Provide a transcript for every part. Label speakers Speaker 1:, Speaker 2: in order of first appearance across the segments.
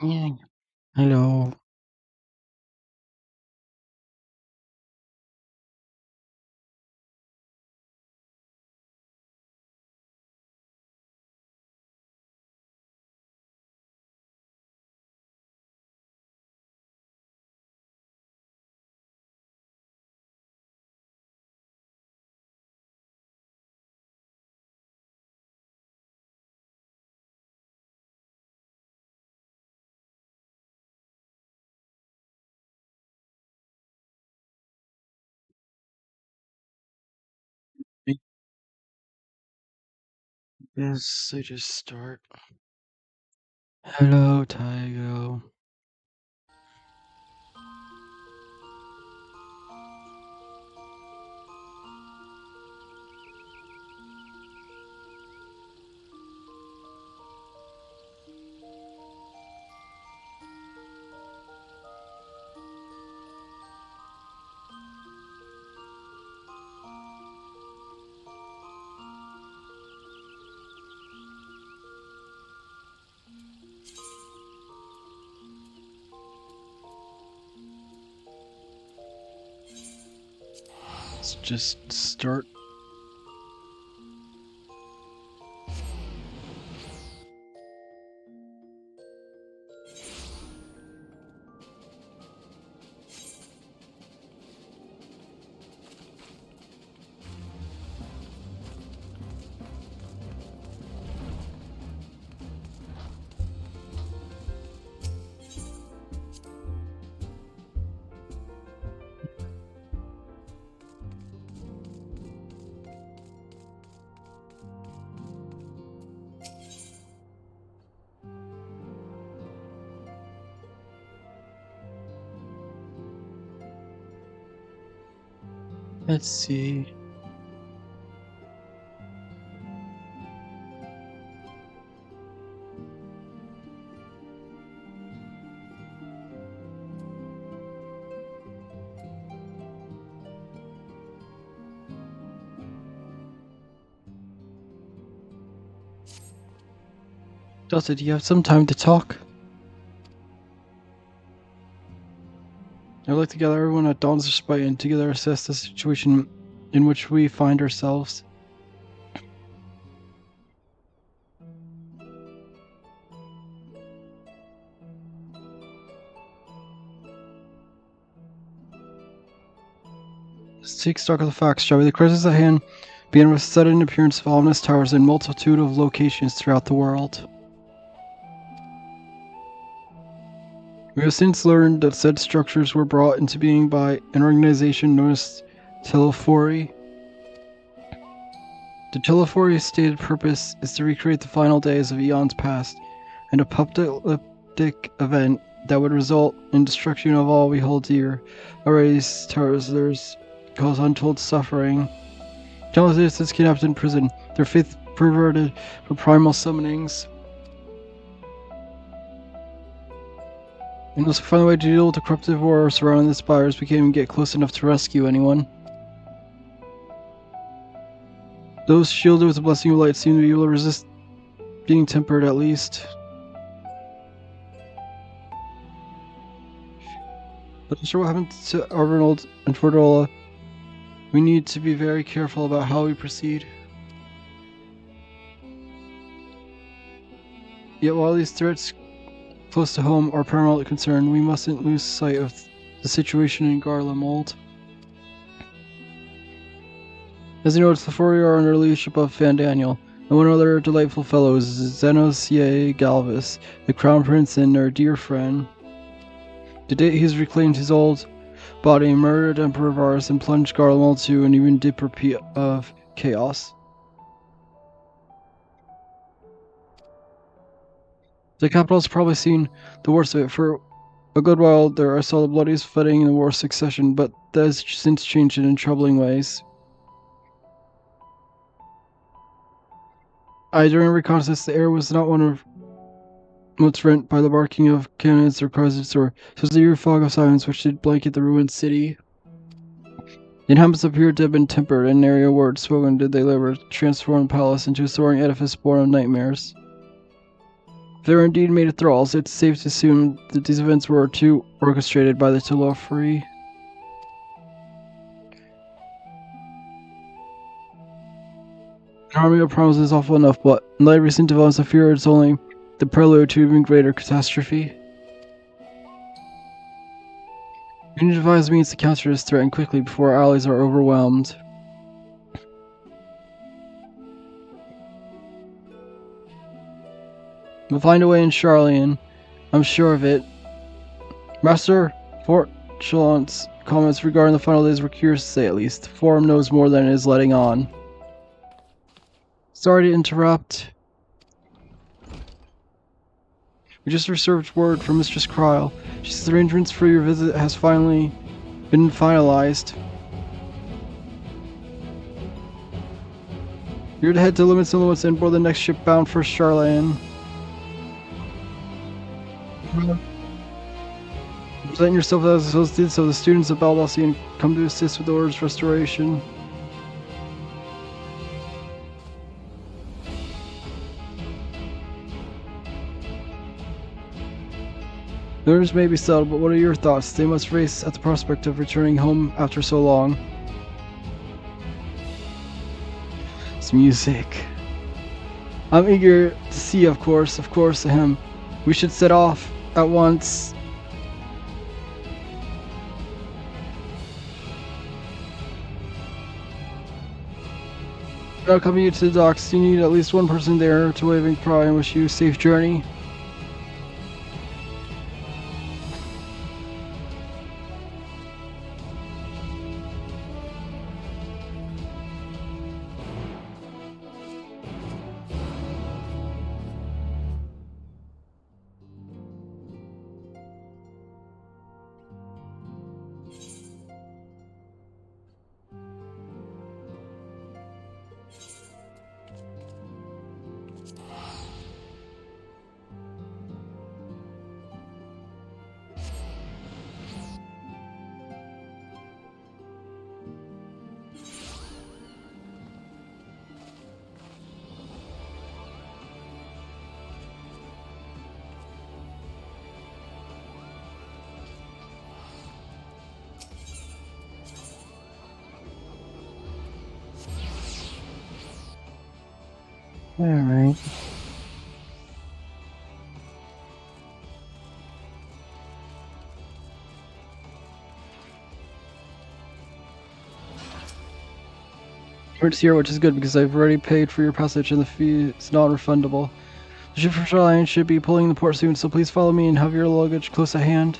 Speaker 1: Yeah. Hello. Yes, I just start. Hello, Tygo. Let's just start. Let's see. Delta, do you have some time to talk? I'd like to gather everyone at Dawn's Respite and together assess the situation in which we find ourselves. Let's take stock of the facts, shall we? The crisis at hand began with sudden appearance of ominous towers in multitude of locations throughout the world. We have since learned that said structures were brought into being by an organization known as Telephori. The Telephori's stated purpose is to recreate the final days of eons past, and a apocalyptic event that would result in destruction of all we hold dear. Already these terrors cause untold suffering. Televisions kidnapped in prison, their faith perverted for primal summonings. Unless we find a way to deal with the corruptive horror surrounding the spires, we can't even get close enough to rescue anyone. Those shielded with the blessing of light seem to be able to resist being tempered at least. But I'm sure what happened to Arnold and Fordola. We need to be very careful about how we proceed. Yet while these threats close to home are paramount concern, we mustn't lose sight of the situation in Garlemald. As you know, the Fori are under leadership of Fan Daniel, and one other delightful fellow is Xenosier Galvis, the Crown Prince and our dear friend. To date, he's reclaimed his old body, murdered Emperor Varus, and plunged Garlemald to an even deeper pit of chaos. The capital's probably seen the worst of it. For a good while there, I saw the bloodiest fighting in the War of Succession, but that has since changed in troubling ways. During reconnaissance, the air was not one of what's rent by the barking of cannons or cries of sword. So was the eerie fog of silence which did blanket the ruined city. The inhabitants appeared to have been tempered, and nary a word spoken did they labor to transform the palace into a soaring edifice born of nightmares. If they were indeed made of thralls, it's safe to assume that these events were too orchestrated by the Telofri. An army of promises is awful enough, but in light of recent developments, I fear it's only the prelude to even greater catastrophe. We need to devise means to counter this threat and quickly before our allies are overwhelmed. We'll find a way in Charlian. I'm sure of it. Master Fort Chalant's comments regarding the final days were curious to say at least. The Forum knows more than it is letting on. Sorry to interrupt. We just received word from Mistress Kryle. She says arrangements for your visit has finally been finalized. You're to head to Limits and Limits and board the next ship bound for Charlian. Present yourself as associates of the students of Baldassi and come to assist with the Order's restoration. The orders may be settled, but what are your thoughts? They must race at the prospect of returning home after so long. It's music. I'm eager to see, of course, him. We should set off at once. Now coming into the docks, you need at least one person there to wave cry and wish you a safe journey. Alright. It's here, which is good because I've already paid for your passage and the fee is non-refundable. The ship from Charlian should be pulling the port soon, so please follow me and have your luggage close at hand.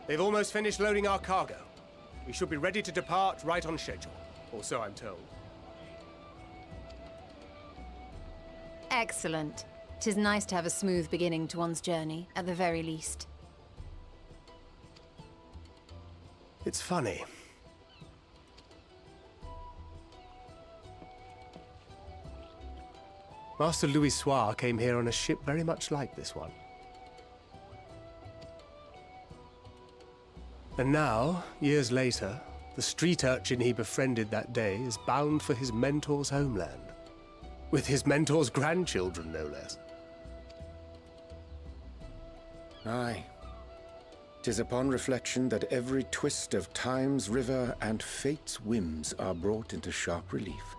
Speaker 2: They've almost finished loading our cargo. We should be ready to depart right on schedule, or so I'm told.
Speaker 3: Excellent. 'Tis nice to have a smooth beginning to one's journey, at the very least.
Speaker 2: It's funny. Master Louis Soir came here on a ship very much like this one. And now, years later, the street urchin he befriended that day is bound for his mentor's homeland. With his mentor's grandchildren, no less.
Speaker 4: Aye. 'Tis upon reflection that every twist of time's river and fate's whims are brought into sharp relief.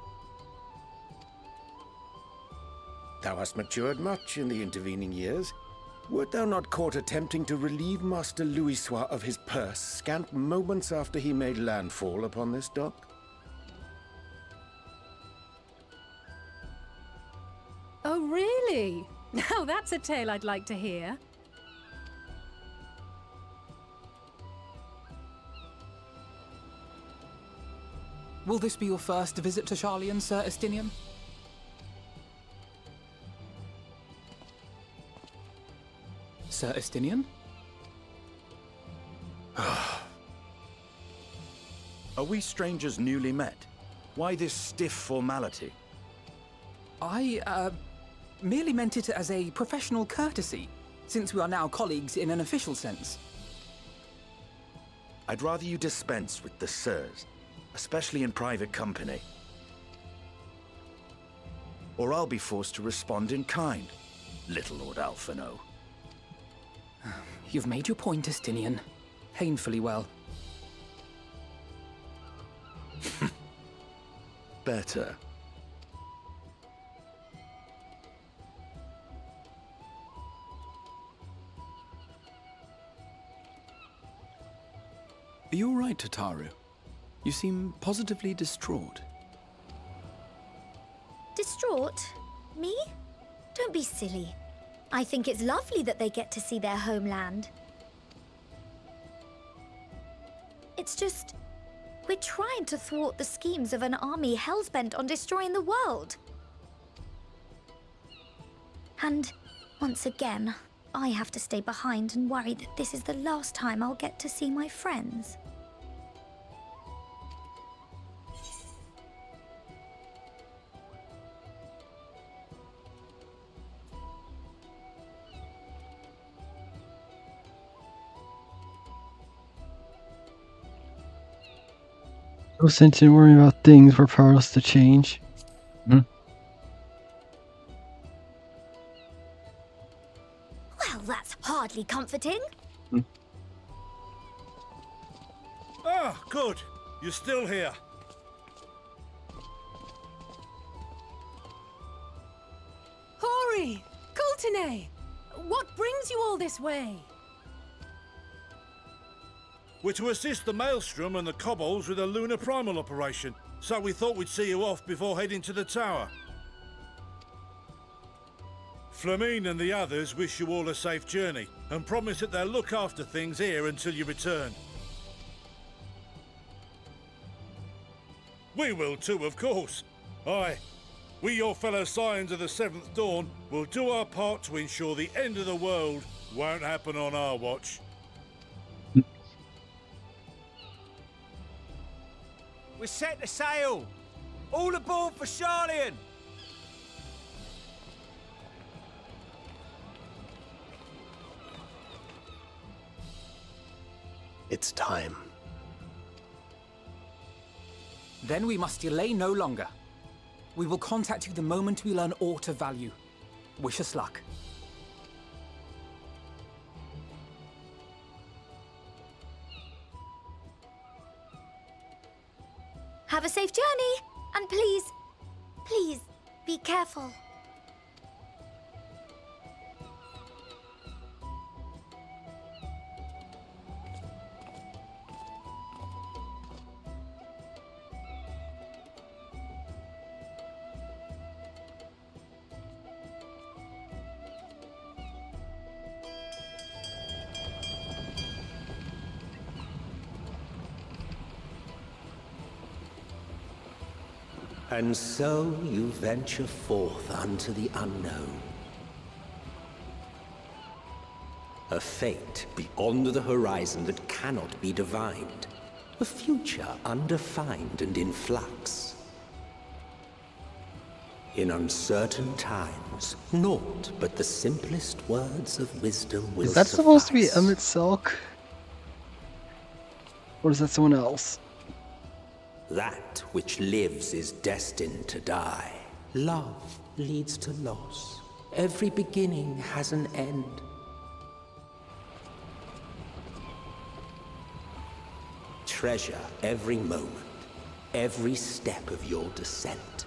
Speaker 4: Thou hast matured much in the intervening years. Wert thou not caught attempting to relieve Master Louisois of his purse scant moments after he made landfall upon this dock?
Speaker 5: Oh, really? Now that's a tale I'd like to hear.
Speaker 6: Will this be your first visit to Charlian, Sir Estinian? Sir Estinian?
Speaker 7: Are we strangers newly met? Why this stiff formality?
Speaker 6: I, merely meant it as a professional courtesy, since we are now colleagues in an official sense.
Speaker 7: I'd rather you dispense with the sirs, especially in private company. Or I'll be forced to respond in kind, little Lord Alphino.
Speaker 6: You've made your point, Estinian. Painfully well.
Speaker 7: Better.
Speaker 8: Are you all right, Tataru? You seem positively distraught.
Speaker 9: Distraught? Me? Don't be silly. I think it's lovely that they get to see their homeland. It's just, we're trying to thwart the schemes of an army hellbent on destroying the world. And once again, I have to stay behind and worry that this is the last time I'll get to see my friends.
Speaker 1: No sense in worrying about things we're powerless to change.
Speaker 9: Well, that's hardly comforting.
Speaker 10: Ah, good. You're still here.
Speaker 5: Hori! Kultine! What brings you all this way?
Speaker 10: We're to assist the Maelstrom and the Kobolds with a lunar primal operation, so we thought we'd see you off before heading to the tower. Flamine and the others wish you all a safe journey, and promise that they'll look after things here until you return. We will too, of course. Aye, we your fellow Scions of the Seventh Dawn will do our part to ensure the end of the world won't happen on our watch.
Speaker 11: We're set to sail! All aboard for Charlian!
Speaker 2: It's time.
Speaker 6: Then we must delay no longer. We will contact you the moment we learn aught of value. Wish us luck.
Speaker 9: Have a safe journey, and please, be careful.
Speaker 12: And so you venture forth unto the unknown. A fate beyond the horizon that cannot be divined. A future undefined and in flux. In uncertain times, naught but the simplest words of wisdom will
Speaker 1: Is that supposed to be Emmett Selk? Or is that someone else?
Speaker 12: That which lives is destined to die. Love leads to loss. Every beginning has an end. Treasure every moment, every step of your descent.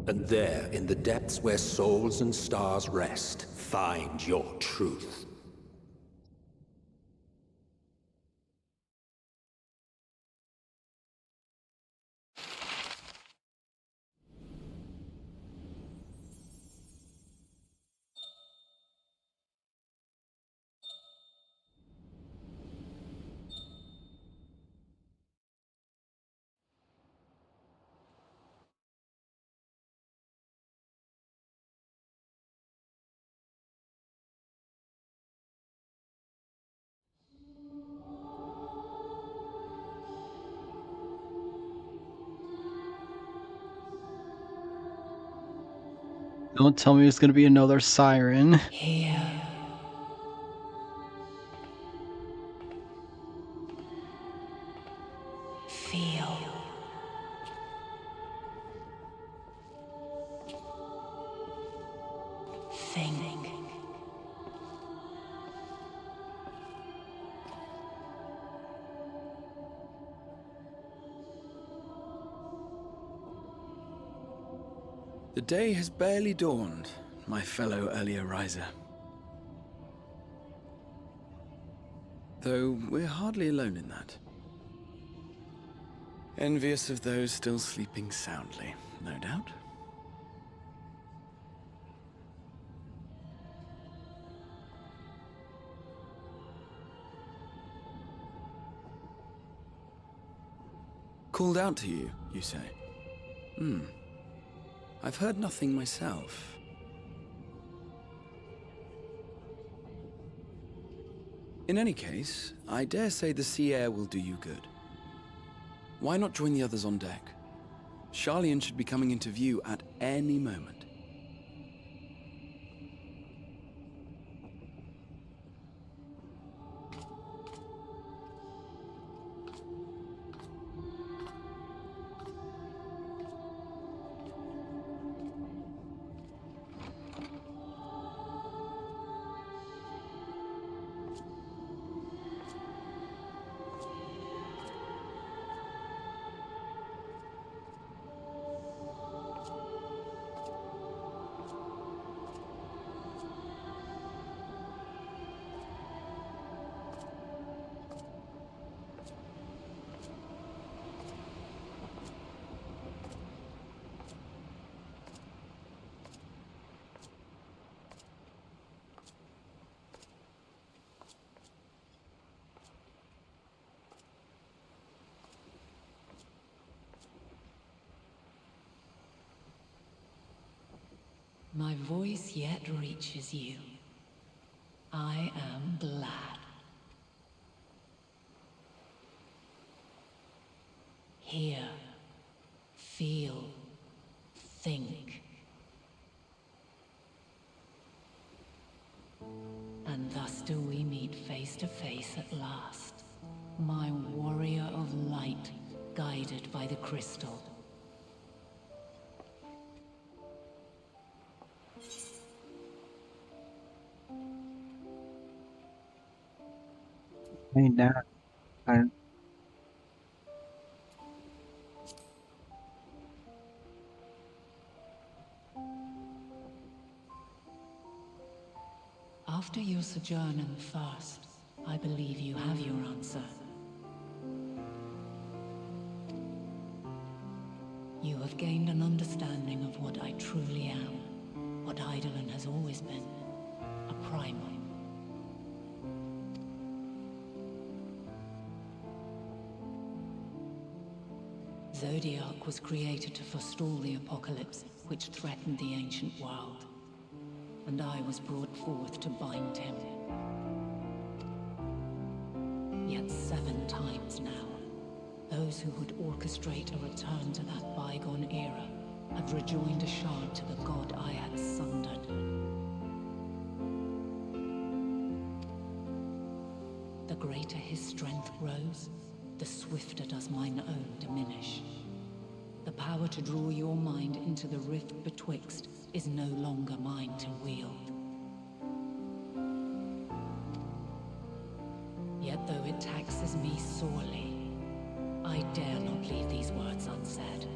Speaker 12: And there, in the depths where souls and stars rest, find your truth.
Speaker 1: Don't tell me it's gonna be another siren.
Speaker 12: Here. Feel. Think.
Speaker 8: The day has barely dawned, my fellow earlier riser. Though we're hardly alone in that. Envious of those still sleeping soundly, no doubt. Called out to you, you say? I've heard nothing myself. In any case, I dare say the sea air will do you good. Why not join the others on deck? Charlian should be coming into view at any moment.
Speaker 13: My voice yet reaches you. I am glad. Hear, feel, think. And thus do we meet face to face at last. My warrior of light, guided by the crystal.
Speaker 1: Hey, now.
Speaker 13: After your sojourn in the First, I believe you have your answer. You have gained an understanding of what I truly am, what Eidolon has always been, a primal. Zodiac was created to forestall the apocalypse which threatened the ancient world, and I was brought forth to bind him. Yet 7 times now, those who would orchestrate a return to that bygone era have rejoined a shard to the god I had sundered. The greater his strength grows, the swifter does mine own diminish. The power to draw your mind into the rift betwixt is no longer mine to wield. Yet though it taxes me sorely, I dare not leave these words unsaid.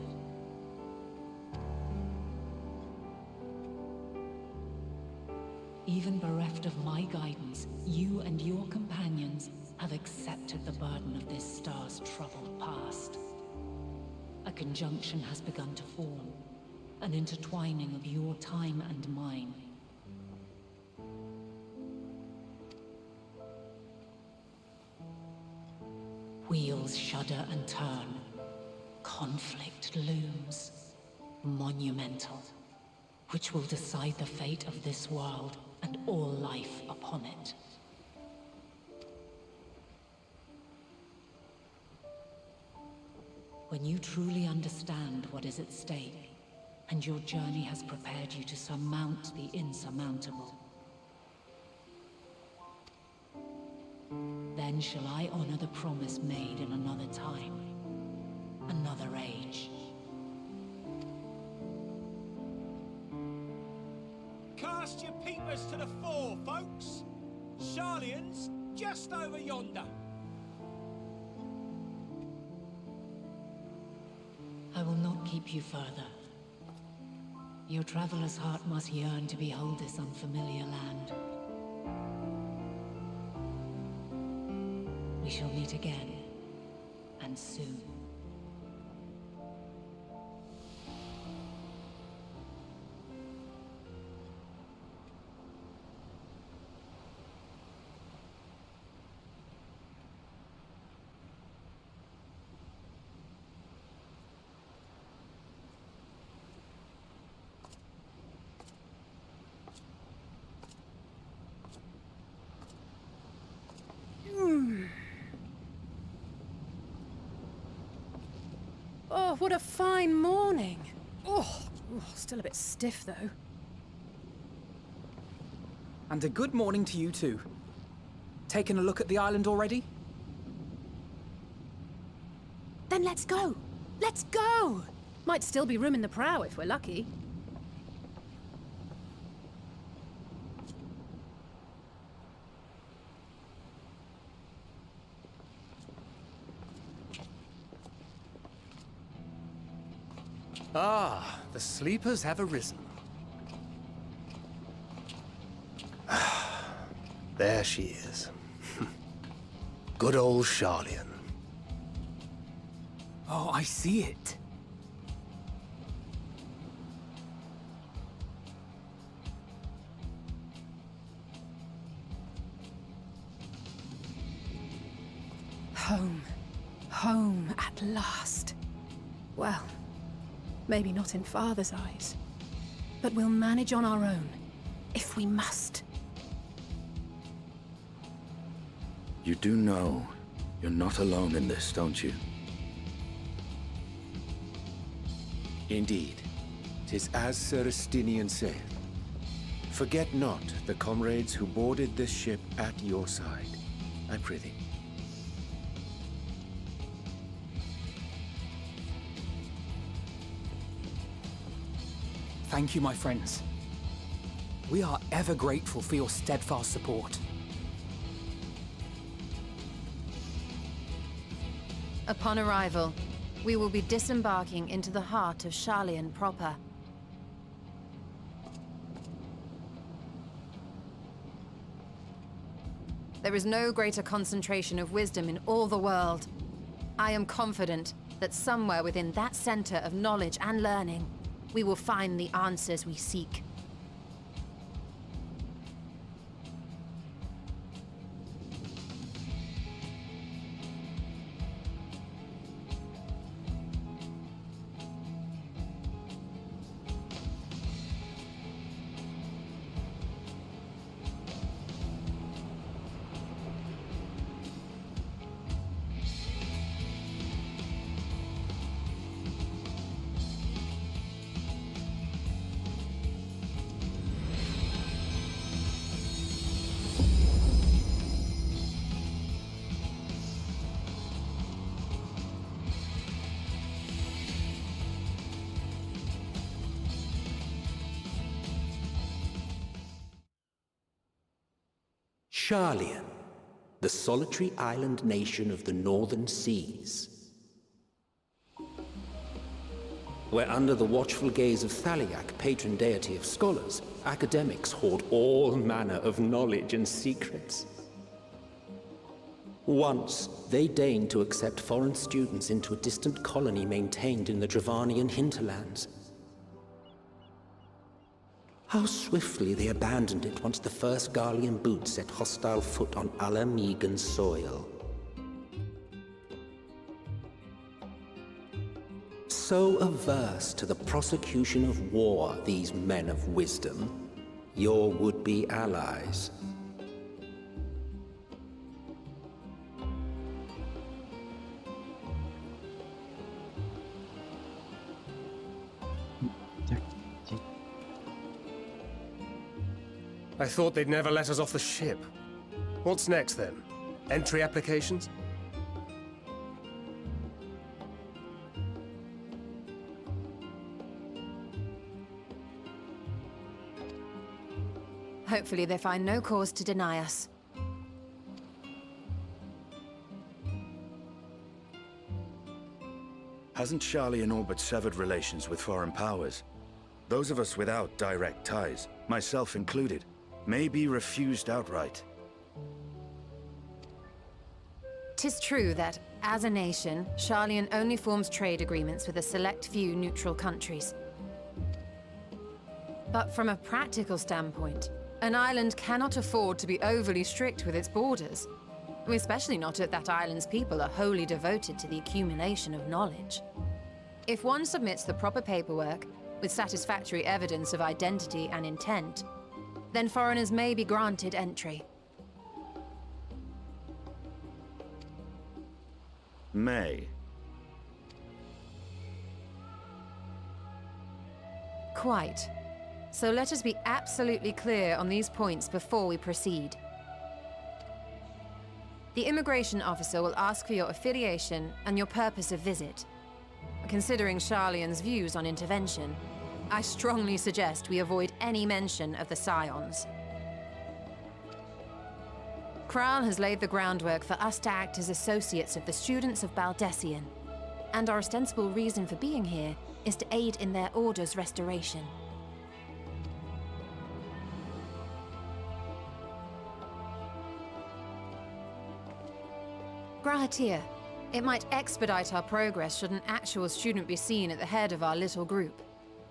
Speaker 13: Even bereft of my guidance, you and your companions have accepted the burden of this star's troubled past. A conjunction has begun to form, an intertwining of your time and mine. Wheels shudder and turn. Conflict looms, monumental, which will decide the fate of this world and all life upon it. When you truly understand what is at stake, and your journey has prepared you to surmount the insurmountable. Then shall I honor the promise made in another time, another age.
Speaker 11: Cast your peepers to the fore, folks. Sharlayan's just over yonder.
Speaker 13: I will not keep you further. Your traveler's heart must yearn to behold this unfamiliar land. We shall meet again, and soon.
Speaker 5: Oh, what a fine morning. Still a bit stiff though.
Speaker 6: And a good morning to you too. Taking a look at the island already?
Speaker 5: Then let's go. Let's go! Might still be room in the prow if we're lucky.
Speaker 2: Ah, the sleepers have arisen. There she is. Good old Sharlayan.
Speaker 6: Oh, I see it.
Speaker 5: Home. Home at last. Well, maybe not in Father's eyes, but we'll manage on our own, if we must.
Speaker 7: You do know you're not alone in this, don't you?
Speaker 4: Indeed. 'Tis as Sir Estinian saith. Forget not the comrades who boarded this ship at your side, I prithee.
Speaker 6: Thank you, my friends. We are ever grateful for your steadfast support.
Speaker 3: Upon arrival, we will be disembarking into the heart of Sharlayan proper. There is no greater concentration of wisdom in all the world. I am confident that somewhere within that center of knowledge and learning, we will find the answers we seek.
Speaker 12: Sharlayan, the solitary island nation of the northern seas. Where under the watchful gaze of Thaliak, patron deity of scholars, academics hoard all manner of knowledge and secrets. Once, they deigned to accept foreign students into a distant colony maintained in the Dravanian hinterlands. How swiftly they abandoned it once the first Garlean boot set hostile foot on Ala Megan soil. So averse to the prosecution of war, these men of wisdom, your would-be allies.
Speaker 2: I thought they'd never let us off the ship. What's next, then? Entry applications?
Speaker 3: Hopefully they find no cause to deny us.
Speaker 7: Hasn't Charlie in orbit severed relations with foreign powers? Those of us without direct ties, myself included, may be refused outright.
Speaker 3: 'Tis true that, as a nation, Sharlayan only forms trade agreements with a select few neutral countries. But from a practical standpoint, an island cannot afford to be overly strict with its borders, especially not if that island's people are wholly devoted to the accumulation of knowledge. If one submits the proper paperwork, with satisfactory evidence of identity and intent, then foreigners may be granted entry.
Speaker 7: May.
Speaker 3: Quite. So let us be absolutely clear on these points before we proceed. The immigration officer will ask for your affiliation and your purpose of visit. Considering Sharlayan's views on intervention, I strongly suggest we avoid any mention of the Scions. Kral has laid the groundwork for us to act as associates of the students of Baldessian, and our ostensible reason for being here is to aid in their order's restoration. Grahatir, it might expedite our progress should an actual student be seen at the head of our little group.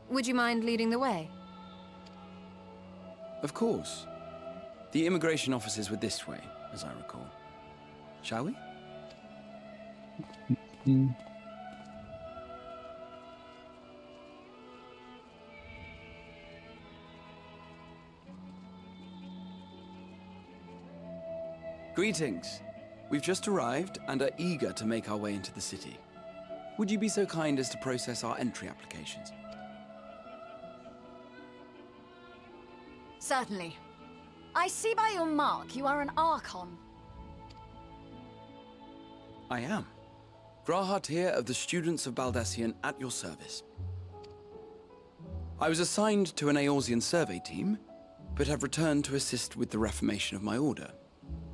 Speaker 3: Would you mind leading the way?
Speaker 8: Of course. The immigration offices were this way, as I recall. Shall we? Greetings. We've just arrived and are eager to make our way into the city. Would you be so kind as to process our entry applications?
Speaker 14: Certainly. I see by your mark you are an Archon.
Speaker 8: I am. Grahatir of the Students of Baldessian at your service. I was assigned to an Eorzean survey team, but have returned to assist with the reformation of my order.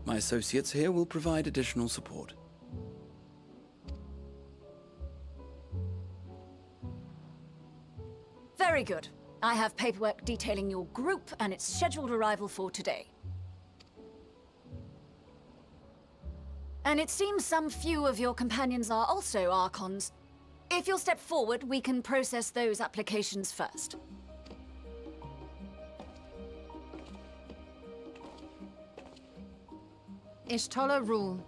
Speaker 8: My associates here will provide additional support.
Speaker 14: Very good. I have paperwork detailing your group and its scheduled arrival for today. And it seems some few of your companions are also Archons. If you'll step forward, we can process those applications first.
Speaker 3: Ishtola rule.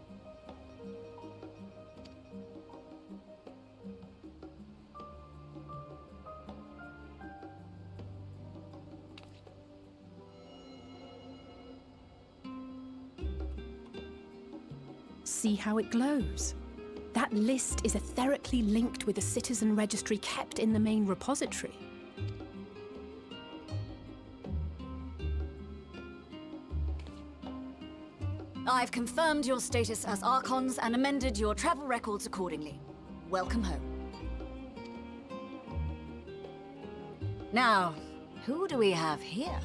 Speaker 5: See how it glows? That list is etherically linked with the citizen registry kept in the main repository.
Speaker 14: I've confirmed your status as Archons and amended your travel records accordingly. Welcome home. Now, who do we have here?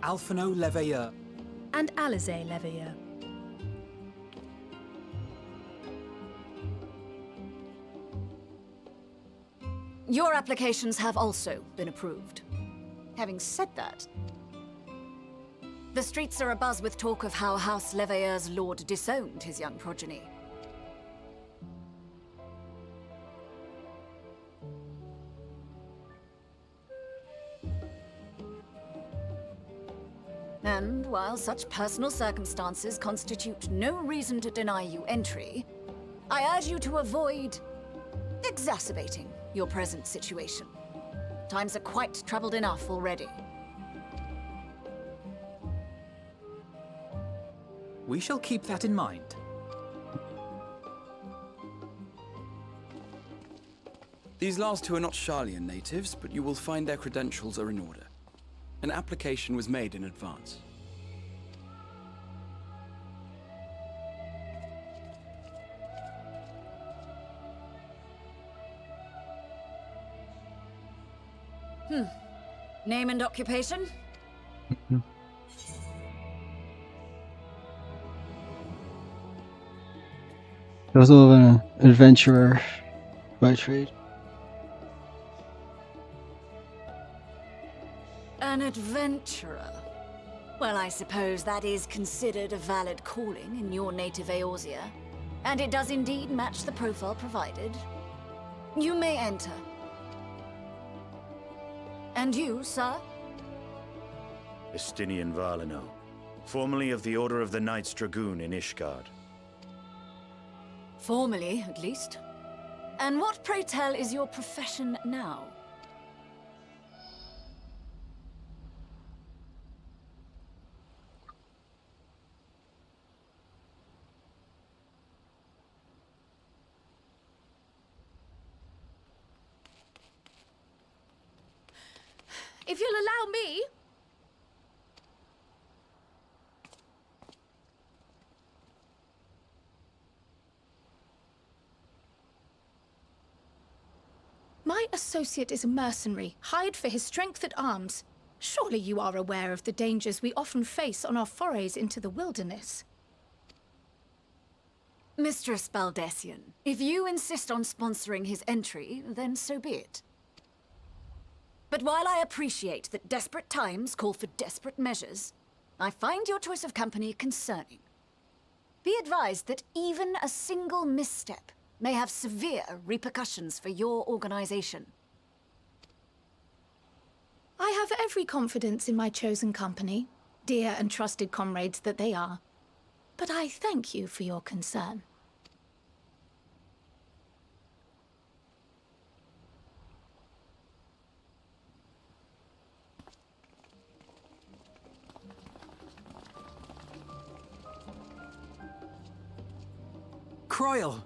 Speaker 6: Alphino Leveilleur.
Speaker 5: And Alizé Leveilleur.
Speaker 14: Your applications have also been approved. Having said that, the streets are abuzz with talk of how House Leveilleur's lord disowned his young progeny. And while such personal circumstances constitute no reason to deny you entry, I urge you to avoid exacerbating your present situation. Times are quite troubled enough already.
Speaker 6: We shall keep that in mind.
Speaker 8: These last two are not Sharlayan natives, but you will find their credentials are in order. An application was made in advance.
Speaker 14: Name and occupation?
Speaker 1: I was a little bit of an adventurer by trade.
Speaker 14: An adventurer. Well, I suppose that is considered a valid calling in your native Eorzea. And it does indeed match the profile provided. You may enter. And you, sir?
Speaker 7: Estinian Valino, formerly of the Order of the Knights Dragoon in Ishgard.
Speaker 14: Formally, at least. And what, pray tell, is your profession now?
Speaker 5: If you'll allow me... My associate is a mercenary, hired for his strength at arms. Surely you are aware of the dangers we often face on our forays into the wilderness.
Speaker 14: Mistress Baldessian, if you insist on sponsoring his entry, then so be it. But while I appreciate that desperate times call for desperate measures, I find your choice of company concerning. Be advised that even a single misstep may have severe repercussions for your organization.
Speaker 5: I have every confidence in my chosen company, dear and trusted comrades that they are. But I thank you for your concern.
Speaker 6: Croyle!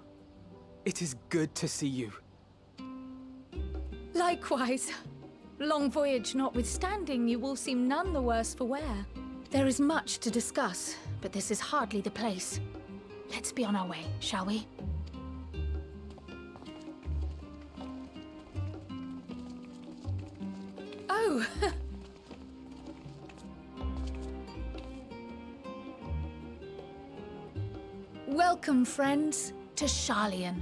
Speaker 6: It is good to see you.
Speaker 5: Likewise. Long voyage notwithstanding, you will seem none the worse for wear. There is much to discuss, but this is hardly the place. Let's be on our way, shall we? Oh! Welcome, friends, to Sharlayan.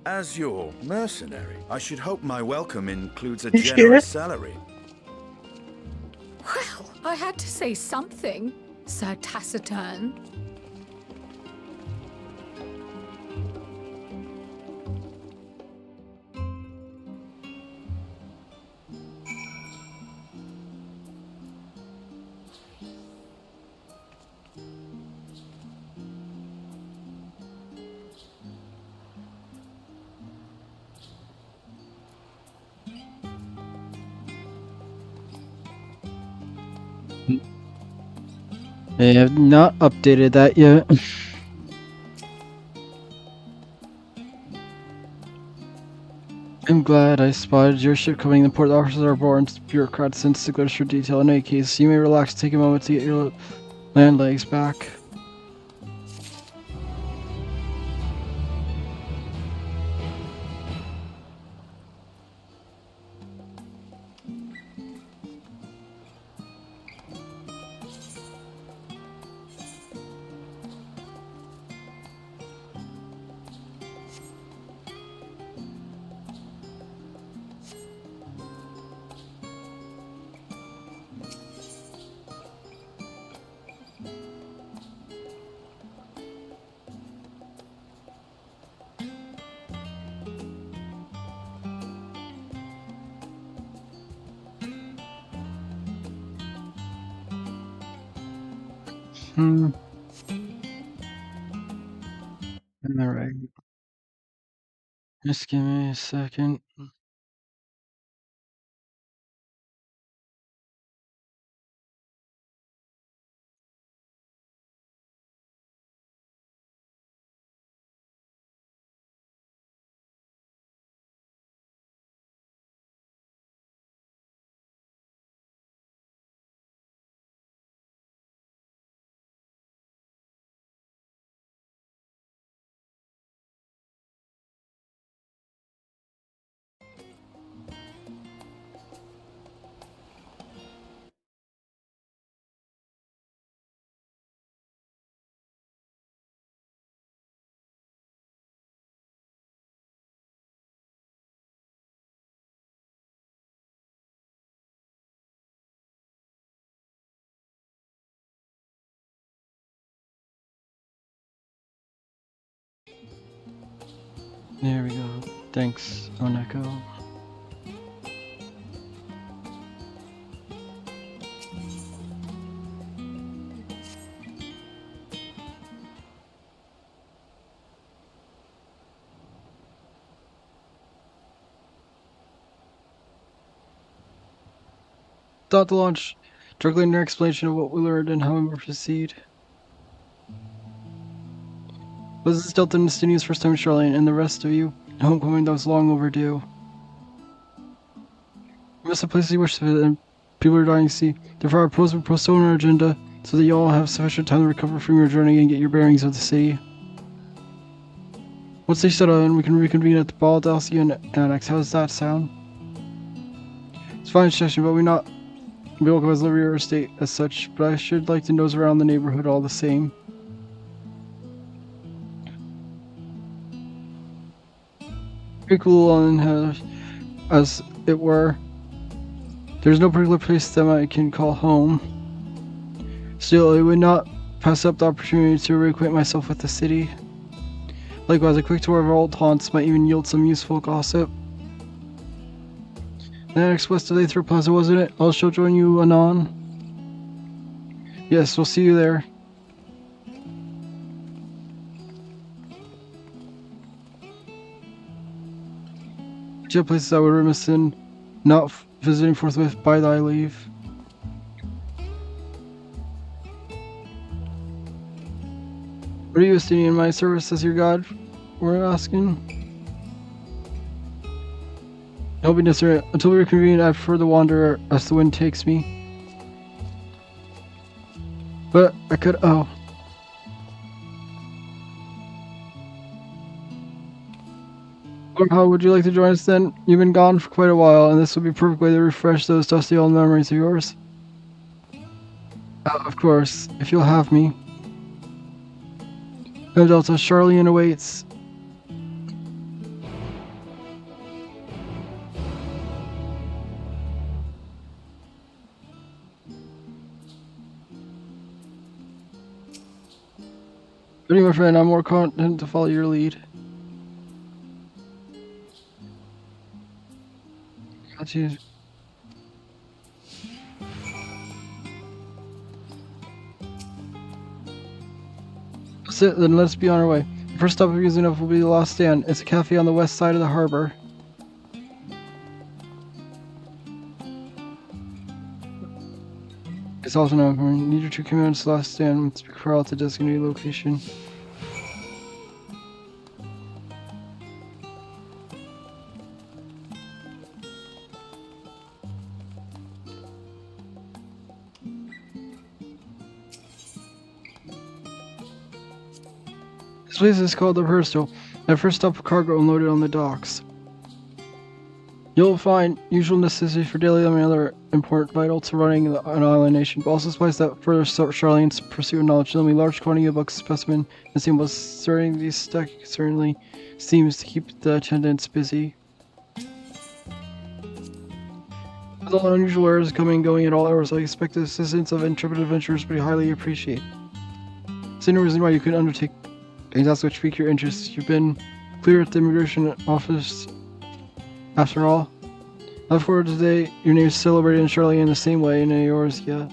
Speaker 7: As your mercenary, I should hope my welcome includes a generous salary.
Speaker 5: Well, I had to say something, Sir Taciturn.
Speaker 1: They have not updated that yet. I'm glad I spotted your ship coming in port. The officers are aboard. Bureaucrats send sticklers for detail. In any case, you may relax, take a moment to get your land legs back. Alright. Just give me a second. There we go. Thanks, Oneko. Thought to launch directly in your explanation of what we learned and how we will proceed. Was this Delta and Stini's first time in Charlene, and the rest of you, a homecoming that was long overdue. We must have places you wish to visit, and people are dying to see. Therefore, I propose we postpone our agenda so that you all have sufficient time to recover from your journey and get your bearings of the city. Once they settle in, we can reconvene at the Baldassian Annex. How does that sound? It's a fine suggestion, but we welcome as livery or estate as such, but I should like to nose around the neighborhood all the same. Pretty cool on as it were. There's no particular place that I can call home. Still, I would not pass up the opportunity to reacquaint myself with the city. Likewise, a quick tour of our old haunts might even yield some useful gossip. The next west of Aether Plaza, wasn't it? I shall join you anon. Yes, we'll see you there. Two places I would remiss in not visiting forthwith by thy leave. What are you esteeming in my service as your god? We're asking. It'll be necessary. Until we reconvene, I prefer the wanderer as the wind takes me. But I could. Oh. Or how would you like to join us then? You've been gone for quite a while, and this will be a perfect way to refresh those dusty old memories of yours. Of course, if you'll have me. No Delta, Charlene awaits. But my friend, I'm more content to follow your lead. Got you. That's it, then let's be on our way. The first stop of using enough will be the Lost Stand. It's a cafe on the west side of the harbor. It's also known. Need you to come in to the Lost Stand to speak for all at the designated location. This place is called the Persto. At first stop of cargo unloaded on the docks. You'll find usual necessities for daily and other important vital to running an island nation, but also supplies that further Charlene's pursuit of knowledge. There'll be a large quantity of books, specimen, and symbols. Starting these stack certainly seems to keep the attendants busy. With all unusual wares coming and going at all hours, I expect the assistance of intrepid adventurers to be highly appreciated. There's no reason why you couldn't undertake tasks which pique your interest. You've been clear at the immigration office. After all, I look forward to the day your name is celebrated in Charlie in the same way, and yours, yeah.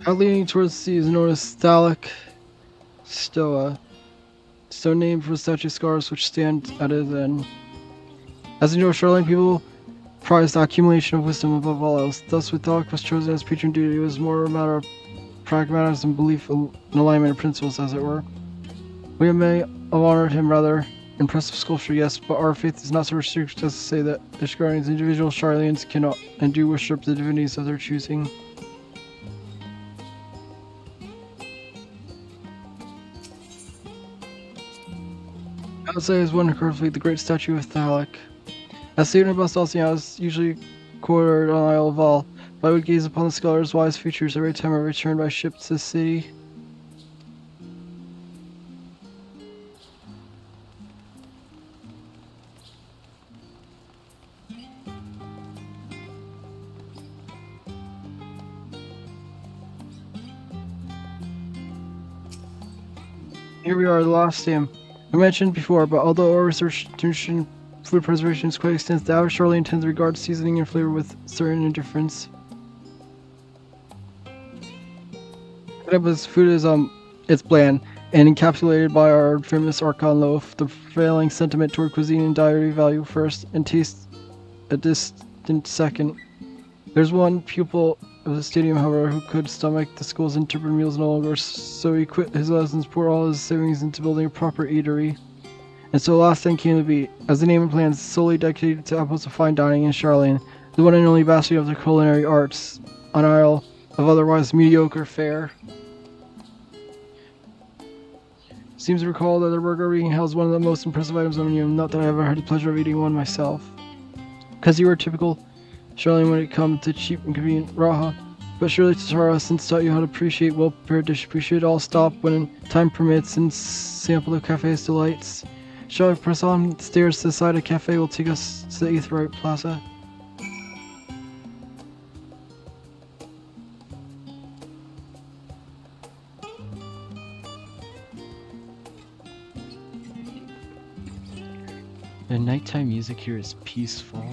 Speaker 1: Out leaning towards the sea is known as Thalic Stoa, stone named for the statue scars which stand at its end. As you know, Charlene people prize the accumulation of wisdom above all else. Thus, when Thalic was chosen as patron duty, it was more a matter of pragmatism, belief, and alignment of principles, as it were. We may have honored him rather. Impressive sculpture, yes, but our faith is not so restricted as to say that Ishgard's individual Charleans cannot and do worship the divinities of their choosing. Outside is one currently the great statue of Thalic. As student of Bastosian, I was usually quartered on Isle of Val, but I would gaze upon the scholar's wise features every time I returned by ship to the city. Here we are, the last dam. I mentioned before, but although our research in food preservation is quite extensive, the average Charlie intends to regard seasoning and flavor with certain indifference. But food is it's bland and encapsulated by our famous Archon loaf. The prevailing sentiment toward cuisine and dietary value first, and taste a distant second. There's one pupil of the stadium, however, who could stomach the school's interpreted meals no longer, so he quit his lessons, poured all his savings into building a proper eatery. And so the last thing came to be, as the name implies, solely dedicated to apples of fine dining in Charlene, the one and only bastion of the culinary arts, an isle of otherwise mediocre fare. Seems to recall that the burger eating house one of the most impressive items on the menu, not that I ever had the pleasure of eating one myself. Because you were typical Charlene when it comes to cheap and convenient Raha, but surely Tatara since taught you how to appreciate well-prepared dishes. We should all stop when time permits and sample the cafe's delights. Shall we press on? The stairs to the side of the cafe will take us to the Aetheryte Plaza. The nighttime music here is peaceful.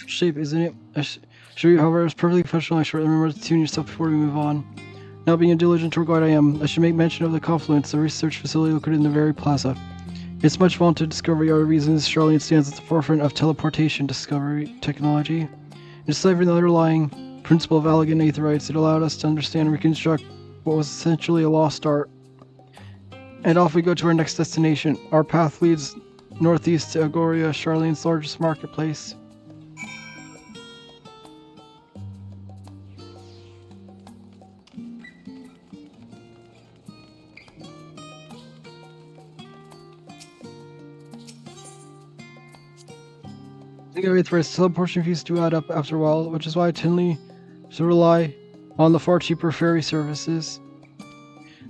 Speaker 1: Shape, isn't it? Sure, however, it's perfectly professional. I should remember to tune yourself before we move on. Now, being a diligent tour guide I am, I should make mention of the Confluence, a research facility located in the very plaza. Its much vaunted discovery are the reasons Charlene stands at the forefront of teleportation discovery technology. In deciphering the underlying principle of elegant aetherites, it allowed us to understand and reconstruct what was essentially a lost art. And off we go to our next destination. Our path leads northeast to Agoria, Charlene's largest marketplace. Aetherites, teleportation fees do add up after a while, which is why I tend to rely on the far cheaper ferry services.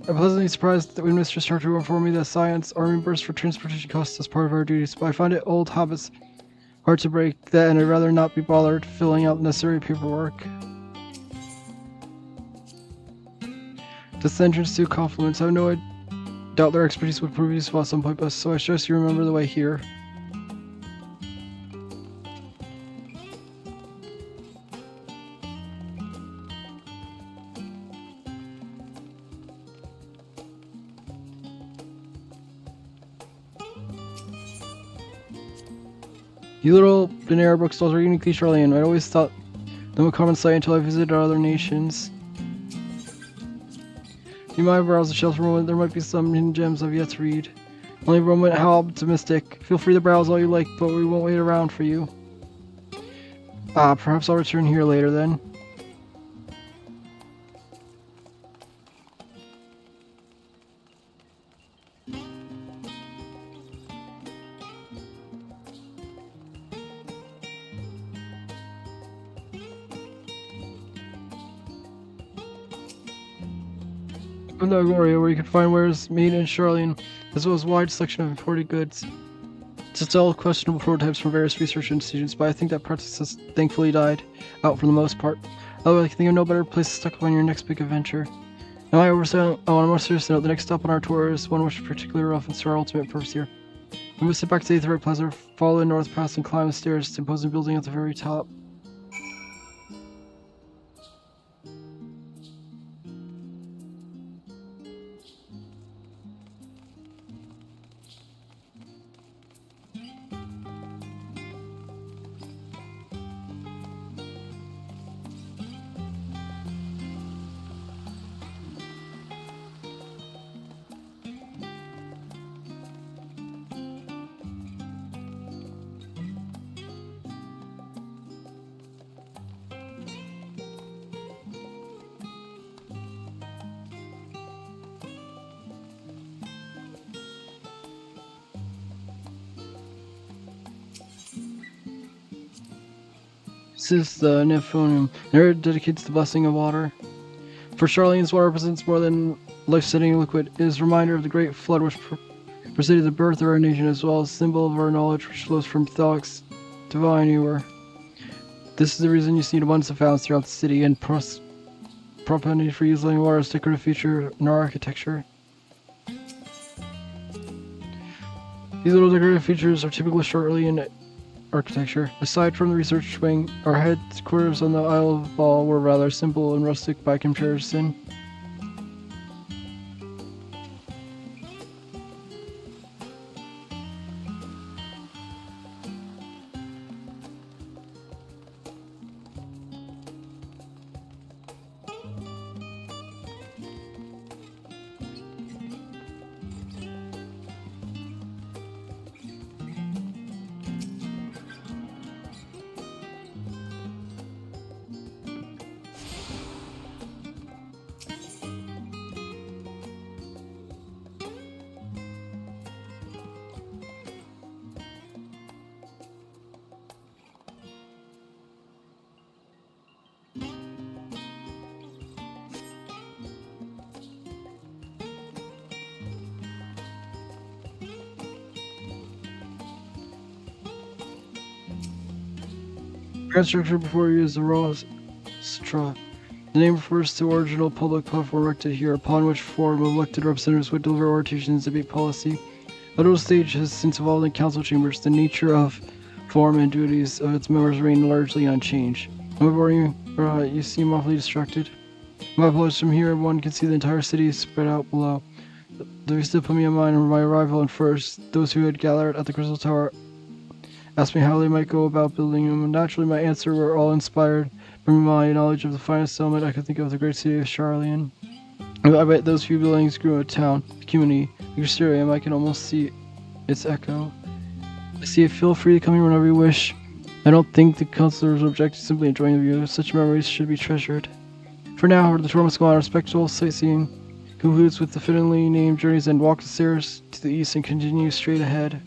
Speaker 1: I'm pleasantly surprised that when Mr. Starter informed me that science are reimbursed for transportation costs as part of our duties, but I find it old habits hard to break that, and I'd rather not be bothered filling out necessary paperwork. This entrance to Confluence, I have no doubt their expertise would prove useful at some point, but so I suggest you remember the way here. You little Dinera bookstalls are uniquely Charlean. I'd always thought them a common sight until I visited other nations. You might browse the shelves for a moment. There might be some hidden gems I've yet to read. Only a moment, how optimistic. Feel free to browse all you like, but we won't wait around for you. Perhaps I'll return here later then. From the Agoria, where you can find wares made in Charlene, as well as a wide selection of imported goods. It's all questionable prototypes from various research institutions, but I think that practice has thankfully died out for the most part. However, I can think of no better place to stock up on your next big adventure. Now, on a more serious note, the next stop on our tour is one which is particularly relevant to our ultimate purpose here. We must head back to the Aetheryte Plaza, follow the north path, and climb the stairs to the imposing building at the very top. This is the Nymphoneum, an area dedicated to the blessing of water. For Charlene's water represents more than life-sustaining liquid. It is a reminder of the great flood which preceded the birth of our nation, as well as a symbol of our knowledge which flows from Thalic's divine ewer. This is the reason you see an abundance of fountains throughout the city, and propensity for using water as a decorative feature in our architecture. These little decorative features are typically shortly in architecture. Aside from the research wing, our headquarters on the Isle of Ball were rather simple and rustic by comparison. Grand structure before you is the Rostra. The name refers to the original public platform erected here, upon which four elected representatives would deliver orations and debate policy. The middle stage has since evolved in council chambers. The nature of form and duties of its members remain largely unchanged. However, you seem awfully distracted. My apologies. From here, one can see the entire city spread out below. The vista put me in mind of my arrival, and first, those who had gathered at the Crystal Tower asked me how they might go about building them, and naturally my answer were all inspired by my knowledge of the finest settlement I could think of, the great city of Charleon. I bet those few buildings grew a town, a community, a Mysterium. I can almost see its echo. I see it. Feel free to come here whenever you wish. I don't think the councilors will object to simply enjoying the view. Such memories should be treasured. For now, however, the tour must go on. Respectable sightseeing concludes with the fittingly named journeys, and walk the stairs to the east and continue straight ahead.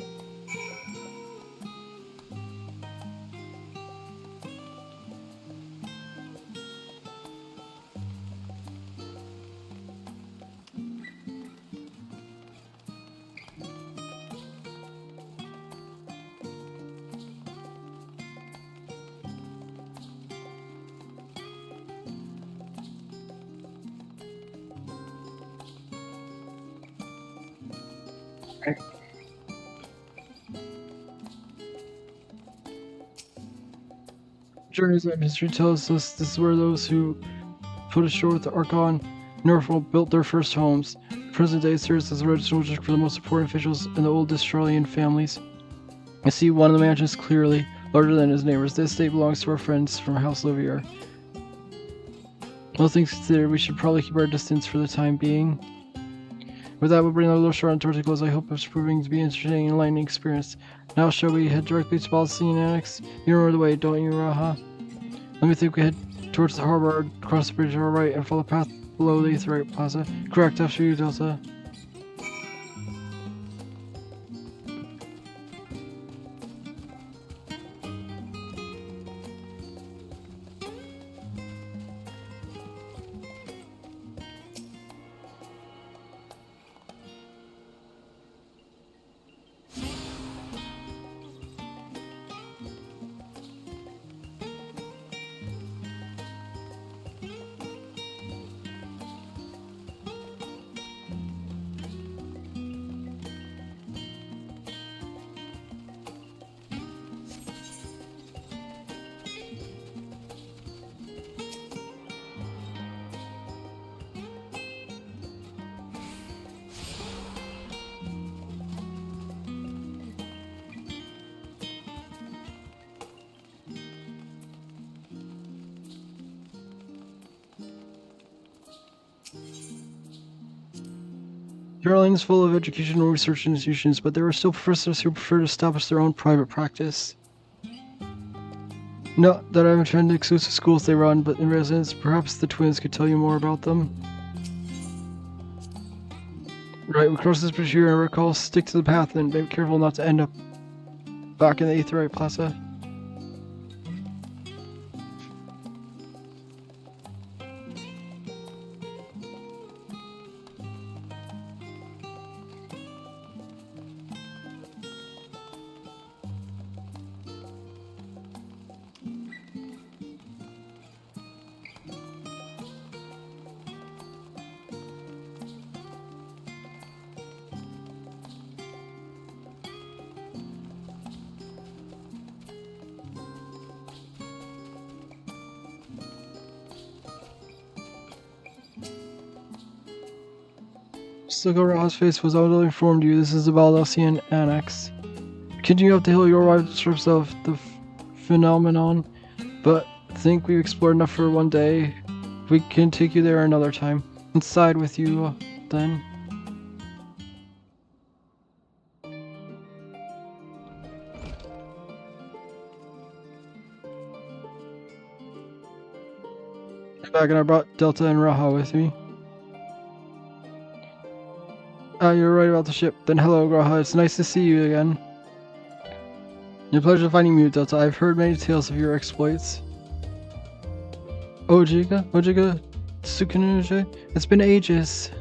Speaker 1: Journeys and history tells us this is where those who put ashore with the Archon Norfolk built their first homes. The present day serves as a registered district for the most important officials in the old Australian families. I see one of the mansions clearly, larger than his neighbors. This estate belongs to our friends from House Lovier. All things considered, we should probably keep our distance for the time being. With that, we'll bring our little short on towards a close. I hope it's proving to be an interesting and enlightening experience. Now, shall we head directly to Baldacine Annex? You remember the way, don't you, Raha? Let me think. We head towards the harbor, cross the bridge to our right, and follow the path below the Aetheryte Plaza. Correct, after you, Delta. Berlin is full of educational research institutions, but there are still professors who prefer to establish their own private practice. Not that I'm attending exclusive schools they run, but in residence, perhaps the twins could tell you more about them. Right, we cross this bridge here and recall, stick to the path and be careful not to end up back in the Aetheryte Plaza. Look over his face was all informed you. This is the Baldassian Annex. Continue up the hill, you'll arrive at the strips of the phenomenon, but think we've explored enough for one day. We can take you there another time. Inside with you, then. I'm back and I brought Delta and Raha with me. You're right about the ship. Then hello, Graha. It's nice to see you again. It's a pleasure finding you, Delta. I've heard many tales of your exploits. Ojiga? Tsukunuja? It's been ages.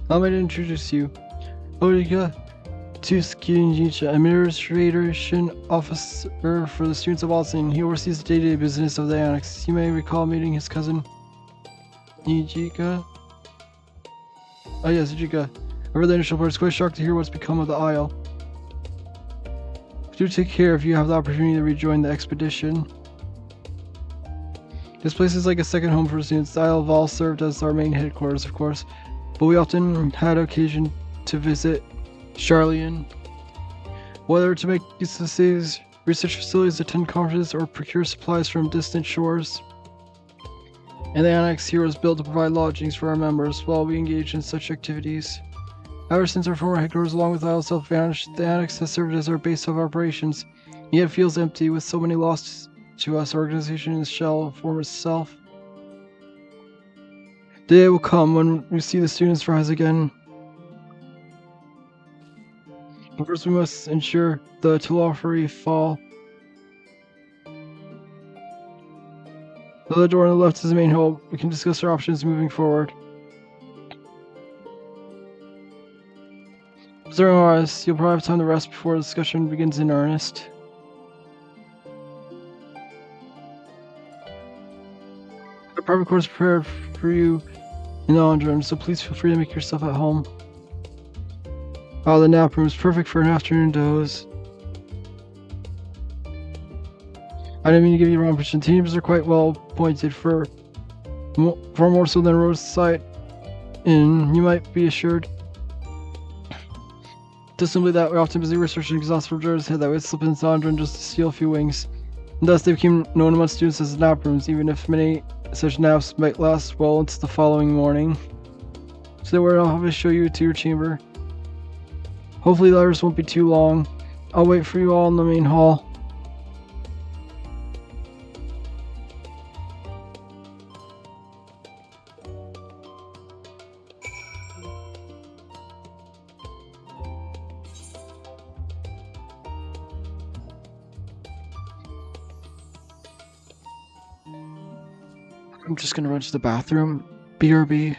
Speaker 1: Allow me to introduce you. Ojiga Tsukunuja, Administration Officer for the students of Alton. He oversees the day-to-day business of the Annex. You may recall meeting his cousin, Nijika. Oh yes, Nijika. I read the initial report. It's quite shocked to hear what's become of the Isle. Do take care if you have the opportunity to rejoin the expedition. This place is like a second home for students. The Isle of All served as our main headquarters, of course, but we often had occasion to visit Charlian. Whether to make use of the city's research facilities, attend conferences, or procure supplies from distant shores. And the Annex here was built to provide lodgings for our members while we engage in such activities. Ever since our former headquarters, along with Isle itself, vanished, the Annex has served as our base of operations, yet it feels empty with so many lost to us. Our organization is shell form itself. The day will come when we see the students rise again. But first we must ensure the Telophory fall. The other door on the left is the main hall. We can discuss our options moving forward. During ours, you'll probably have time to rest before the discussion begins in earnest. Our private quarters prepared for you in the lounge room, so please feel free to make yourself at home. The nap room is perfect for an afternoon doze. I didn't mean to give you a wrong impression. Teams are quite well appointed far more so than a roadside inn, you might be assured. Just simply that, we're often busy researching exhaustive journeys ahead that would slip into Andron just to steal a few wings. And thus they became known among students as nap rooms, even if many such naps might last well into the following morning. So I'll have to show you to your chamber. Hopefully the others won't be too long. I'll wait for you all in the main hall. I'm just gonna run to the bathroom. BRB.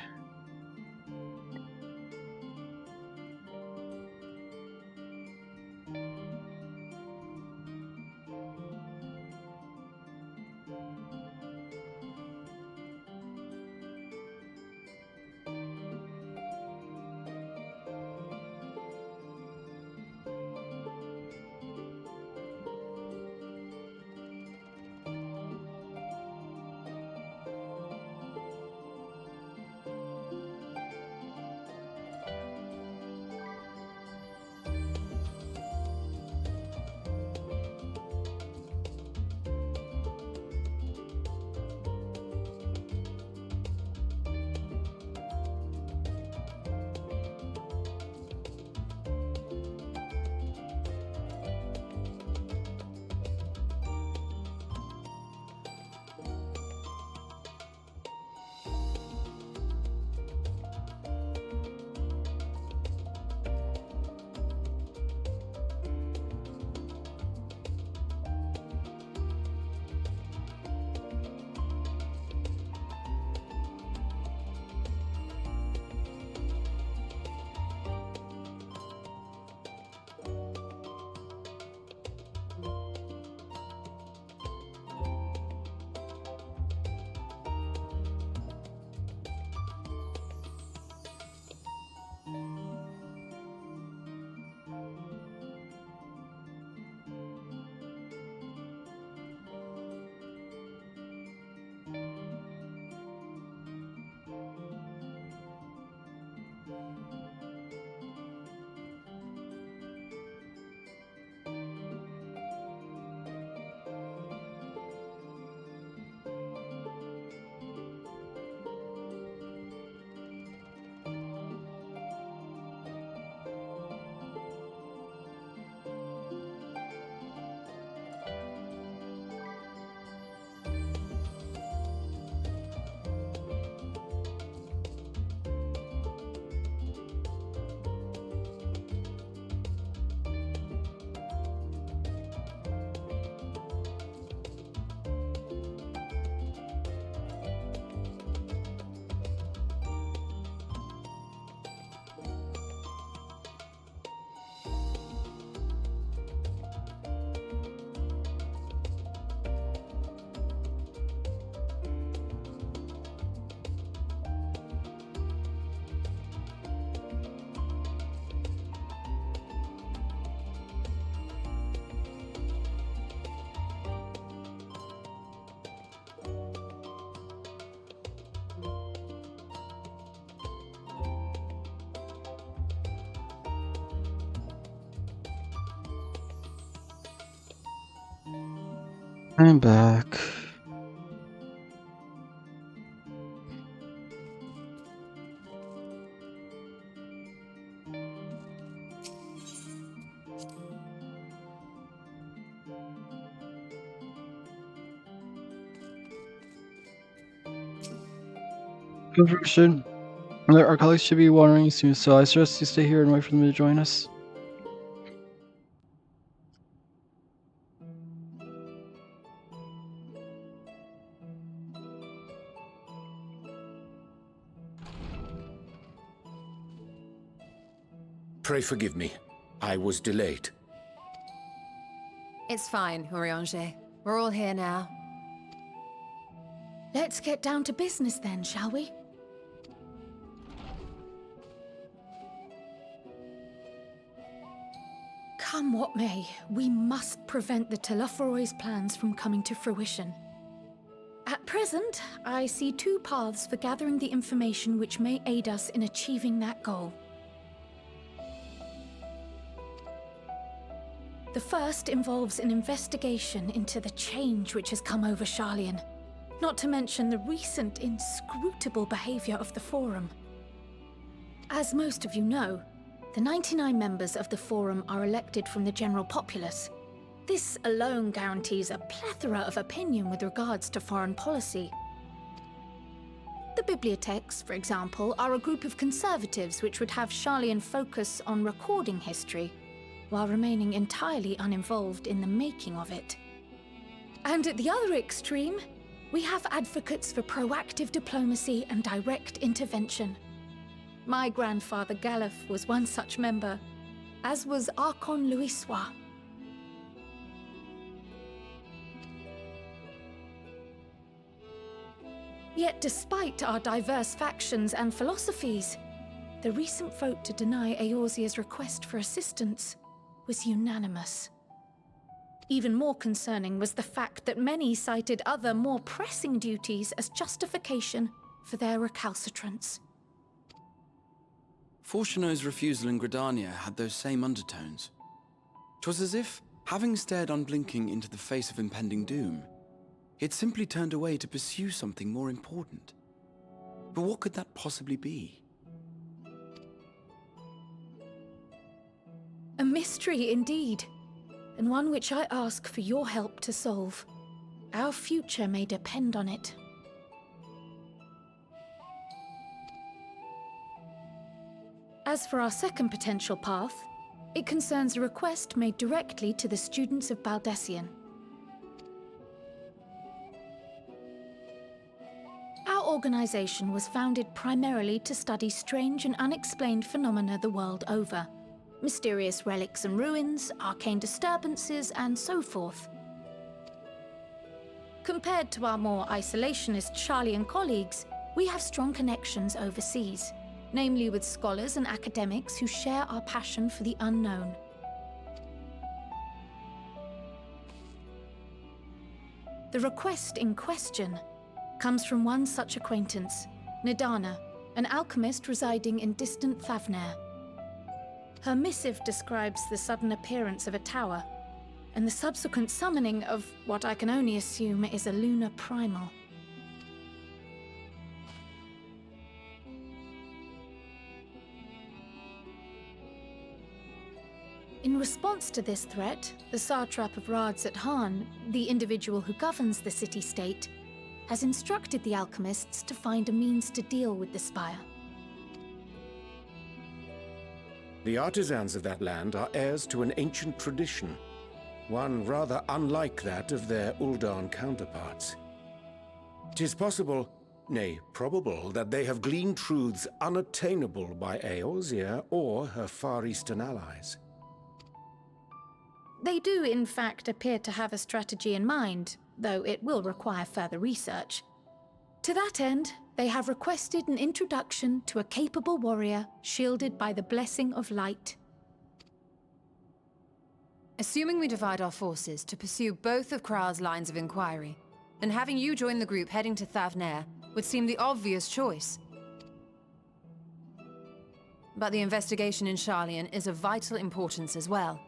Speaker 1: I'm back. Conversion. Our colleagues should be wandering soon, so I suggest you stay here and wait for them to join us.
Speaker 4: Pray forgive me. I was delayed.
Speaker 3: It's fine, Urianger. We're all here now.
Speaker 5: Let's get down to business then, shall we? Come what may, we must prevent the Telophoroid's plans from coming to fruition. At present, I see two paths for gathering the information which may aid us in achieving that goal. The first involves an investigation into the change which has come over Sharlayan, not to mention the recent inscrutable behavior of the Forum. As most of you know, the 99 members of the Forum are elected from the general populace. This alone guarantees a plethora of opinion with regards to foreign policy. The bibliotheques, for example, are a group of conservatives which would have Sharlayan focus on recording history, while remaining entirely uninvolved in the making of it. And at the other extreme, we have advocates for proactive diplomacy and direct intervention. My grandfather Galef was one such member, as was Archon Louisois. Yet despite our diverse factions and philosophies, the recent vote to deny Eorzea's request for assistance was unanimous. Even more concerning was the fact that many cited other, more pressing duties as justification for their recalcitrance.
Speaker 8: Fortuno's refusal in Gridania had those same undertones. 'Twas as if, having stared unblinking into the face of impending doom, it simply turned away to pursue something more important. But what could that possibly be?
Speaker 5: A mystery indeed, and one which I ask for your help to solve. Our future may depend on it. As for our second potential path, it concerns a request made directly to the students of Baldesion. Our organization was founded primarily to study strange and unexplained phenomena the world over. Mysterious relics and ruins, arcane disturbances, and so forth. Compared to our more isolationist Sharlayan colleagues, we have strong connections overseas, namely with scholars and academics who share our passion for the unknown. The request in question comes from one such acquaintance, Nidana, an alchemist residing in distant Thavnair. Her missive describes the sudden appearance of a tower, and the subsequent summoning of what I can only assume is a lunar primal. In response to this threat, the satrap of Radzat-Han, the individual who governs the city-state, has instructed the alchemists to find a means to deal with the spire.
Speaker 4: The artisans of that land are heirs to an ancient tradition, one rather unlike that of their Uldan counterparts. 'Tis possible, nay, probable, that they have gleaned truths unattainable by Eorzea or her Far Eastern allies.
Speaker 5: They do, in fact, appear to have a strategy in mind, though it will require further research. To that end, they have requested an introduction to a capable warrior shielded by the blessing of light.
Speaker 3: Assuming we divide our forces to pursue both of Kral's lines of inquiry, then having you join the group heading to Thavnair would seem the obvious choice. But the investigation in Sharlayan is of vital importance as well.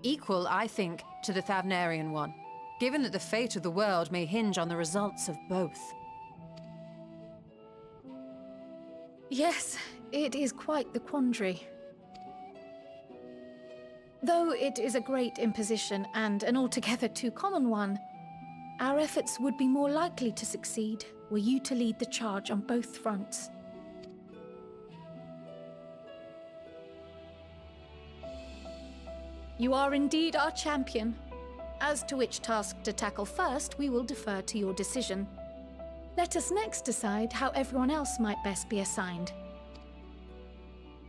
Speaker 3: Equal, I think, to the Thavnairian one. given that the fate of the world may hinge on the results of both.
Speaker 5: Yes, it is quite the quandary. Though it is a great imposition and an altogether too common one, our efforts would be more likely to succeed were you to lead the charge on both fronts. You are indeed our champion. As to which task to tackle first, we will defer to your decision. Let us next decide how everyone else might best be assigned.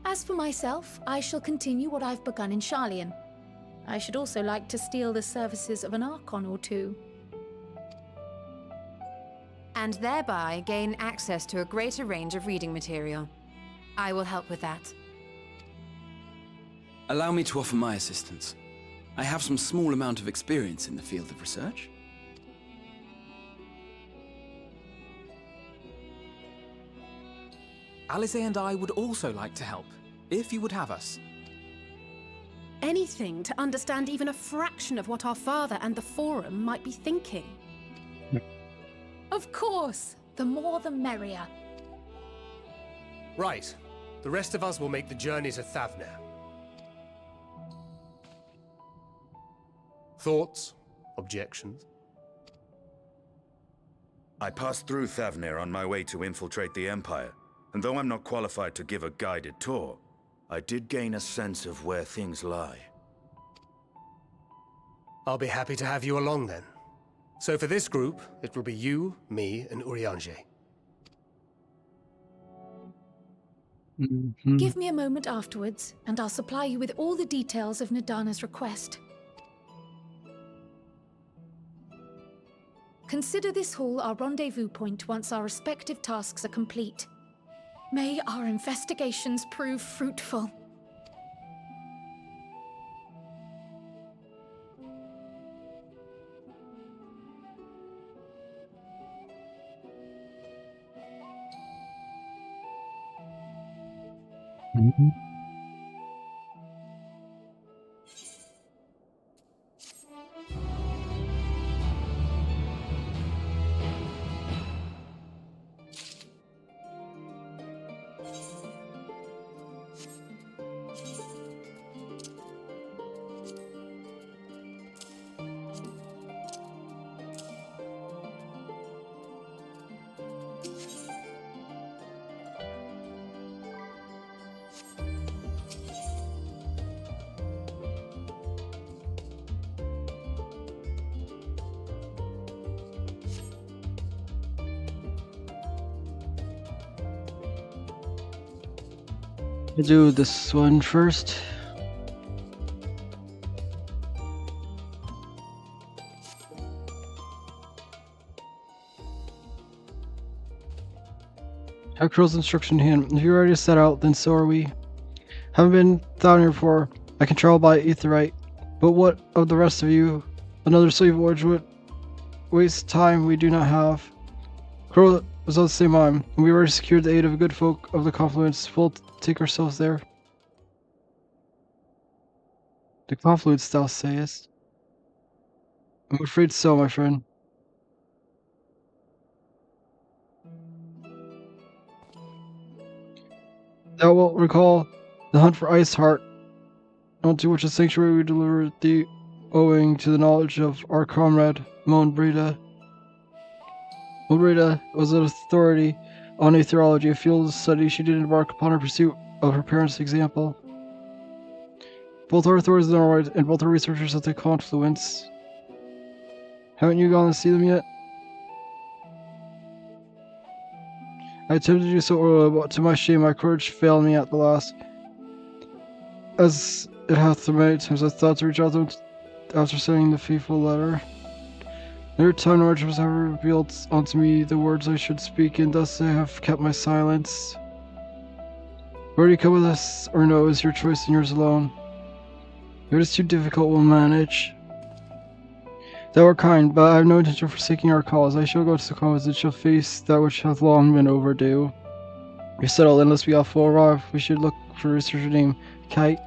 Speaker 5: As for myself, I shall continue what I've begun in Sharlayan. I should also like to steal the services of an Archon or two.
Speaker 3: And thereby gain access to a greater range of reading material. I will help with that.
Speaker 8: Allow me to offer my assistance. I have some small amount of experience in the field of research.
Speaker 6: Alize and I would also like to help, if you would have us.
Speaker 5: Anything to understand even a fraction of what our father and the Forum might be thinking. Of course, the more the merrier.
Speaker 2: Right. The rest of us will make the journey to Thavner. Thoughts? Objections?
Speaker 7: I passed through Thavner on my way to infiltrate the Empire, and though I'm not qualified to give a guided tour, I did gain a sense of where things lie.
Speaker 2: I'll be happy to have you along then. So for this group, it will be you, me, and Urianger.
Speaker 5: Give me a moment afterwards, and I'll supply you with all the details of Nadana's request. Consider this hall our rendezvous point once our respective tasks are complete. May our investigations prove fruitful.
Speaker 1: I'll do this one first. Have Krill's instruction in hand. If you're ready to set out, then so are we. Haven't been down here before. I can travel by Aetheryte. But what of the rest of you? Another slave voyage would waste time we do not have. Krill was of the same mind, and we already secured the aid of good folk of the Confluence. We'll take ourselves there. The Confluence, thou sayest? I'm afraid so, my friend. Thou wilt recall the hunt for Ice Heart, onto which a sanctuary we delivered thee, owing to the knowledge of our comrade, Mon Breda. Mon Breda was an authority on aetherology, a field of study she did embark upon her pursuit of her parents' example. Both our authorities in Norway and both our researchers at the Confluence. Haven't you gone to see them yet? I attempted to do so earlier, but to my shame my courage failed me at the last. As it hath many times, I thought to reach out to them after sending the faithful letter. Never time nor was ever revealed unto me the words I should speak, and thus I have kept my silence. Whether you come with us or no is your choice and yours alone. If it is too difficult, we'll manage. Thou art kind, but I have no intention of forsaking our cause. I shall go to the Confluence and shall face that which hath long been overdue. You're settled, and lest we all fall arrive, we should look for a researcher named Kite.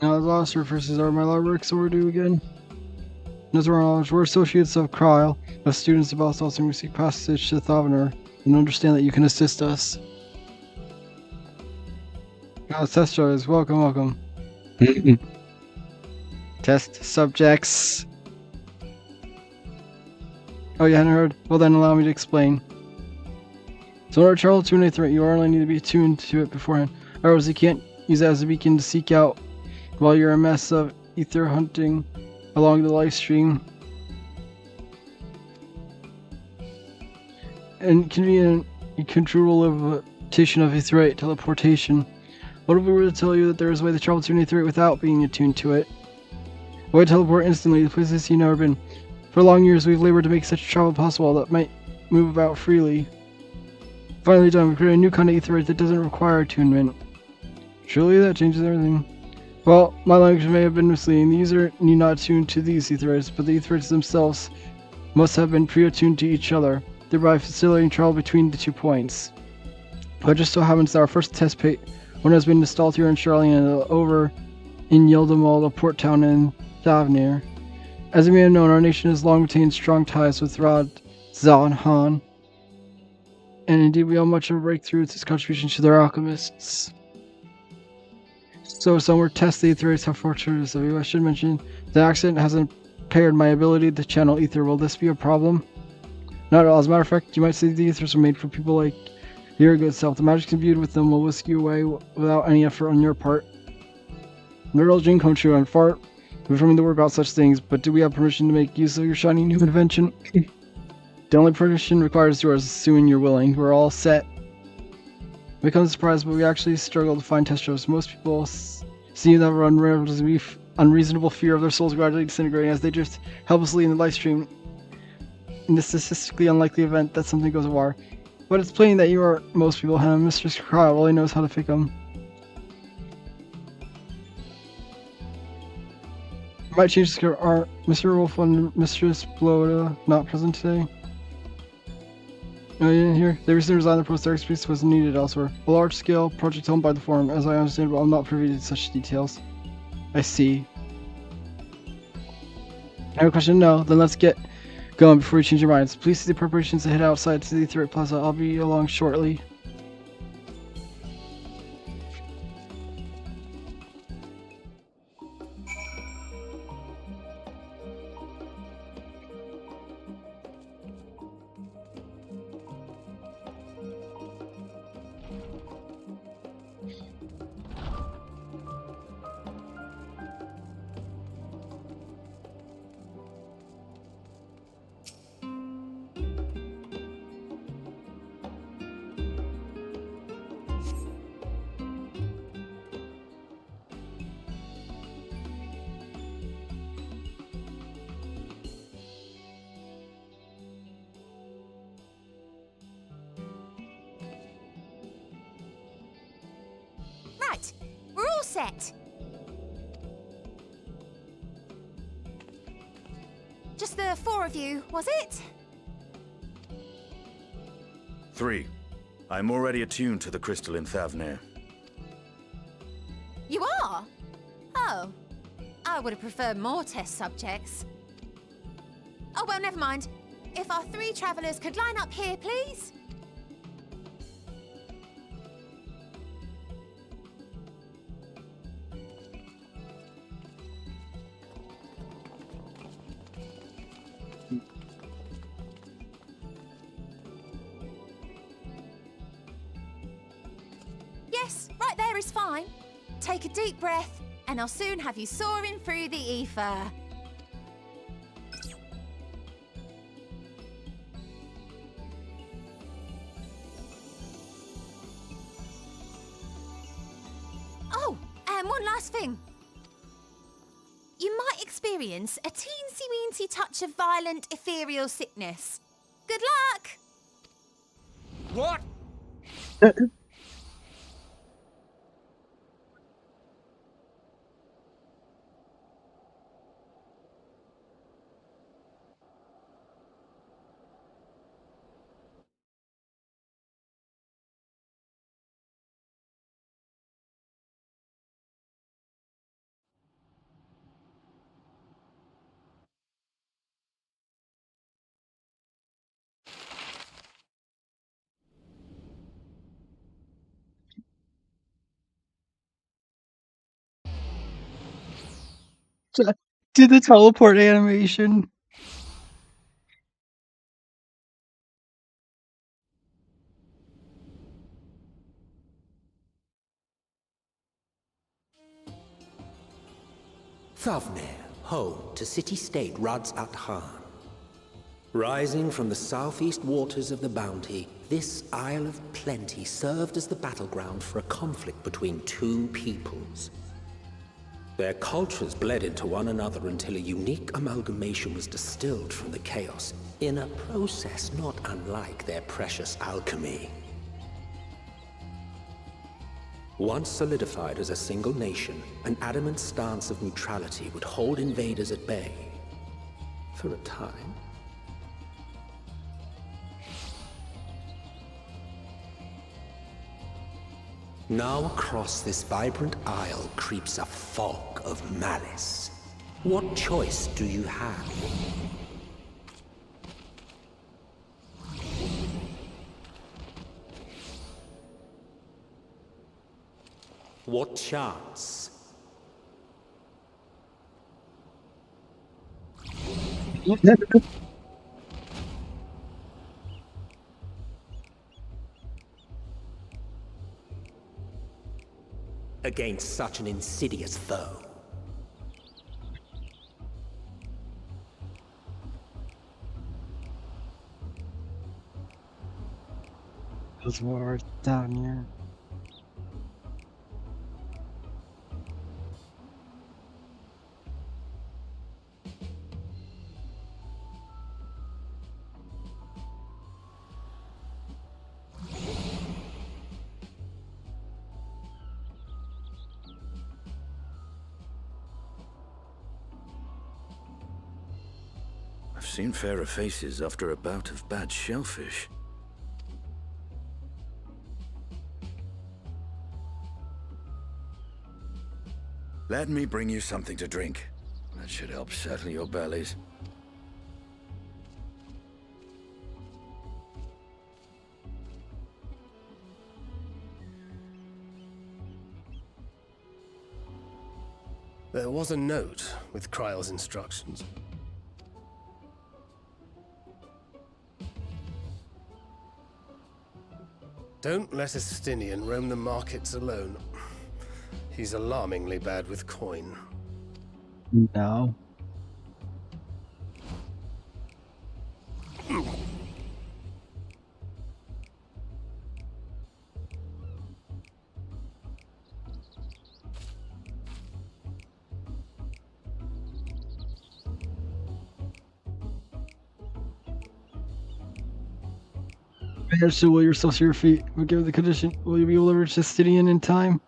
Speaker 1: Now the last references are my library, so we're due again. As our knowledge, we're associates of Kryle, as students of Balthus, and we seek passage to Thavner, and understand that you can assist us. Test shows, welcome. Test subjects. Oh, you hadn't heard? Well then, allow me to explain. So in order to travel to an aetherite, you only need to be attuned to it beforehand. Otherwise, you can't use it as a beacon to seek out while you're a mess of ether hunting along the life stream. And convenient control levitation of aetherite teleportation. What if we were to tell you that there is a way to travel to an aetherite without being attuned to it? A way to teleport instantly to places you've never been. For long years, we've labored to make such travel possible that might move about freely. Finally done, we created a new kind of aetherite that doesn't require attunement. Surely that changes everything. Well, my language may have been misleading. The user need not attune to these aetherites, but the aetherites themselves must have been pre-attuned to each other, thereby facilitating travel between the 2 points. But it just so happens that our first test pit, one has been installed here in Charlie and over in Yeldamal, a port town in Thavner. As you may have known, our nation has long retained strong ties with Rad Zan Han, and indeed we owe much of a breakthrough to his contributions to their alchemists. So some were test the aetherites how fortunate of you. I should mention, the accident has impaired my ability to channel ether. Will this be a problem? Not at all. As a matter of fact, you might say the ethers are made for people like your good self. The magic imbued with them will whisk you away without any effort on your part. Neural dream come true. I'm far from the word about such things, but do we have permission to make use of your shiny new invention? The only permission required is yours, assuming you're willing. We're all set. We come to surprise, but we actually struggle to find test shows. Most people seem to have an unreasonable fear of their souls gradually disintegrating as they drift helplessly in the life stream. In the statistically unlikely event that something goes awry. But it's plain that you are most people, and Mistress Kryle only knows how to fake them. Might change the script. Are Mr. Wolf and Mistress Bloda not present today? No, you didn't hear? They recently resigned their post. Their expertise was needed elsewhere. A large-scale project owned by the Forum. As I understand, but I'm not privy to such details. I see. I have a question? No. Then let's get going before you change your minds. Please see the preparations to head outside to the Aetherite Plaza. I'll be along shortly.
Speaker 15: Right, we're all set. Just the 4 of you, was it?
Speaker 7: 3. I'm already attuned to the crystal in Thavner.
Speaker 15: You are? Oh. I would have preferred more test subjects. Oh, well, never mind. If our 3 travelers could line up here, please? Yes, right there is fine. Take a deep breath, and I'll soon have you soaring through the ether. Oh, and one last thing. You might experience a teensy-weensy touch of violent ethereal sickness. Good luck!
Speaker 11: What?
Speaker 1: Do the teleport animation.
Speaker 12: Thavner, home to city-state Rads at Han. Rising from the southeast waters of the Bounty, this Isle of Plenty served as the battleground for a conflict between two peoples. Their cultures bled into one another until a unique amalgamation was distilled from the chaos, in a process not unlike their precious alchemy. Once solidified as a single nation, an adamant stance of neutrality would hold invaders at bay. For a time. Now across this vibrant isle creeps a fog of malice. What choice do you have? What chance? Against such an insidious foe.
Speaker 1: Those wars down here.
Speaker 7: I've seen fairer faces after a bout of bad shellfish. Let me bring you something to drink. That should help settle your bellies.
Speaker 2: There was a note with Kryle's instructions. Don't let a Stinian roam the markets alone. He's alarmingly bad with coin.
Speaker 1: No. Manage to will yourself to your feet. But given the condition, will you be able to reach the Stydian in time?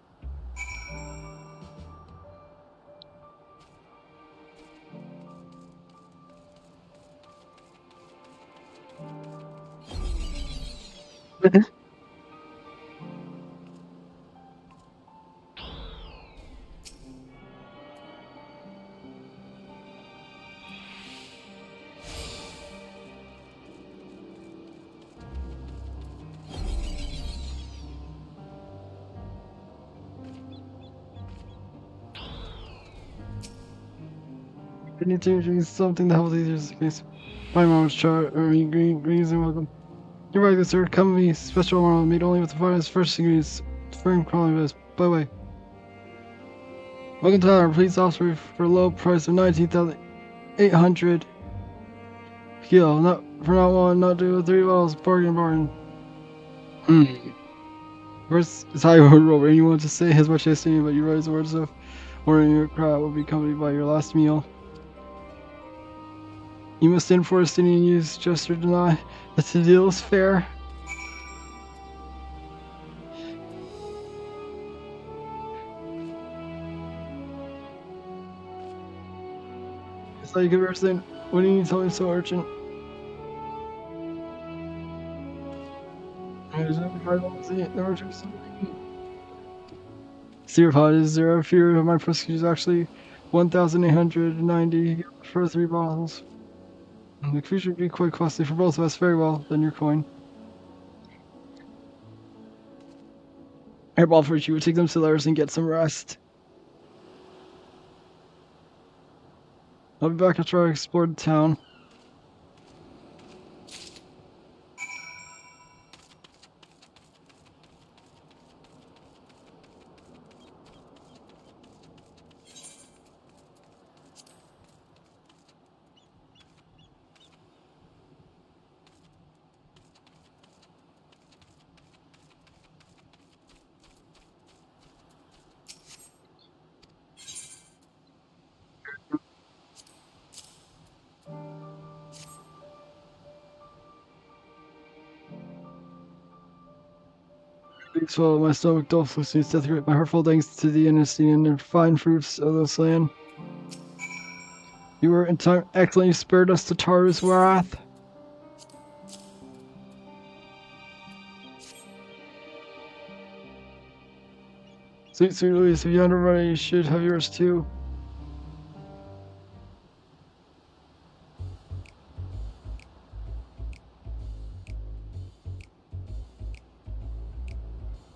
Speaker 1: I need to introduce something that helps easier space. My mom's chart, greens and welcome. You're right, good sir. Come with me. Special armor made only with the finest first ingredients. Firm crawling vest. By the way. Welcome to our please offer for a low price of 19,800. Kilo. Not for not one, not two, 3 bottles. Bargain. First is how you would roll. Anyone to say as much as saying, but you write the words of ordering your crowd will be accompanied by your last meal. You must enforce any use, just or deny that the deal is fair. It's like a person. What do you need to tell me so urgent? Steerpod, is there a fear of my prosecution is actually 1,890 for 3 bottles? The creature would be quite costly for both of us. Very well, then your coin. Airball for you would take them to theirs and get some rest. I'll be back after I explore the town. Swallow my stomach dolefully seems to death my heartful thanks to the innocent and fine fruits of this land. You were in time excellent, you spared us to Taru's wrath. Sweet Louise, if you have money, you should have yours too.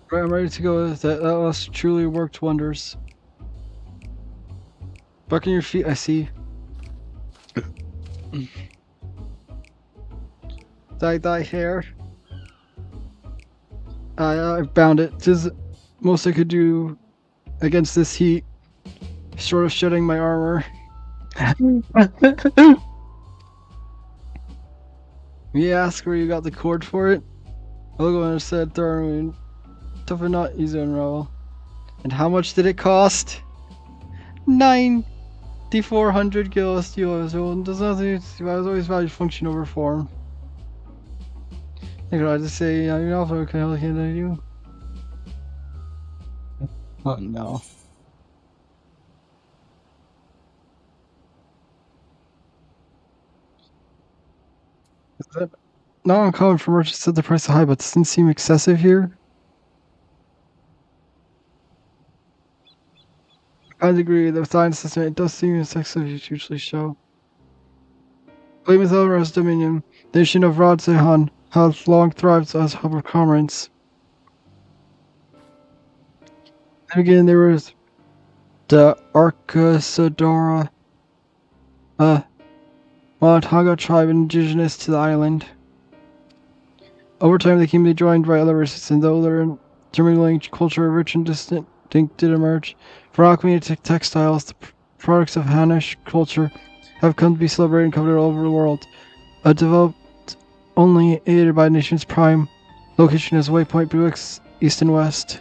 Speaker 1: Right, I'm ready to go. That last truly worked wonders. Back on your feet, I see. Dye hair. I bound it. This is most I could do against this heat. Short of shedding my armor. You ask where you got the cord for it? I'll go and said throwing tough and not easy to unravel. And how much did it cost? 9,400 gills euros. Does nothing. I was always valued function over form. I could just say, you're not okay, I can't you. Oh no. Is that not uncommon for merchants to set the price high, but doesn't seem excessive here? I agree, the science assessment, it does seem excessive, you usually show. Blame with Elra's dominion, the nation of Rodzehan has long thrived as a hub of commerce. Then again, there was the Arcasadora, Montaga tribe indigenous to the island. Over time, they came to be joined by other races, and though their intermingling culture rich and distinct did emerge. From alchemy to textiles, the products of Hanish culture have come to be celebrated and coveted all over the world. Developed only aided by the nation's prime location as Waypoint Buick's east and west.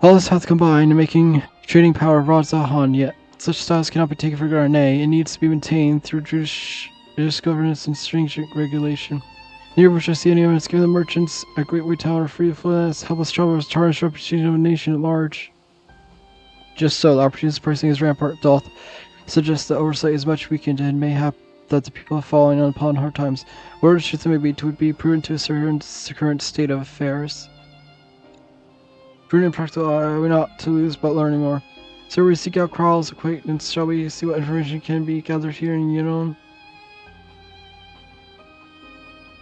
Speaker 1: All this hath combined, making trading power of Radzahan, yet such styles cannot be taken for granted. Nay, it needs to be maintained through judicious governance and stringent regulation. Near which I see any evidence giving the merchants a gateway tower free of finance, helpless travelers, tarnish reputation of a nation at large. Just so, the opportunity pricing is rampart doth suggest that oversight is much weakened and mayhap that the people are falling upon hard times. Whatever truth it may be, it would be prudent to ascertain the current state of affairs. Prudent and practical are we not to lose but learning more. So we seek out Kral's acquaintance, shall we see what information can be gathered here in Yunon?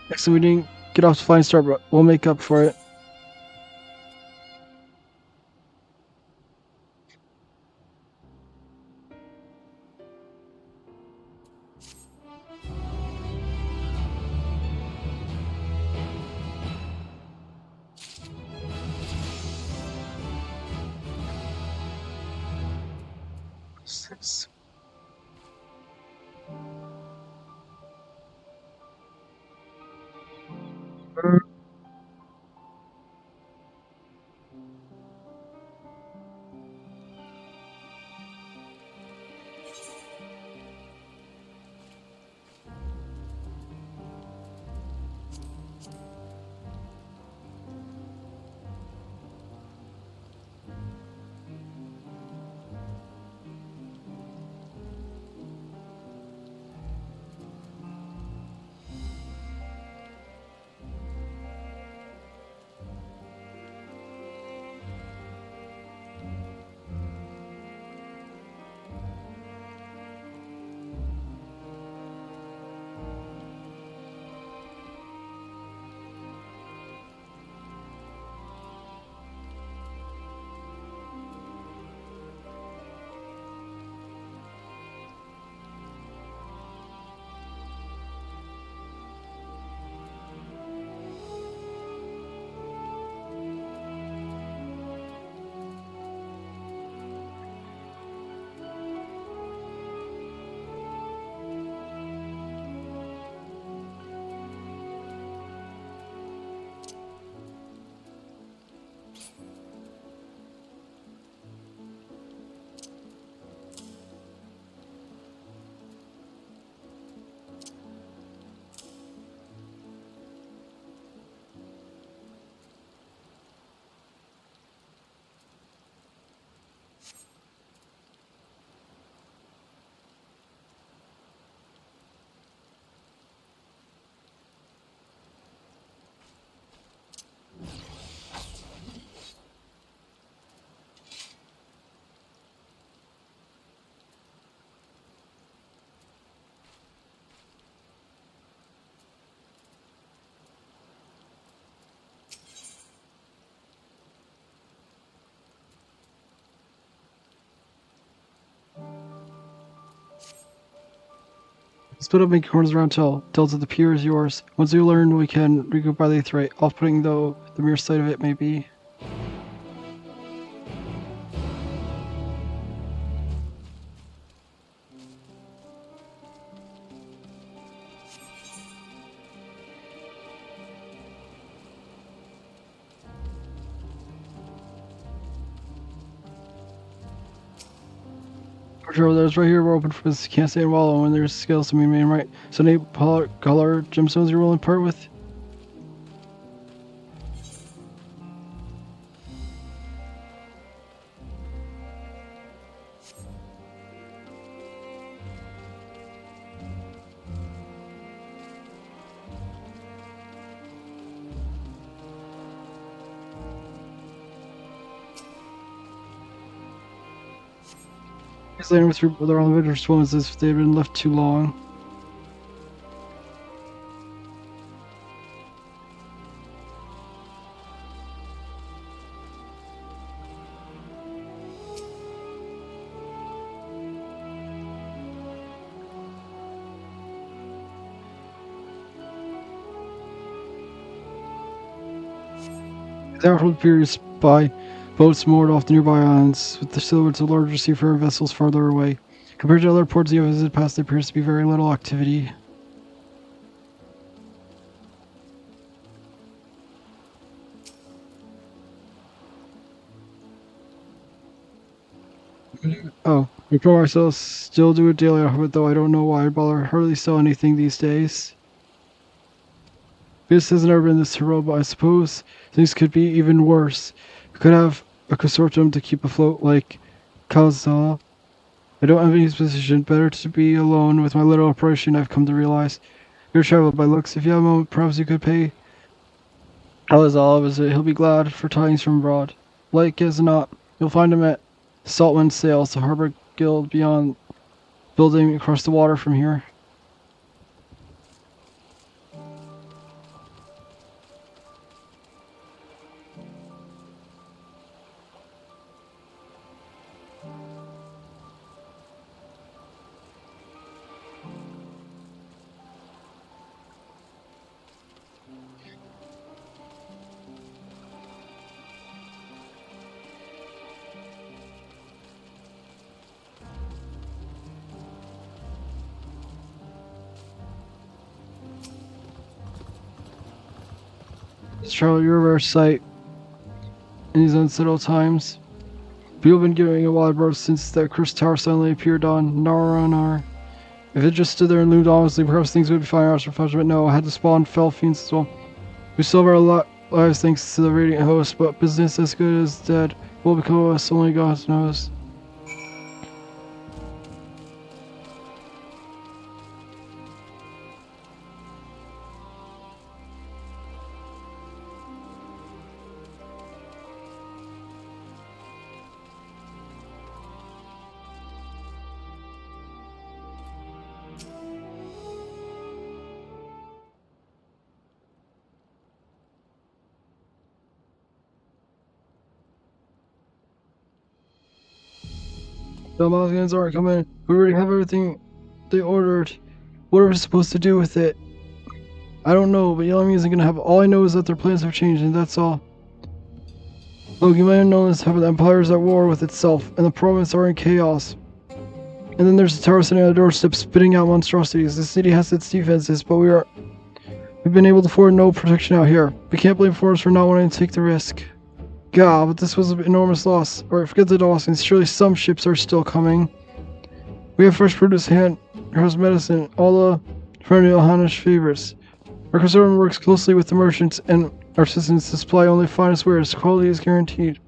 Speaker 1: Next, we didn't get off to a flying start, but we'll make up for it. Six. Split up making corners around Delta, the pier is yours. Once you learn, we can regroup by the Aetheryte. Off-putting, though, the mere sight of it may be. Sure, there's right here. We're open for business. Can't stay and wallow when there's skills to maintain right. So, any color gemstones you're willing to part with? He's landing with their own individual ones as if they've been left too long. There from the periods by boats moored off the nearby islands, with the silhouettes of larger seafaring vessels farther away. Compared to other ports you have visited past, there appears to be very little activity. Oh, we promote ourselves, still do it daily, though I don't know why I bother hardly sell anything these days. Business has never been this heroic, but I suppose things could be even worse. We could have a consortium to keep afloat like Kazal. I don't have any position. Better to be alone with my little operation, I've come to realize. You're traveled by looks. If you have a moment, perhaps you could pay Kazal a visit. He'll be glad for tidings from abroad. Like as not, you'll find him at Saltwind Sails, the harbor guild beyond building across the water from here. Charlotte, you're a rare sight in these unsettled times. People have been giving a wide berth since that cursed tower suddenly appeared on Naranar. If it just stood there and loomed ominously, perhaps things would be fine hours for fudge, but no, I had to spawn fell fiends as well. We still have our lives thanks to the radiant host, but business as good as dead will become of us, only God knows. The Moscows aren't coming. We already have everything they ordered. What are we supposed to do with it? I don't know, but yelling isn't gonna happen. All I know is that their plans have changed, and that's all. Look, you might have known this, but the Empire is at war with itself, and the province are in chaos. And then there's the tower sitting on the doorstep spitting out monstrosities. The city has its defenses, but we've been able to afford no protection out here. We can't blame foreigners for not wanting to take the risk. God, but this was an enormous loss. Alright, forget the Dawsons. Surely some ships are still coming. We have fresh produce, house medicine, all the friendly Ohanish favorites. Our consortium works closely with the merchants and artisans to supply only finest wares. Quality is guaranteed.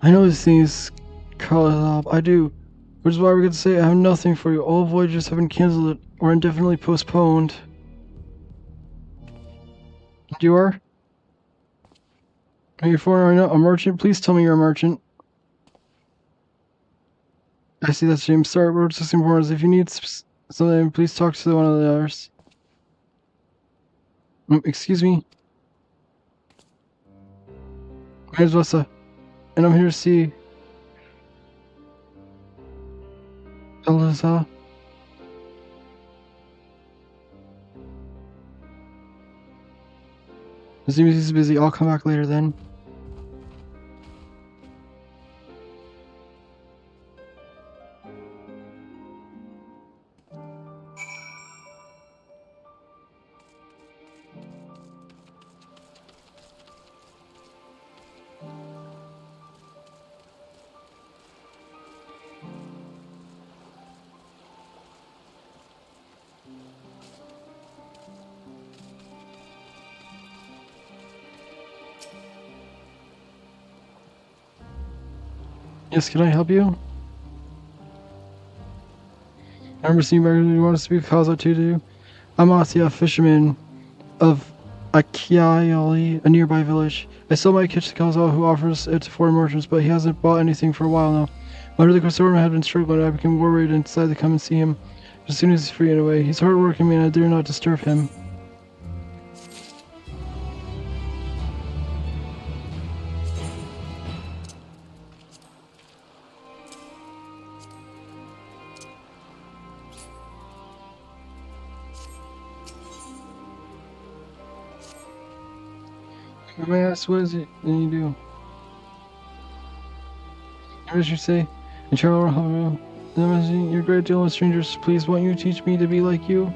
Speaker 1: I know these things, Kalab. I do. Which is why we could say I have nothing for you. All voyages have been cancelled or indefinitely postponed. You are? Are you a foreigner? A merchant? Please tell me you're a merchant. I see that's James. Sorry, we're just important. If you need something, please talk to one of the others. Excuse me. My name's Vasa, and I'm here to see Elisa. As soon as he's busy, I'll come back later then. Yes, can I help you? I remember seeing you want to speak with Kaza too. I'm Atia, fisherman of Akiali, a nearby village. I sell my kitchen to Kaza, who offers it to foreign merchants, but he hasn't bought anything for a while now. Under the consortium had been struggling, I became worried and decided to come and see him as soon as he's free anyway. He's hardworking man, I dare not disturb him. May I ask, what is it that you do? What did you say? And Charles, you're a great deal with strangers. Please, won't you teach me to be like you?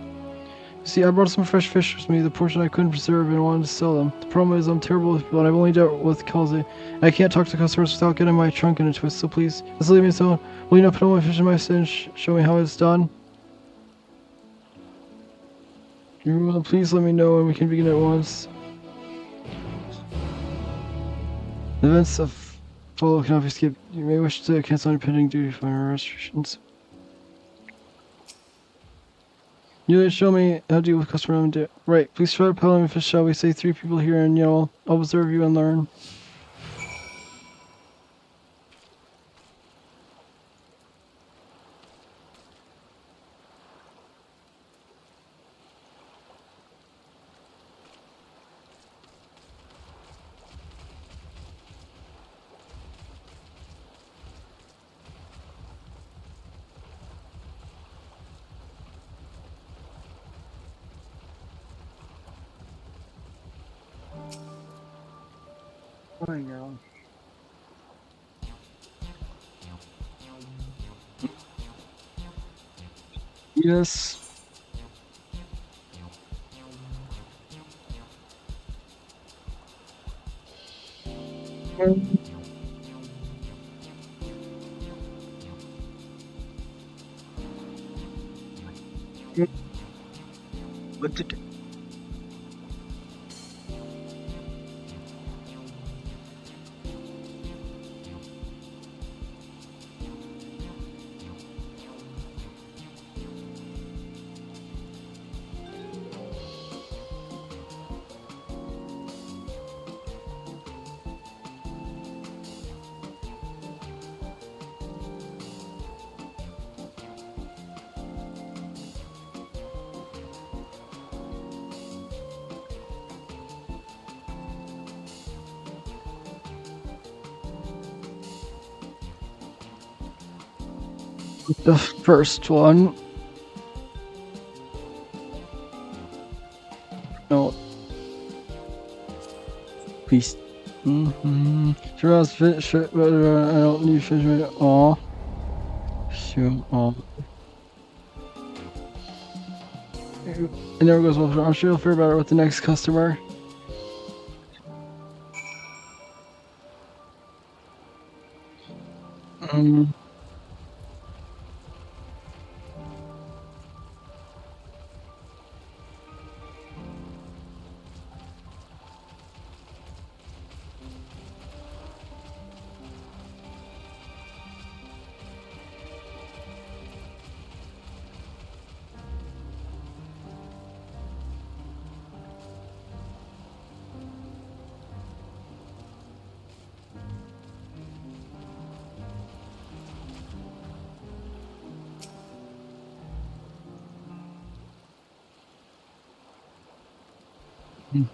Speaker 1: See, I brought some fresh fish with me, the portion I couldn't preserve and wanted to sell them. The problem is I'm terrible with people and I've only dealt with Kalze. I can't talk to customers without getting my trunk in a twist, so please, just leave me alone. Will you not put all my fish in my set and show me how it's done? You will please let me know and we can begin at once. Events of follow cannot be skipped. You may wish to cancel any pending duty for restrictions. You show me how to deal with customer and right. Please try to peddle me fish, shall we say 3 people here, and I'll observe you and learn. Fine, girl. Yes. What did? The first one. No. Please. Sure, I was fit, sure, but I don't need fish right now. Aw. Shoot. Aw. It never goes well. I'm sure you'll fare better with the next customer.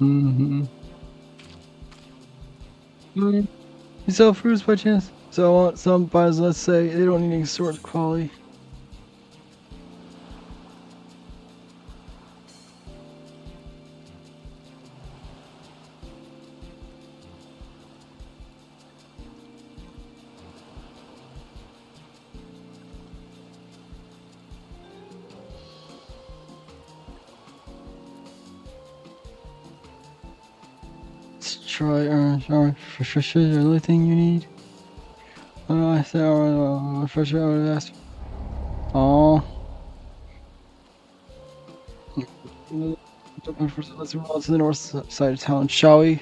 Speaker 1: You sell fruits by chance? So I want some buyers, let's say, they don't need any sort of quality. try fresh is the only thing you need. I said fresh I would have asked. Oh. Let's move on to the north side of town, shall we?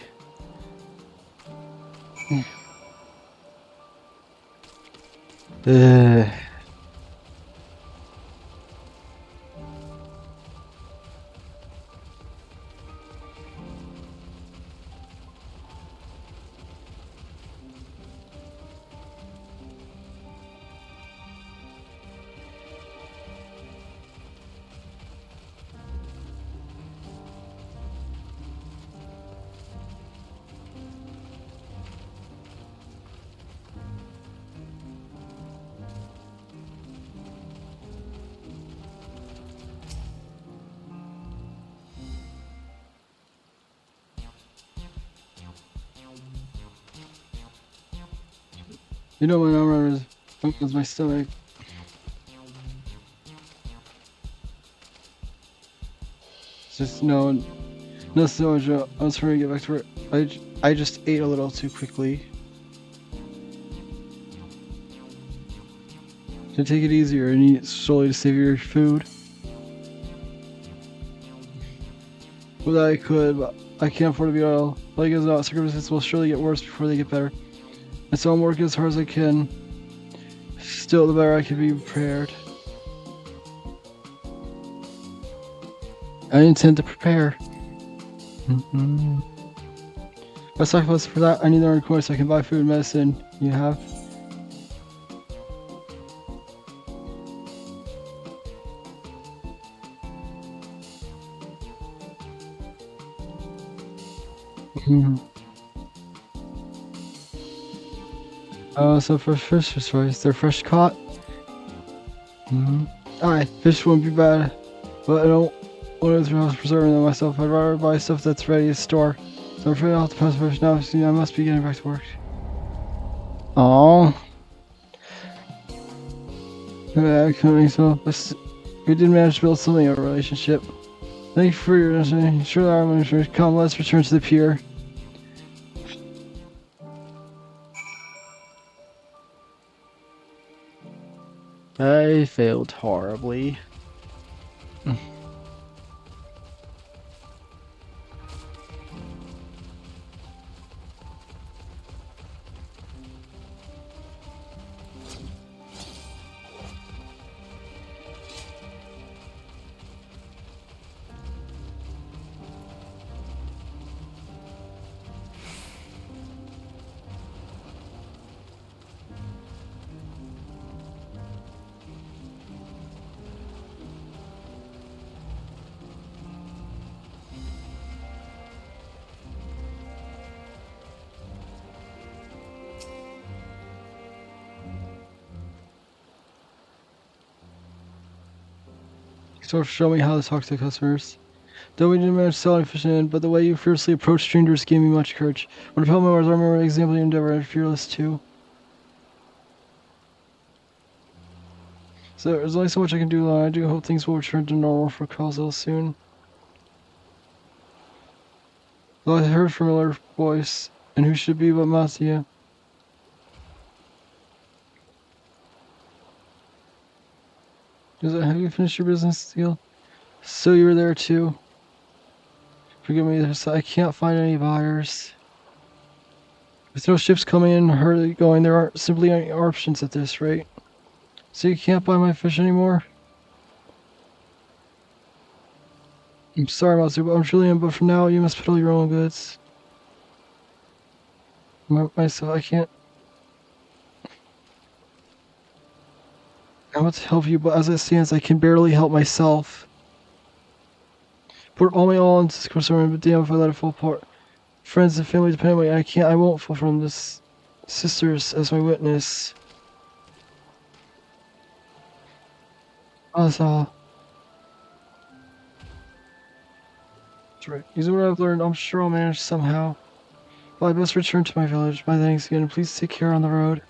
Speaker 1: You know my number is my stomach. It's just no storage. I was trying to get back to work. I just ate a little too quickly. So take it easier and eat slowly to save your food. Well, I could, but I can't afford to be all. Like as not, circumstances will surely get worse before they get better. And so I'm working as hard as I can. Still, the better I can be prepared. I intend to prepare. Let's sacrifice for that. I need to earn coins so I can buy food and medicine. You have? So for fish rice, they're fresh caught. Aye, fish won't be bad, but I don't want to throw preserving them myself. I'd rather buy stuff that's ready to store. So I'm afraid I'll have to pass fish now. See, I must be getting back to work. Aww. We did manage to build something of a relationship. Thank you for your understanding. Sure, I'm going to come. Let's return to the pier. I failed horribly. Sort of show me how to talk to customers. Though we didn't manage to sell any fish in, but the way you fiercely approach strangers gave me much courage. When I felt my words, I remember an example you endeavor and fearless too. So there's only so much I can do, and I do hope things will return to normal for Cosel soon. Though I heard from another voice, and who should be but Mattia. Have you finished your business deal? So you were there too. Forgive me, I can't find any buyers. With no ships coming in or hardly going, there aren't simply any options at this rate. So you can't buy my fish anymore? I'm sorry, Matsu, but I'm truly in, but for now, you must peddle your own goods. Myself, I can't. I want to help you, but as it stands, I can barely help myself. Put all my all into this concern, but damn if I let it fall apart. Friends and family depend on me. I won't fall from this. Sisters as my witness. That's all. That's right. Using what I've learned, I'm sure I'll manage somehow. But I must return to my village. My thanks again, and please take care on the road.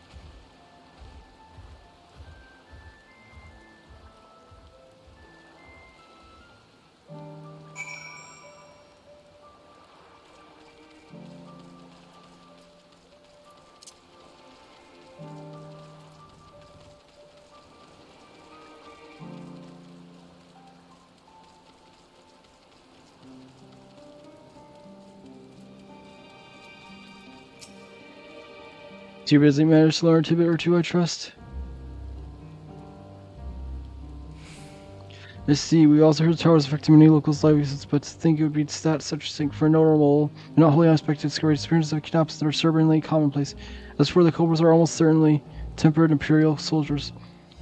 Speaker 1: Too busy managed to learn a tidbit or two, I trust. I see, we also heard the towers affecting many locals' livelihoods, but to think it would be that such a thing for a notable and not wholly unexpected discovery experiences of kidnaps that are stubbornly commonplace. As for the culprits are almost certainly tempered imperial soldiers.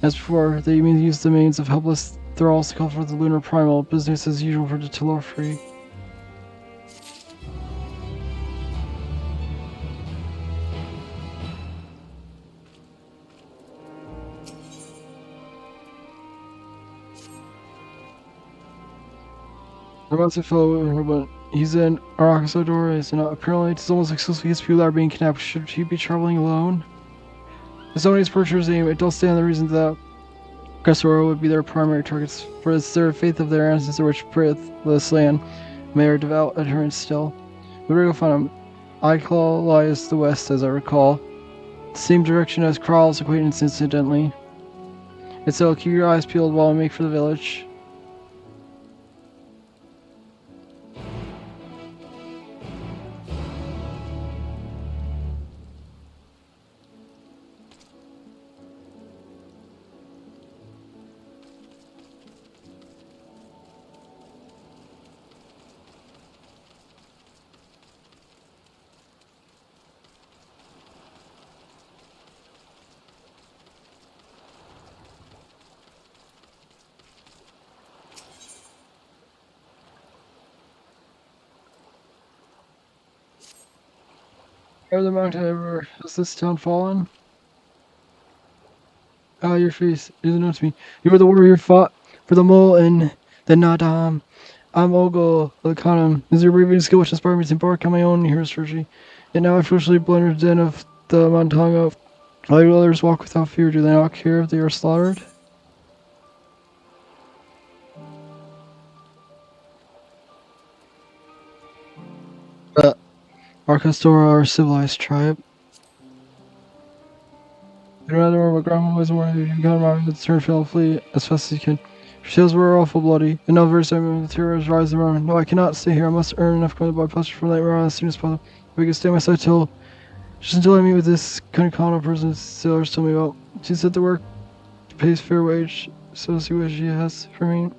Speaker 1: As before, they may use the means of helpless thralls to call for the lunar primal, business as usual for the Telorfree. There must be a fellow, but he's in Araxodores, and apparently it's almost exclusively his people that are being kidnapped. Should he be traveling alone? If someone is Percher's aim, it does stand the reason that Cressora would be their primary targets, for it's their faith of their ancestor which prayeth this land. May our devout adherents still. Where do we go find him? Iclaw lies the west, as I recall. The same direction as Kral's acquaintance, incidentally. It's so keep your eyes peeled while we make for the village. Over the mountain ever has this town fallen? Ah, your face isn't known to me. You were the warrior who fought for the mole and the Nadam. I'm Ogo Lakanum. Is your bravery and skill which inspired me to embark on my own hero's journey. And now I foolishly blundered the den of the Montanga. All you others walk without fear. Do they not care if they are slaughtered? But our Castora are a civilized tribe. I'd rather where my grandma was more you got around and turn fail flee as fast as you can. Her tales were awful bloody, and now very soon the terrors rise around. No, I cannot stay here. I must earn enough money by pleasure for Nightmare as soon as possible. If I can stay on my side just until I meet with this Konikano person sailors told me about. She said the work pays fair wage, so see what she has for me.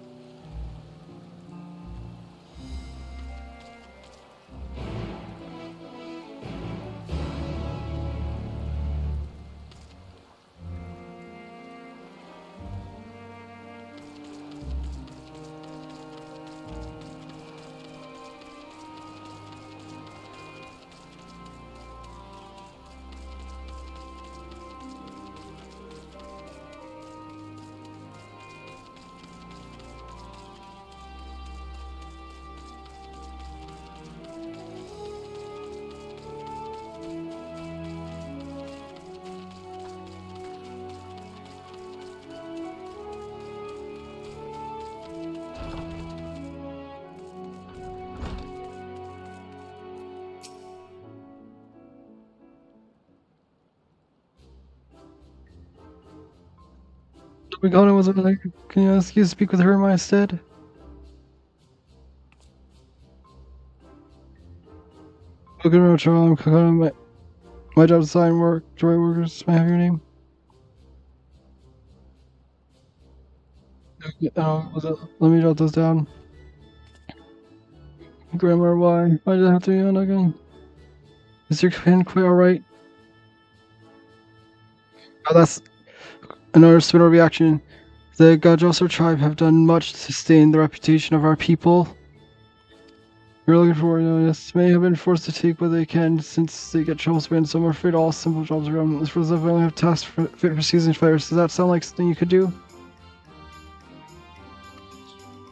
Speaker 1: Konikano wasn't like, can you ask you to speak with her in my stead? Okay, no trouble. I'm Konikano. My job is to sign work. Joy workers. May I have your name? Let me jot those down. Grandma, why? Why did I have to be on again? Is your pen quite alright? Oh, that's another sort of reaction. The Gajoso tribe have done much to sustain the reputation of our people. We're looking for this. May have been forced to take what they can since they get trouble spent, so I'm afraid all simple jobs are gone. As for the I only have tasks fit for seasoned fighters. Does that sound like something you could do?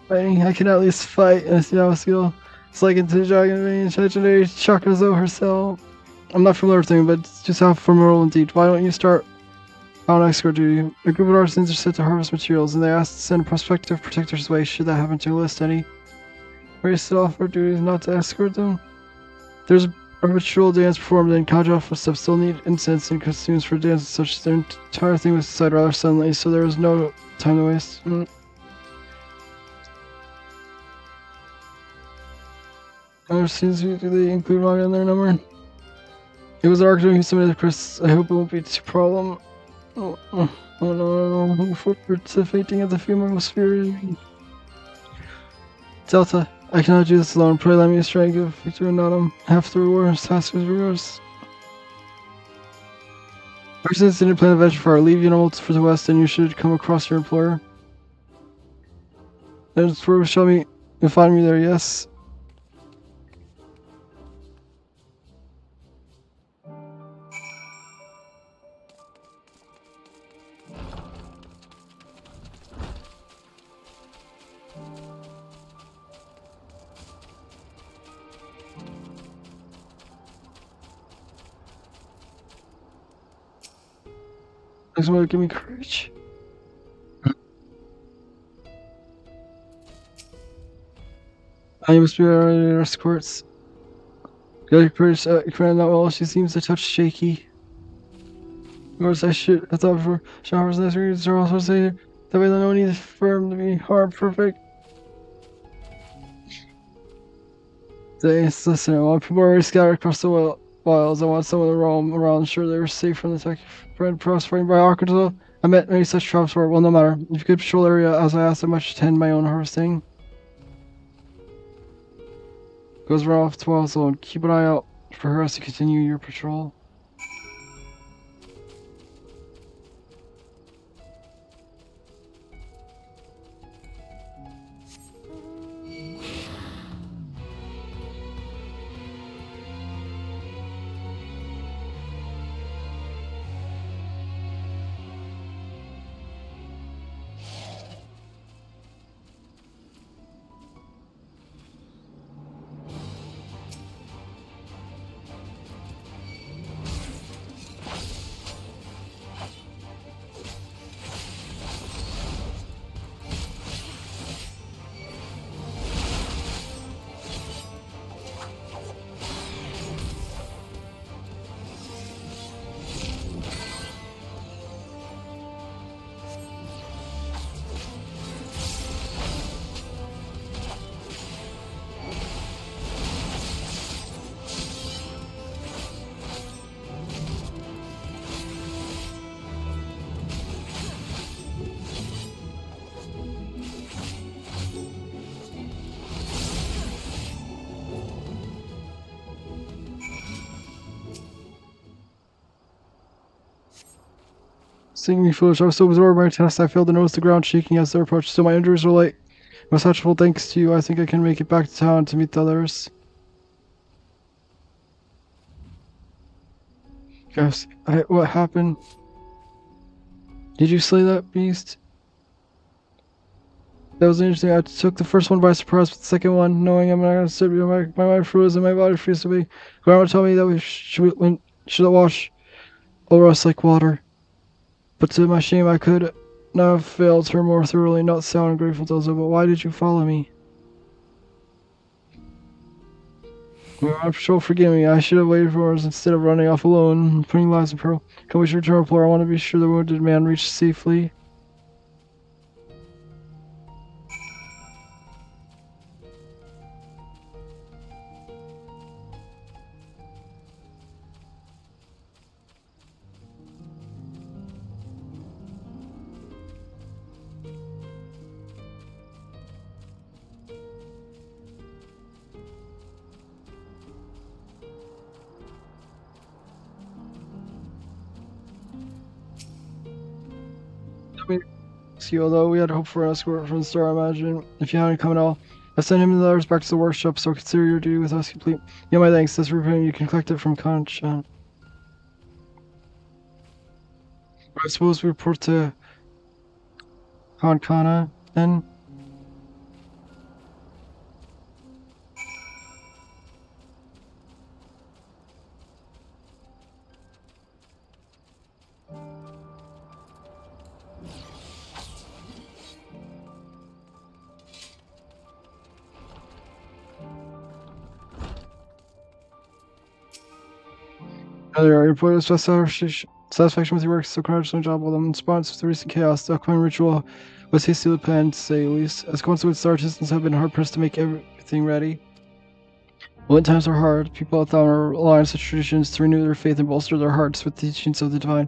Speaker 1: Fighting, I can at least fight and see how skill. It's like into the dragon range, legendary Chakazo herself. I'm not familiar with them, but it's just how formidable indeed. Why don't you start on escort duty? A group of artisans are set to harvest materials, and they asked to send prospective protectors away should that happen to enlist any. Are you set off for duty not to escort them? There's a ritual dance performed in Kaja footsteps still need incense and costumes for dances such. The entire thing was decided rather suddenly, so there was no time to waste. Seems to they include manga in their number. It was Ark who submitted Chris. I hope it won't be too problem. Oh no, I'm looking forward to fainting at the funeral spirit. Delta, I cannot do this alone. Pray let me try and give Victor and Autumn half the rewards. Task is yours. Since didn't plan a venture for our leave animal for the west, then you should come across your employer. Then show me and find me there, yes. Thanks for giving me courage. I must be already in our escorts. Got courage, command not well. She seems a touch shaky. Of course, I should have thought before. Showers and reasons are also saying that way no need firm to be hard perfect. Thanks, listen, while people are already scattered across the wilds, I want someone to roam around, sure they were safe from the attack spread prospering by Arkansas. I met many such traps where, well, no matter. If you could patrol the area as I asked, I much tend my own harvesting. Goes right off to wild zone. Keep an eye out for her as you continue your patrol. Seeing me foolish, I was so absorbed by my test I failed to notice the ground shaking as they approached, so my injuries were light. With such full thanks to you, I think I can make it back to town to meet the others. Yes, what happened? Did you slay that beast? That was interesting. I took the first one by surprise, but the second one, knowing I'm not going to sit, my mind froze and my body freezed to be. Grandma told me that we should wash over us like water. But to my shame, I could not have failed her more thoroughly, not sound and grateful to Elsa, but why did you follow me? We were on patrol, forgive me. I should have waited for us instead of running off alone, putting lives in peril. Can we return to Plur? I want to be sure the wounded man reached safely. See, although we had hoped for an escort from the start, I imagine. If you haven't come at all, I sent him and the others back to the workshop, so consider your duty with us complete. Yeah, my thanks. This repayment you can collect it from Kanchan. I suppose we report to Kankana then. There are employees satisfaction with your work, so congratulations on job well done. In response to the recent chaos, the upcoming ritual was hastily planned, to say the least. As consequence, the artisans have been hard pressed to make everything ready. When times are hard, people at Thalmor rely on such traditions to renew their faith and bolster their hearts with the teachings of the divine.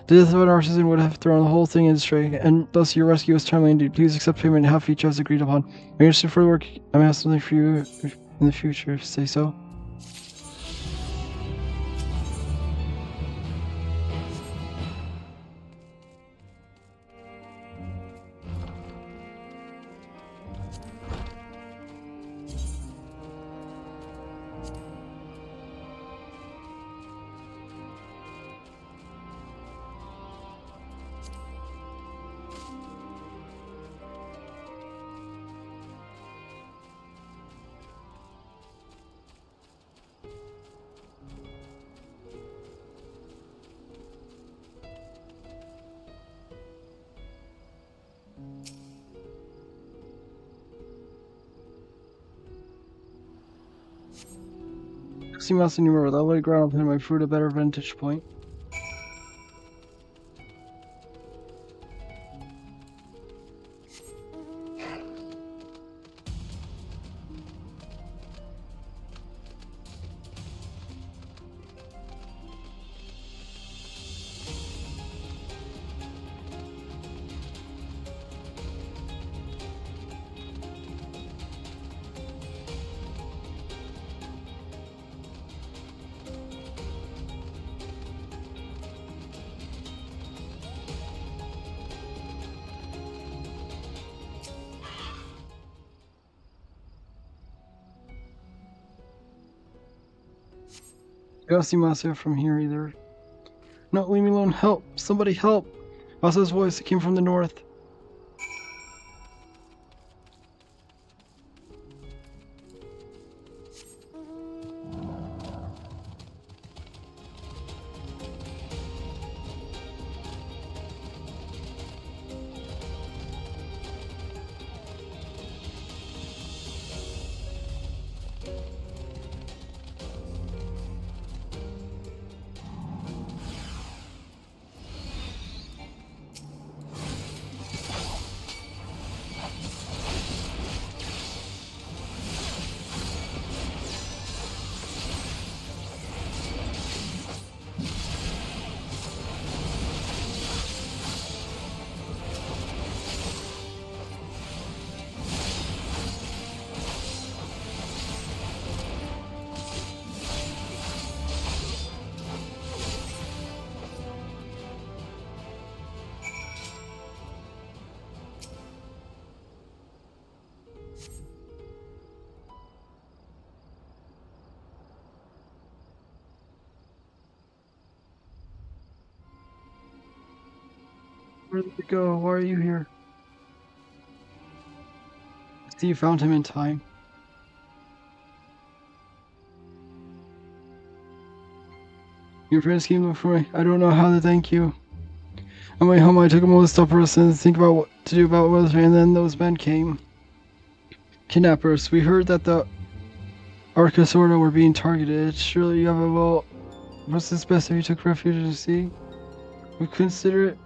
Speaker 1: The death of an artisan would have thrown the whole thing in astray, and thus your rescue was timely indeed. Please accept payment half each as agreed upon. Are you interested for the work? I may have something for you in the future, if you say so. See mouse in your that way ground will pin my fruit a better vantage point. I don't see Masa from here either. No, leave me alone. Help! Somebody help! Masa's voice, it came from the north. Where did he go? Why are you here? I see you found him in time. Your friends came before me. I don't know how to thank you. On my way home, I took a moment to stop for us and think about what to do about Weatherford, and then those men came. Kidnappers. We heard that the Arcasorda were being targeted. Surely you have a well. What's this best if you took refuge at the sea? We consider it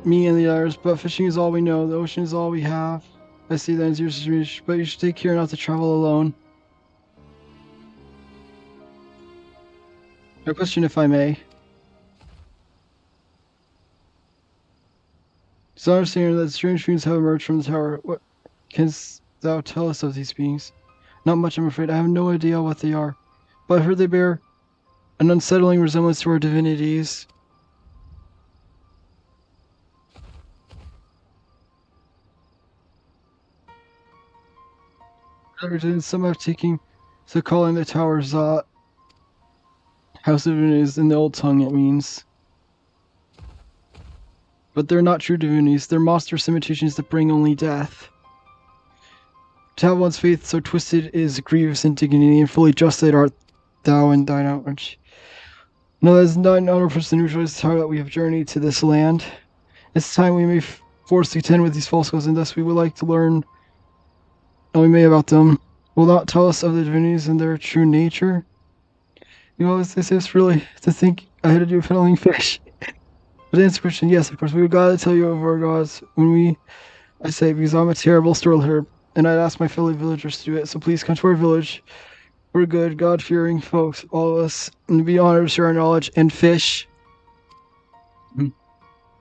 Speaker 1: me and the others, but fishing is all we know. The ocean is all we have. I see that is yours to reach, but you should take care not to travel alone. A question, if I may. It's understanding that strange beings have emerged from the tower. What canst thou tell us of these beings? Not much, I'm afraid. I have no idea what they are, but I heard they bear an unsettling resemblance to our divinities. Some have taken to calling the tower Zot. House of Divinities in the old tongue, it means. But they're not true divinities. They're monstrous imitations that bring only death. To have one's faith so twisted is grievous indignity, and fully just that art thou and thine outrage. No, that is not an honor for us to neutralize the tower that we have journeyed to this land. It's time we may force to contend with these false gods, and thus we would like to learn all we may about them. Will not tell us of the divinities and their true nature. You know, it's really to think I had to do peddling fish. But to answer the question, yes, of course, we would gotta tell you of our gods I say, because I'm a terrible storyteller, and I'd ask my fellow villagers to do it, so please come to our village. We're good, God-fearing folks, all of us, and be honored to share our knowledge and fish. What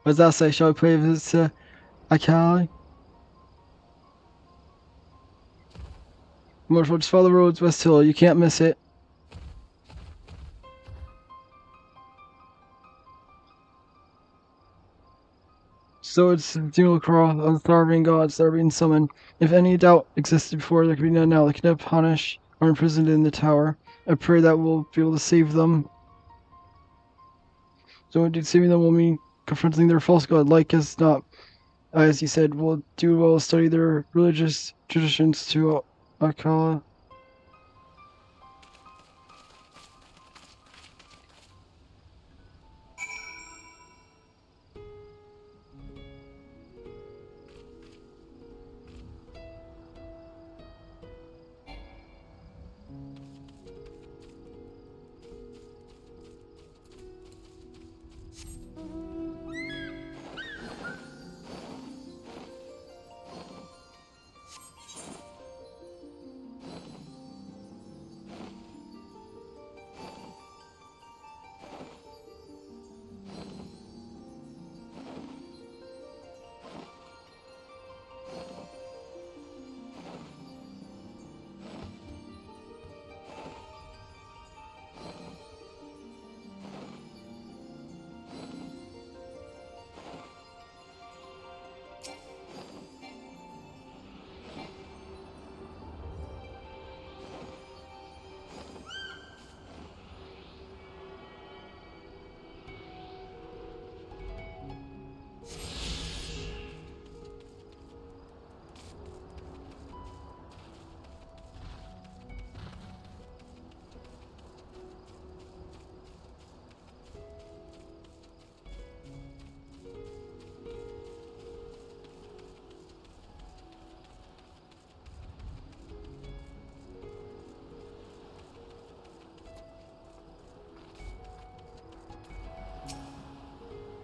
Speaker 1: does that say? Shall we pay a visit to Akali? Wonderful, just follow the roads, West Hill. You can't miss it. So it's Democraw of the starving gods that are being summoned. If any doubt existed before, there could be none now. They kidnapped, punished, or imprisoned in the tower. I pray that we'll be able to save them. So indeed, saving them will mean confronting their false god, like as not. As you said, we'll do well to study their religious traditions to Akala.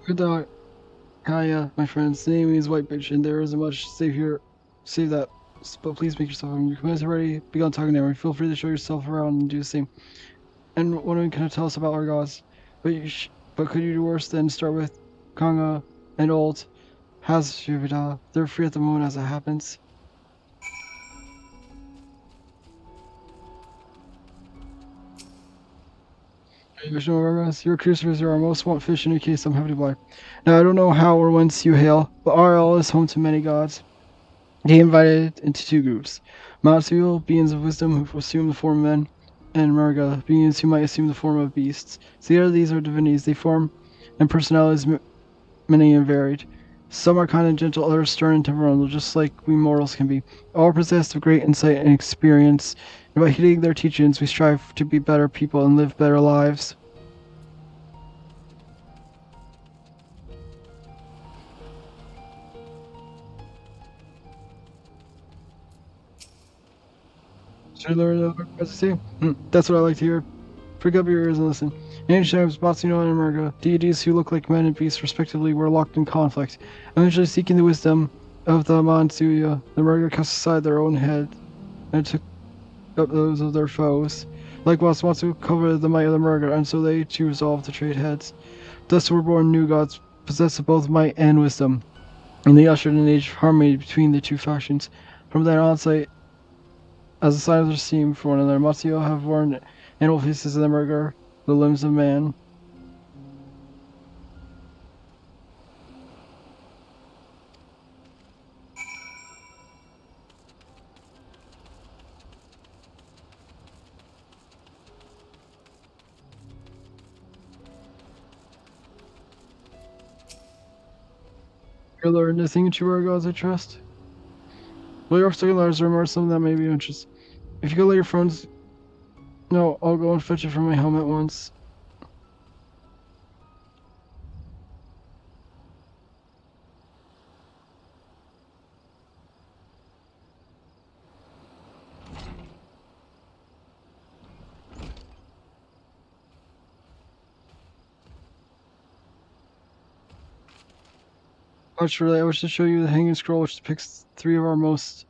Speaker 1: Good dog. Kaya, my friends, the name is White Bitch, and there isn't much to save here. Save that. But please make yourself home. Your commands are ready. Begun talking now. Feel free to show yourself around and do the same. And what are you going to tell us about our gods? But could you do worse than start with Kanga and old Hazjivida? They're free at the moment as it happens. Your cruisers are our most want fish in your case. I'm happy to buy. Now I don't know how or whence you hail, but RL is home to many gods. They invited into two groups: Matsuo, beings of wisdom who assume the form of men, and Murga, beings who might assume the form of beasts. Together these are divinities. They form and personalities many and varied. Some are kind and gentle, others stern and temperamental, just like we mortals can be. All possessed of great insight and experience, and by heeding their teachings we strive to be better people and live better lives. Should I learn what to say? That's what I like to hear. Prick up your ears and listen. In ancient times, Matsuno and Murga, deities who look like men and beasts respectively, were locked in conflict. Eventually seeking the wisdom of the Mansuya, the Murga cast aside their own head and took up those of their foes. Likewise, Matsu covered the might of the Murga, and so they too resolved to trade heads. Thus were born new gods, possessed of both might and wisdom, and they ushered in an age of harmony between the two factions. From then on, as a sign of their esteem for one another, Matsuo have worn animal faces of the Murga, the limbs of man. Your Lord, nothing to our gods I trust. Well, your second letters remember something that may be of interest. If you could let your friends know, I'll go and fetch it from my helmet once. Actually, I wish to show you the hanging scroll which depicts three of our most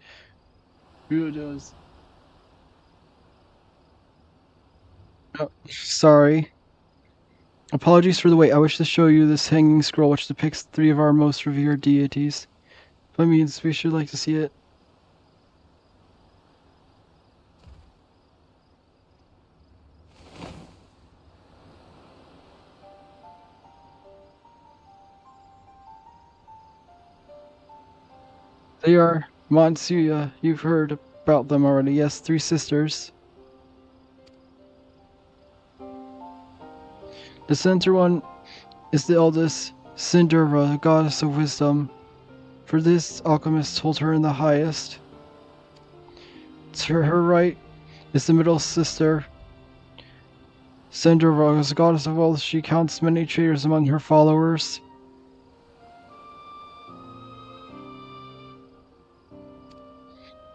Speaker 1: beautiful. Oh, sorry. Apologies for the wait. I wish to show you this hanging scroll which depicts 3 of our most revered deities. That means we should like to see it. They are Matsuya. You've heard about them already. Yes, 3 sisters. The center one is the eldest, Cinderva, goddess of wisdom. For this, alchemists hold her in the highest. To her right is the middle sister, Cinderva, as goddess of wealth. She counts many traders among her followers.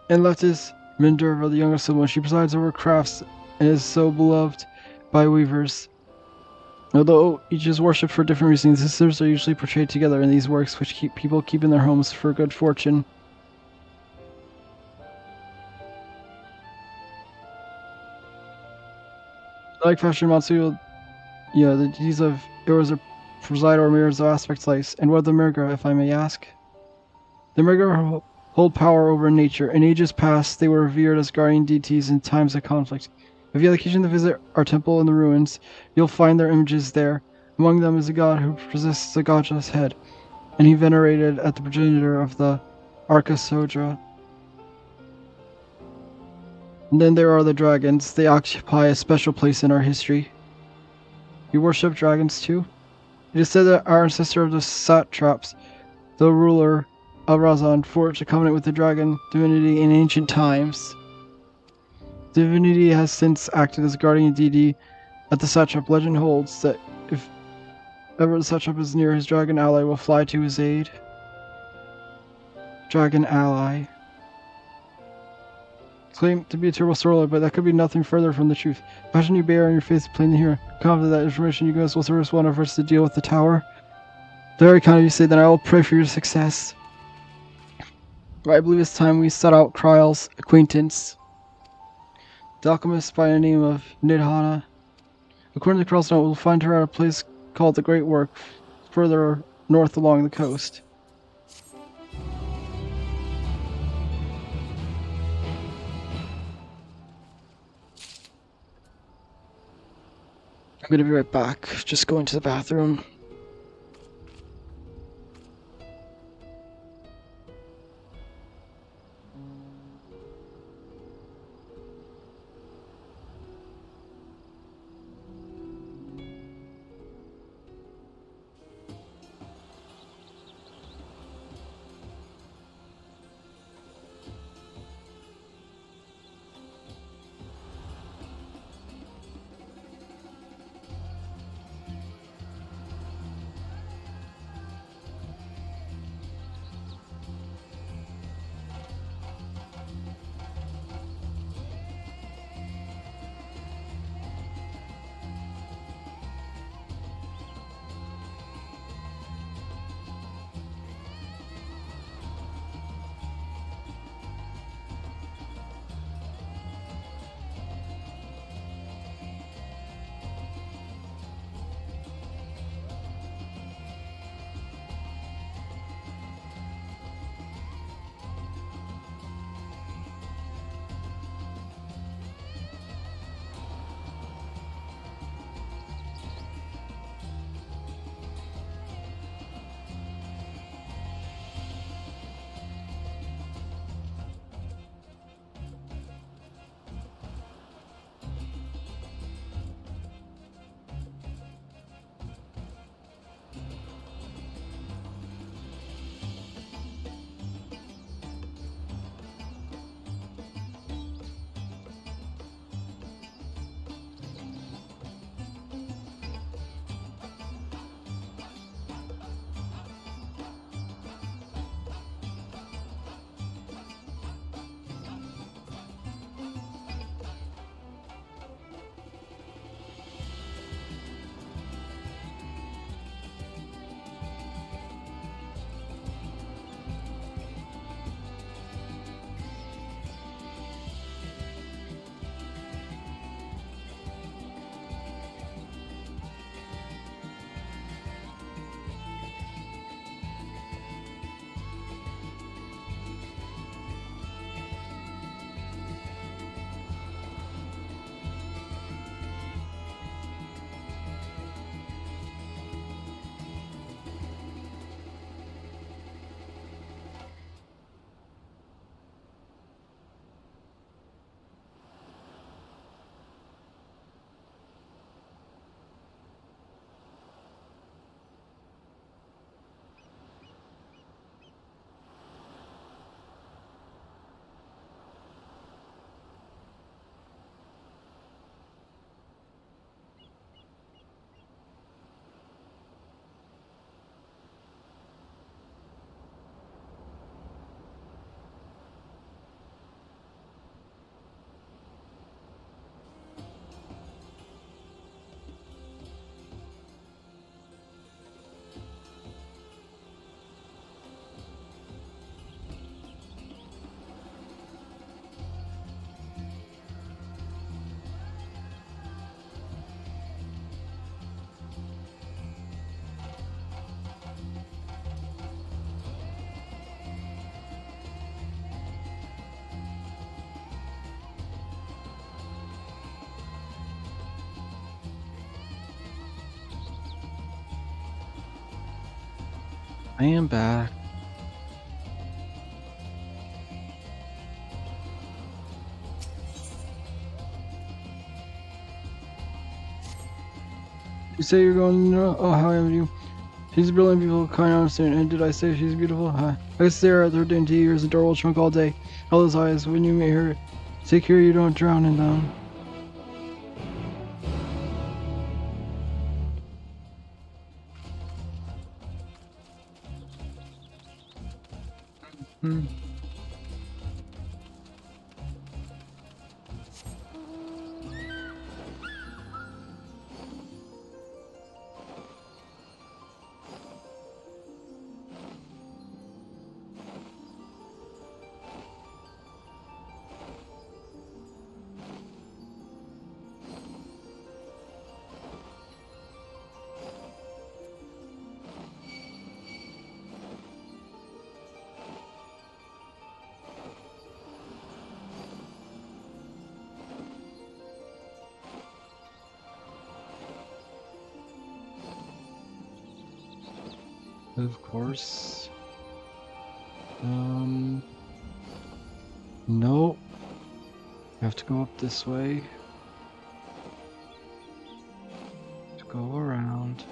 Speaker 1: And left is Minerva, the youngest one. She presides over crafts and is so beloved by weavers. Although each is worshipped for different reasons, the sisters are usually portrayed together in these works, which people keep in their homes for good fortune. Like fashion, Matsuyo, the deities of Eros are preside over mirrors of aspects life. And what of the Mirga, if I may ask? The Mirga hold power over nature. In ages past, they were revered as guardian deities in times of conflict. If you have the occasion to visit our temple in the ruins, you'll find their images there. Among them is a god who possesses a Gaja's head, and he venerated at the progenitor of the Arkasodra. And then there are the dragons. They occupy a special place in our history. You worship dragons too? It is said that our ancestor of the satraps, the ruler Razan, forged a covenant with the dragon divinity in ancient times. The divinity has since acted as guardian deity at the satrap. Legend holds that if ever the satrap is near, his dragon ally will fly to his aid. Dragon ally. Claim to be a terrible story, but that could be nothing further from the truth. Imagine you bear on your face plainly here. Confident that information you guys will serve one of us to deal with the tower. Very kind of you say that. I will pray for your success. But I believe it's time we set out Kryle's acquaintance. The alchemist by the name of Nidhana. According to Kryle's note, we'll find her at a place called the Great Work, further north along the coast. I'm gonna be right back. Just going to the bathroom. I am back. You say you're going, oh, how am you? She's brilliant, beautiful, kind, understanding. And did I say she's beautiful? Huh? I stare at her dainty ears and adorable trunk all day. All those eyes when you meet her. Take care you don't drown in them. Hmm. Of course. Nope. I have to go up this way. To go around.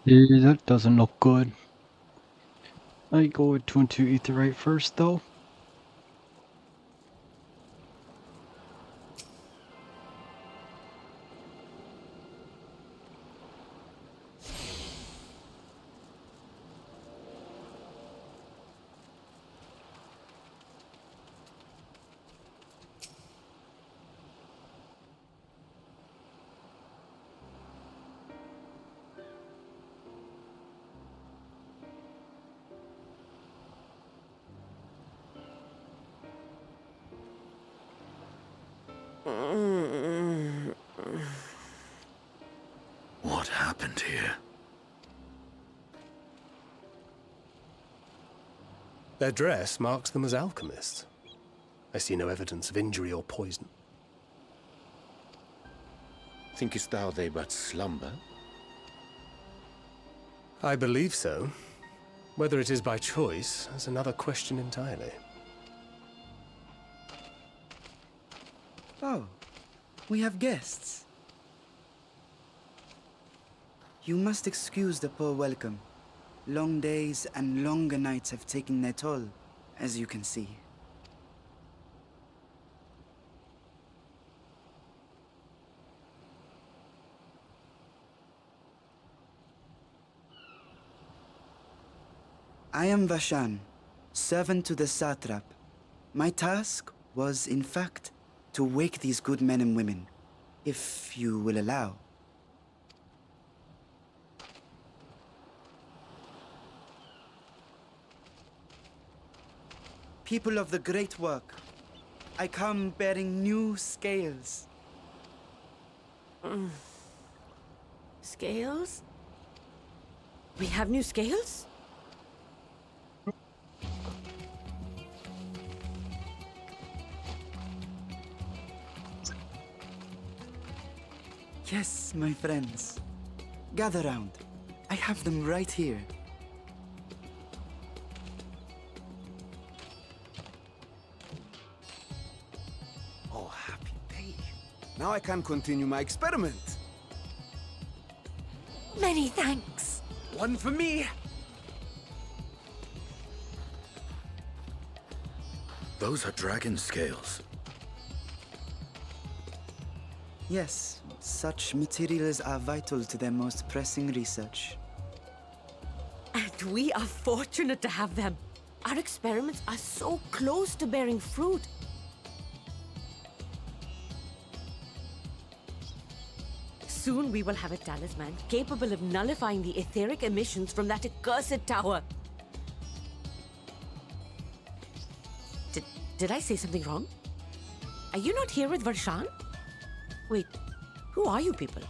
Speaker 1: Yeah, that doesn't look good. I go with 2 and 2 Aetheryte first, though.
Speaker 7: What happened here?
Speaker 2: Their dress marks them as alchemists. I see no evidence of injury or poison.
Speaker 4: Thinkest thou they but slumber?
Speaker 2: I believe so. Whether it is by choice is another question entirely.
Speaker 16: Oh, we have guests. You must excuse the poor welcome. Long days and longer nights have taken their toll, as you can see. I am Vashan, servant to the satrap. My task was, in fact, to wake these good men and women, if you will allow. People of the great work, I come bearing new scales.
Speaker 17: Scales? We have new scales?
Speaker 16: Yes, my friends. Gather round. I have them right here.
Speaker 18: Now I can continue my experiment.
Speaker 17: Many thanks.
Speaker 18: One for me.
Speaker 7: Those are dragon scales.
Speaker 16: Yes, such materials are vital to their most pressing research.
Speaker 17: And we are fortunate to have them. Our experiments are so close to bearing fruit. Soon we will have a talisman capable of nullifying the etheric emissions from that accursed tower. Did I say something wrong? Are you not here with Varshan? Wait, who are you people?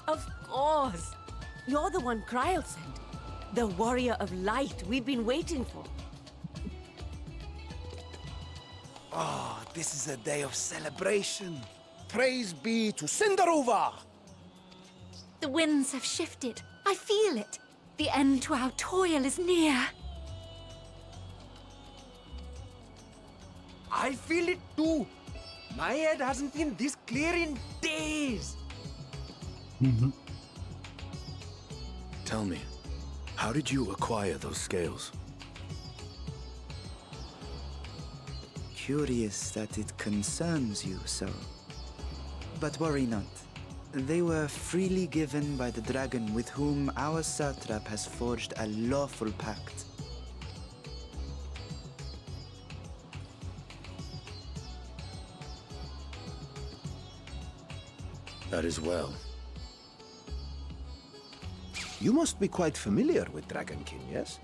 Speaker 17: Of course! You're the one Kryl sent. The warrior of light we've been waiting for.
Speaker 18: Oh, this is a day of celebration. Praise be to Cinderova!
Speaker 15: The winds have shifted. I feel it. The end to our toil is near.
Speaker 18: I feel it too. My head hasn't been this clear in days.
Speaker 7: Tell me, how did you acquire those scales?
Speaker 16: Curious that it concerns you so. But worry not. They were freely given by the dragon with whom our satrap has forged a lawful pact.
Speaker 7: That is well.
Speaker 19: You must be quite familiar with Dragonkin, yes?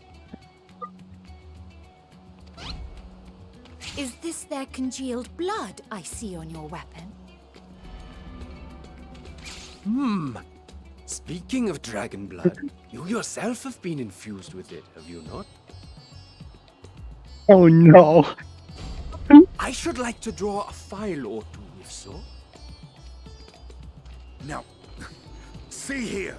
Speaker 15: Is this their congealed blood I see on your weapon?
Speaker 19: Speaking of dragon blood, you yourself have been infused with it, have you not?
Speaker 1: Oh no.
Speaker 19: I should like to draw a file or two, if so.
Speaker 4: Now, see here.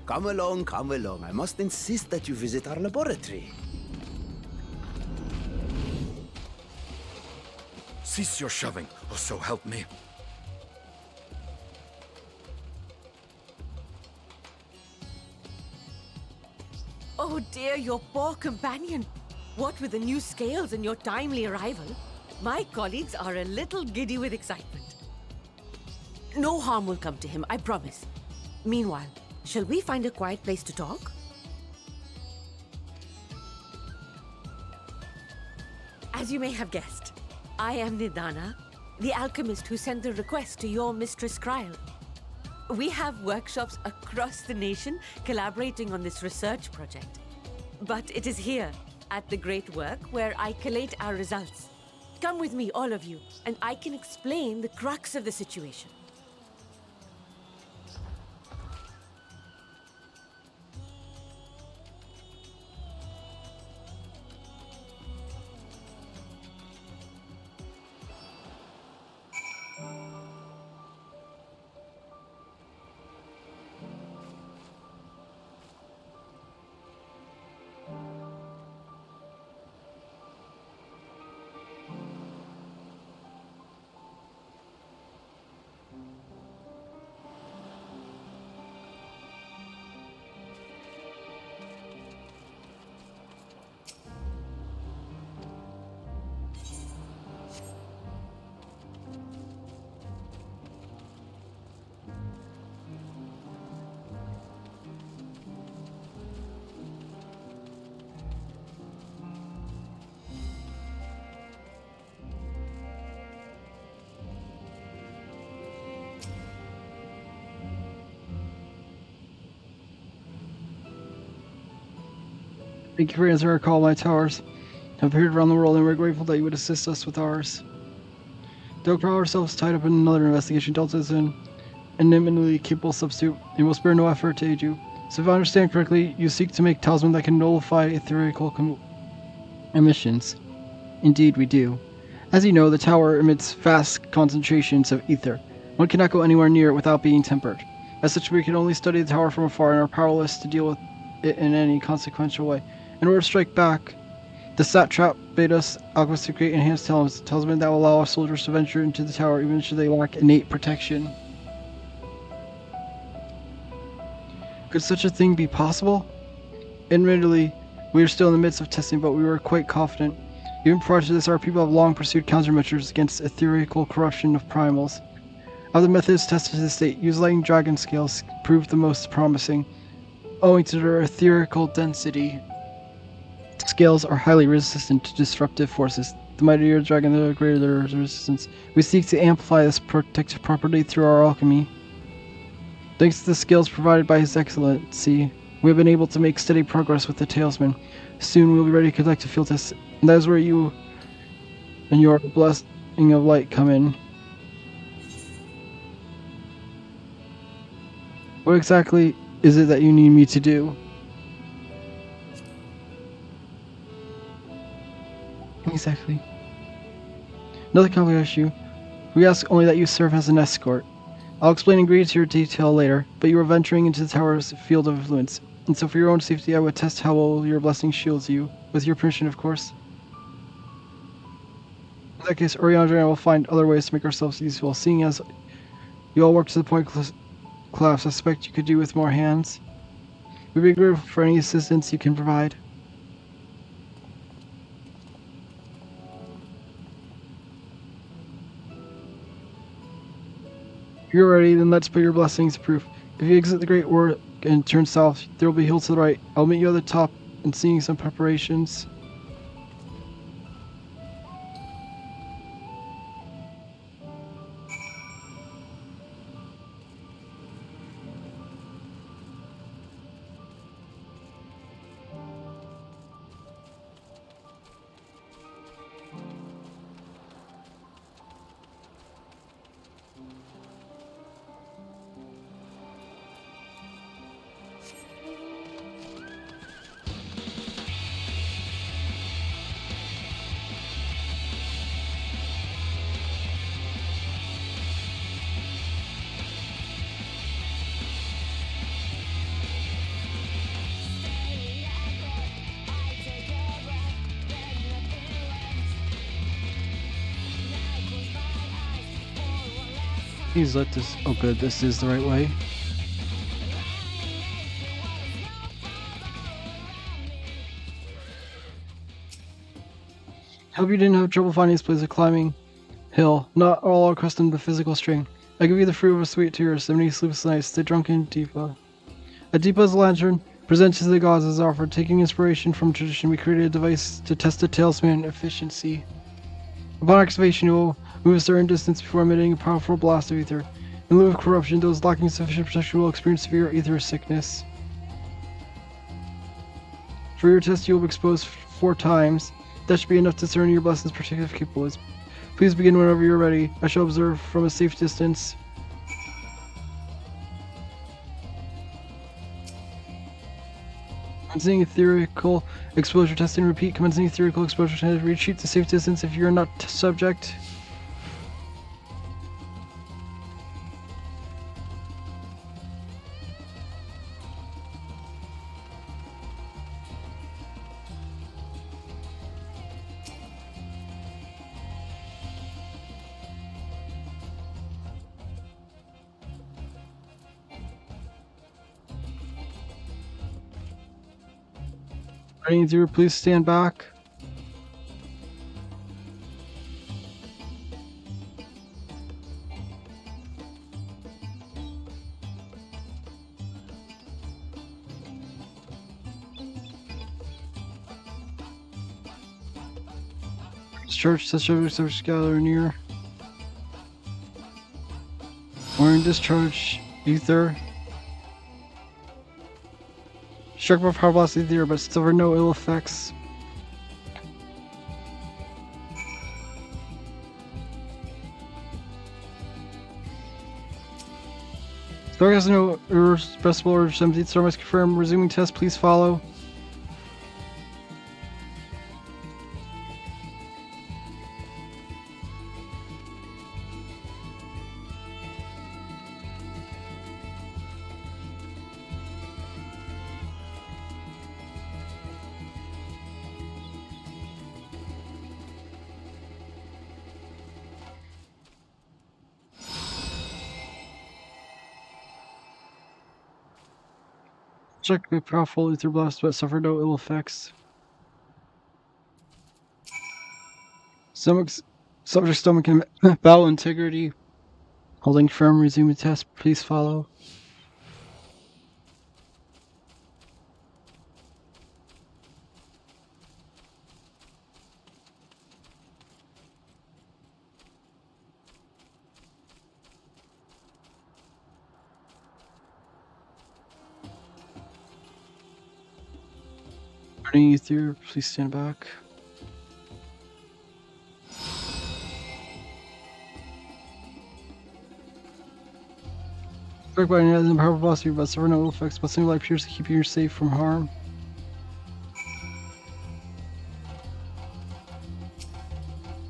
Speaker 19: Come along, come along. I must insist that you visit our laboratory.
Speaker 7: Cease your shoving, or so help me.
Speaker 17: Oh dear, your poor companion. What with the new scales and your timely arrival, my colleagues are a little giddy with excitement. No harm will come to him, I promise. Meanwhile, shall we find a quiet place to talk? As you may have guessed, I am Nidana, the alchemist who sent the request to your Mistress Kryl. We have workshops across the nation collaborating on this research project. But it is here, at the Great Work, where I collate our results. Come with me, all of you, and I can explain the crux of the situation.
Speaker 1: Thank you for answering our call, my towers. Have appeared around the world, and we're grateful that you would assist us with ours. Dr. ourselves tied up in another investigation. Delta is an eminently capable substitute, and will spare no effort to aid you. So if I understand correctly, you seek to make talisman that can nullify etherical emissions. Indeed, we do. As you know, the tower emits vast concentrations of ether. One cannot go anywhere near it without being tempered. As such, we can only study the tower from afar and are powerless to deal with it in any consequential way. In order to strike back, the satrap bid us alchemists to create enhanced talisman that will allow our soldiers to venture into the tower even should they lack innate protection. Could such a thing be possible? Admittedly, we are still in the midst of testing, but we were quite confident. Even prior to this, our people have long pursued countermeasures against etherical corruption of primals. Of the methods tested to this date, utilizing dragon scales proved the most promising. Owing to their etherical density, scales are highly resistant to disruptive forces. The mightier the dragon, the greater their resistance. We seek to amplify this protective property through our alchemy. Thanks to the skills provided by His Excellency, we have been able to make steady progress with the talisman. Soon we will be ready to conduct a field test, and that is where you and your blessing of light come in. What exactly is it that you need me to do? Exactly. Another complicated issue. We ask only that you serve as an escort. I'll explain in greater detail later, but you are venturing into the tower's field of influence, and so for your own safety I would test how well your blessing shields you, with your permission of course. In that case, Oriana and I will find other ways to make ourselves useful, seeing as you all work to the point I suspect you could do with more hands. We'd be grateful for any assistance you can provide. If you're ready, then let's put your blessings to proof. If you exit the Great War and turn south, there will be hills to the right. I'll meet you at the top and seeing some preparations. Please let this. Oh, good. This is the right way. Hope you didn't have trouble finding this place of climbing hill. Not all are accustomed to physical strain. I give you the fruit of a sweet tear, 70 sleepless nights, the drunken Deepa. A Deepa's lantern presented to the gods is offered. Taking inspiration from tradition, we created a device to test the talisman efficiency. Upon activation, it will move a certain distance before emitting a powerful blast of ether. In lieu of corruption, those lacking sufficient protection will experience severe ether sickness. For your test, you will be exposed 4 times. That should be enough to discern your blessing's protective capabilities. Please begin whenever you're ready. I shall observe from a safe distance. Commencing etherical exposure testing. Repeat. Commencing etherical exposure testing. Retreat to safe distance if you're not subject. Ready to please stand back. Discharge such objects gather near. Or in discharge ether. Struck by power blast ether, but suffer no ill effects. Star has no irrepressible or 17th star must confirm. Resuming test, please follow. Check with powerful ether blast, but suffer no ill effects. Subject stomach and bowel integrity. Holding firm, resume the test. Please follow. Burning ether, please stand back. Struck by an powerful boss, but suffer no ill effects, but single life appears to keep you safe from harm.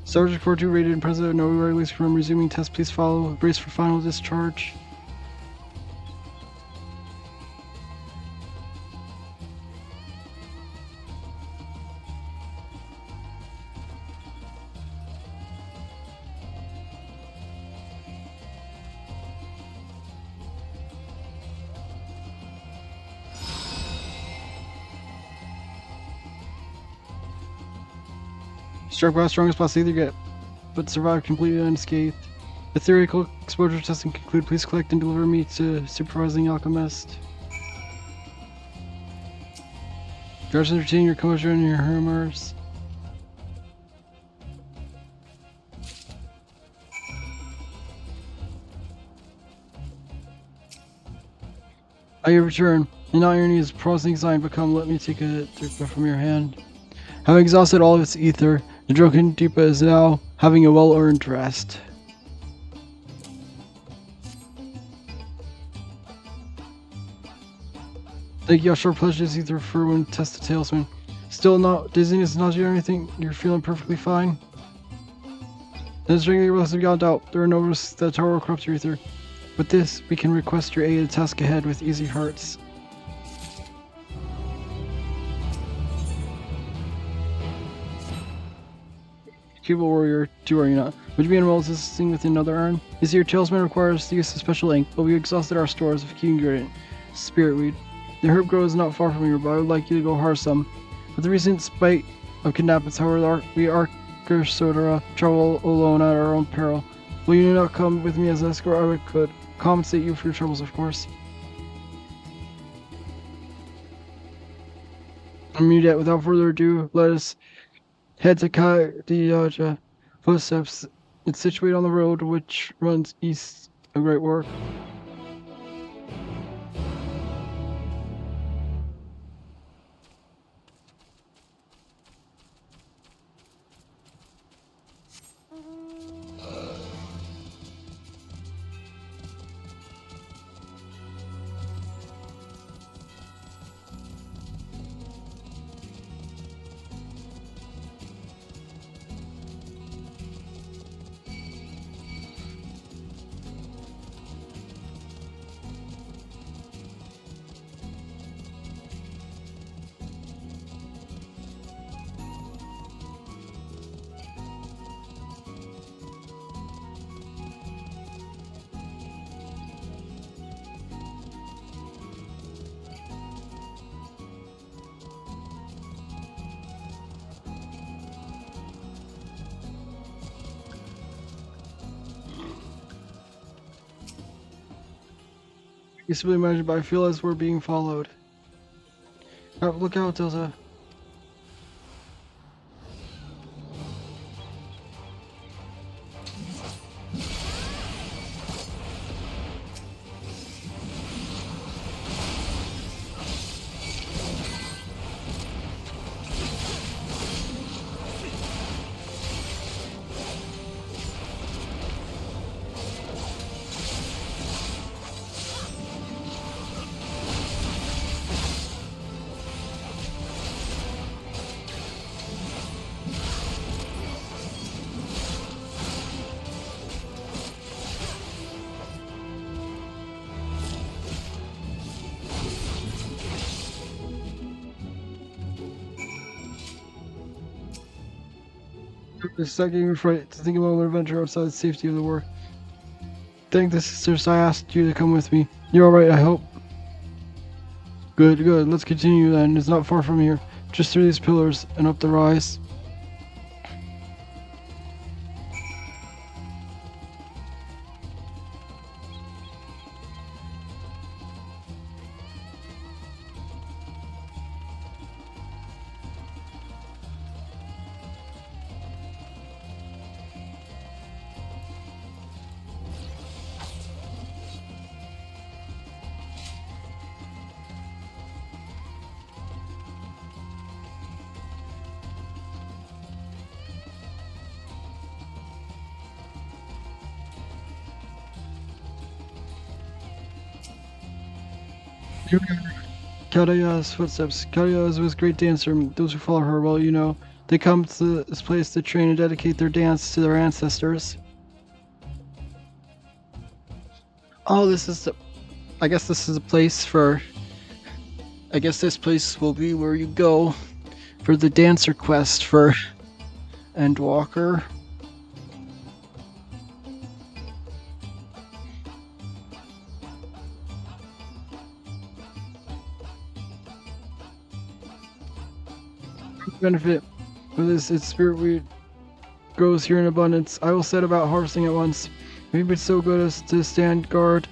Speaker 1: Subject 42 rated and present, no release from resuming test, please follow. Brace for final discharge. Struck by the strongest boss either get, but survive completely unscathed. The theoretical exposure testing conclude. Please collect and deliver me to supervising alchemist. Guards, retain your composure and your humors. At your return, and not your knees, prosing sign, but come, let me take a drink from your hand. Having exhausted all of its ether, the drunken Deepa is now having a well-earned rest. Thank you, Yashar pledged his ether for when test the talisman. Still not dizziness, nausea, or anything? You're feeling perfectly fine? Then strength your blessing beyond doubt. There are no risks that tower will corrupt your ether. With this, we can request your aid to task ahead with easy hearts. Cable warrior, 2 are you not? Would you be unwell assisting with another urn? This your talisman requires the use of special ink, but we exhausted our stores of key ingredient, spiritweed. The herb grows not far from here, but I would like you to go harvest some. With the recent spate of kidnappings, however, we Arkersodara travel alone at our own peril. Will you not come with me as an escort? I could compensate you for your troubles, of course. Yet, without further ado, let us head to Kadiaja Footsteps. It's situated on the road which runs east of Great Work. You simply imagine, but I feel as we're being followed. Look out, Delta. It's not getting me fright to think about an adventure outside the safety of the work. Thank the sisters I asked you to come with me. You're alright, I hope. Good, good. Let's continue then. It's not far from here. Just through these pillars and up the rise. Karaya's footsteps. Karaya was a great dancer. Those who follow her, well, you know, they come to this place to train and dedicate their dance to their ancestors. Oh, this is the... I guess this is a place for... I guess this place will be where you go for the dancer quest for Endwalker. Benefit with this, its spirit weed grows here in abundance. I will set about harvesting at once. Maybe it's so good as to stand guard.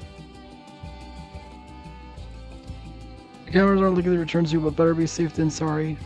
Speaker 1: The cameras aren't likely to return to you, but better be safe than sorry.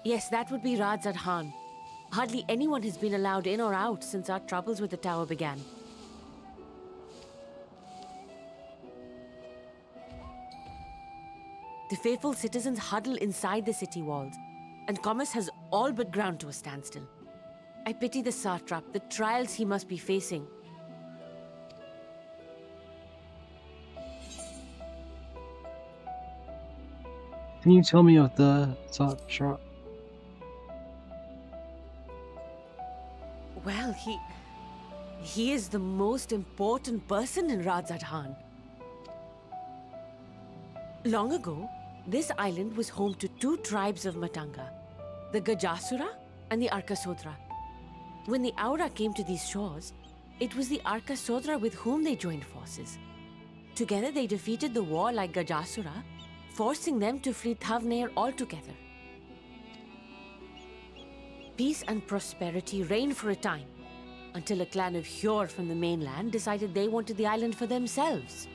Speaker 17: Yes, that would be Radzad Han. Hardly anyone has been allowed in or out since our troubles with the tower began. The faithful citizens huddle inside the city walls, and commerce has all but ground to a standstill. I pity the satrap, the trials he must be facing.
Speaker 1: Can you tell me of the satrap?
Speaker 17: Well, he is the most important person in Radzad Han. Long ago, this island was home to two tribes of Matanga, the Gajasura and the Arkasodra. When the Aura came to these shores, it was the Arkasodra with whom they joined forces. Together they defeated the warlike Gajasura, forcing them to flee Thavnair altogether. Peace and prosperity reigned for a time, until a clan of Hjor from the mainland decided they wanted the island for themselves.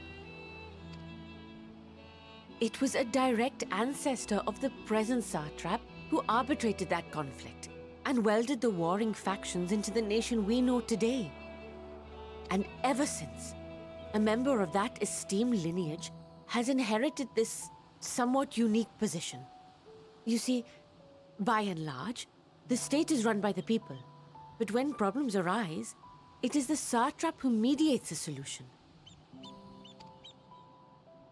Speaker 17: It was a direct ancestor of the present satrap who arbitrated that conflict and welded the warring factions into the nation we know today. And ever since, a member of that esteemed lineage has inherited this somewhat unique position. You see, by and large, the state is run by the people, but when problems arise, it is the satrap who mediates a solution.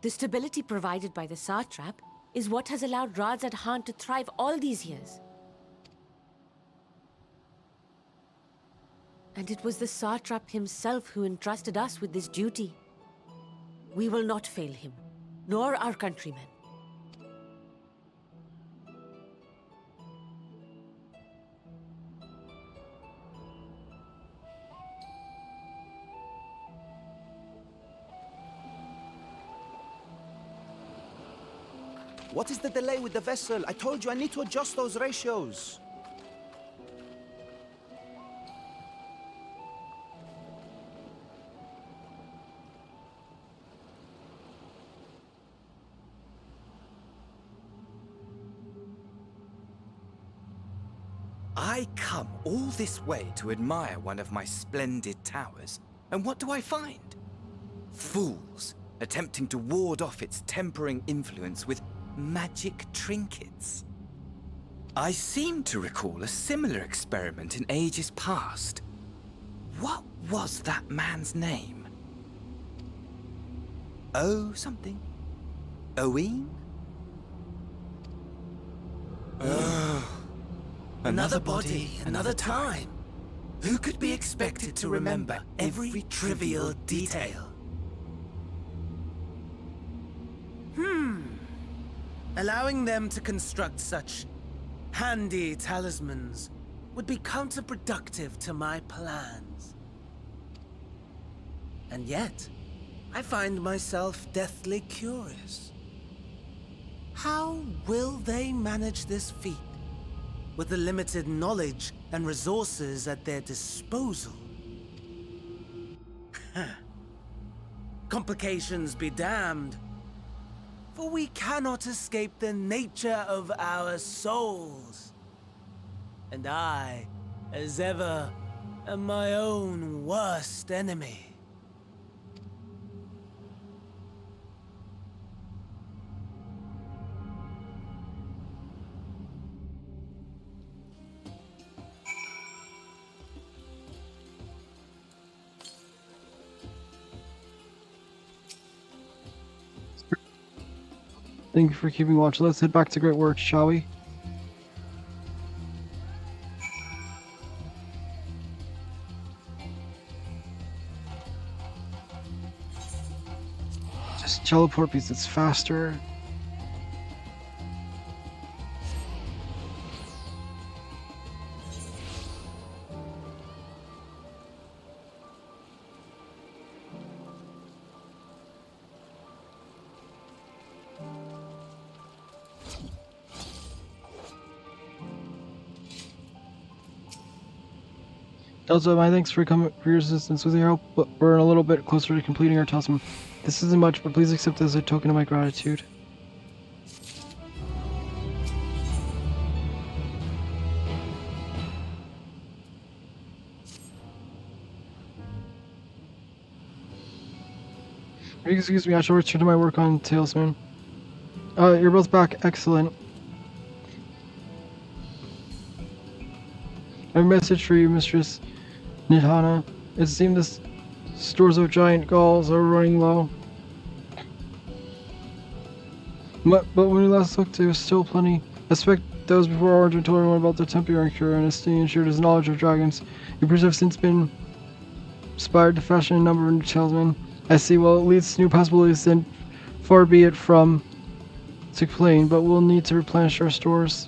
Speaker 17: The stability provided by the satrap is what has allowed Radzad Han to thrive all these years. And it was the satrap himself who entrusted us with this duty. We will not fail him, nor our countrymen.
Speaker 18: What is the delay with the vessel? I told you I need to adjust those ratios.
Speaker 20: I come all this way to admire one of my splendid towers, and what do I find? Fools attempting to ward off its tempering influence with magic trinkets. I seem to recall a similar experiment in ages past. What was that man's name? Oh, something. Owen?
Speaker 12: Another body, another time. Who could be expected to remember every trivial detail?
Speaker 21: Allowing them to construct such handy talismans would be counterproductive to my plans. And yet, I find myself deathly curious. How will they manage this feat with the limited knowledge and resources at their disposal? Complications be damned, for we cannot escape the nature of our souls. And I, as ever, am my own worst enemy.
Speaker 1: Thank you for keeping watch. Let's head back to Great Works, shall we? Just teleport because it's faster. Also, my thanks for your assistance. With your help, we're a little bit closer to completing our talisman. This isn't much, but please accept it as a token of my gratitude. Excuse me, I shall return to my work on talisman. You're both back. Excellent. I have a message for you, Mistress Nidhana. It seems the stores of giant galls are running low. But when we last looked, there was still plenty. I suspect that was before Origin told everyone about the temporary cure and Estinian shared his knowledge of dragons. Your priests have since been inspired to fashion a number of new talismen. I see. Well, it leads to new possibilities, then far be it from to complain, but we'll need to replenish our stores.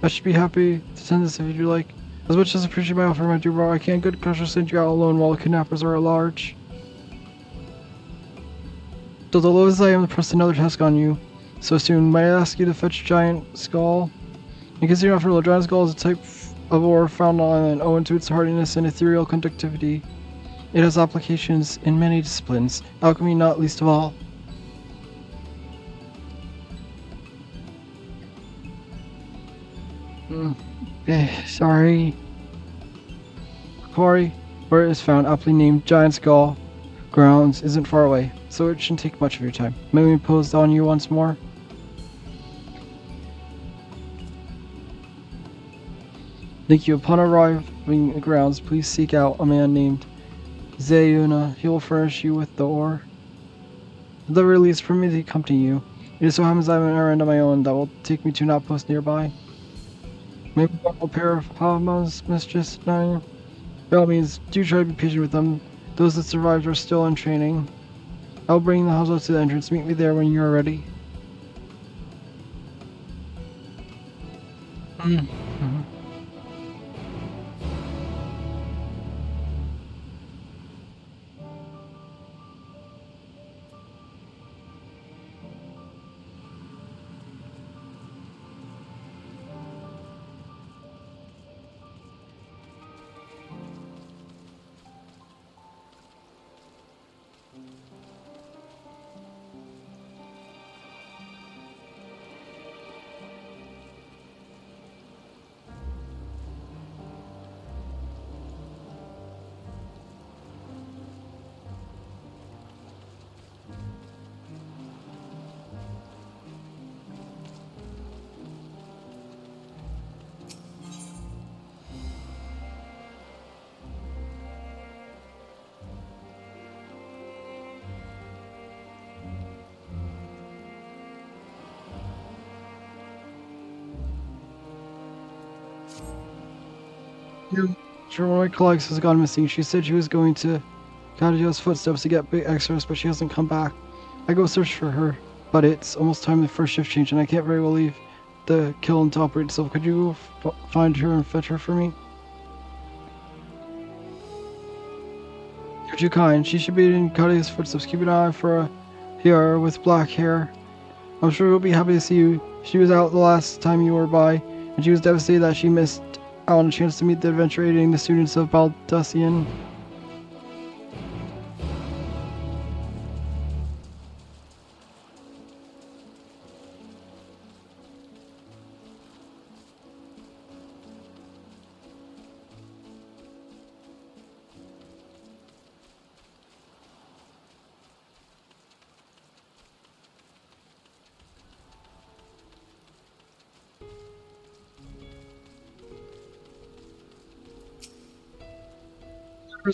Speaker 1: I should be happy to send this if you'd like. As much as I appreciate my offer, my dear bro, I can't good conscience send you out alone while the kidnappers are at large. Though the lowest I am to press another task on you so soon, might I ask you to fetch Giant Skull? In case you're not familiar, Giant Skull is a type of ore found on the island, owing to its hardiness and ethereal conductivity. It has applications in many disciplines, alchemy not least of all. Sorry. Quarry, where it is found, aptly named Giant Skull Grounds, isn't far away, so it shouldn't take much of your time. May we impose on you once more? Thank you. Upon arriving at the grounds, please seek out a man named Zayuna. He will furnish you with the ore. At the very least, permit me to accompany you. It so happens I have an errand of my own that will take me to an outpost nearby. Maybe a pair of Pavmas, Mistress Nine. By all means, do try to be patient with them. Those that survived are still in training. I'll bring the Hazo to the entrance. Meet me there when you're ready. Sure, one of my colleagues has gone missing. She said she was going to Kadio's footsteps to get big extras, but she hasn't come back. I go search for her, but it's almost time the first shift change, and I can't very well leave the kiln to operate itself. Could you go find her and fetch her for me? You're too kind. She should be in Kadio's footsteps. Keep an eye for a Hiara with black hair. I'm sure we'll be happy to see you. She was out the last time you were by, and she was devastated that she missed out on a chance to meet the adventure aiding the students of Baldassian.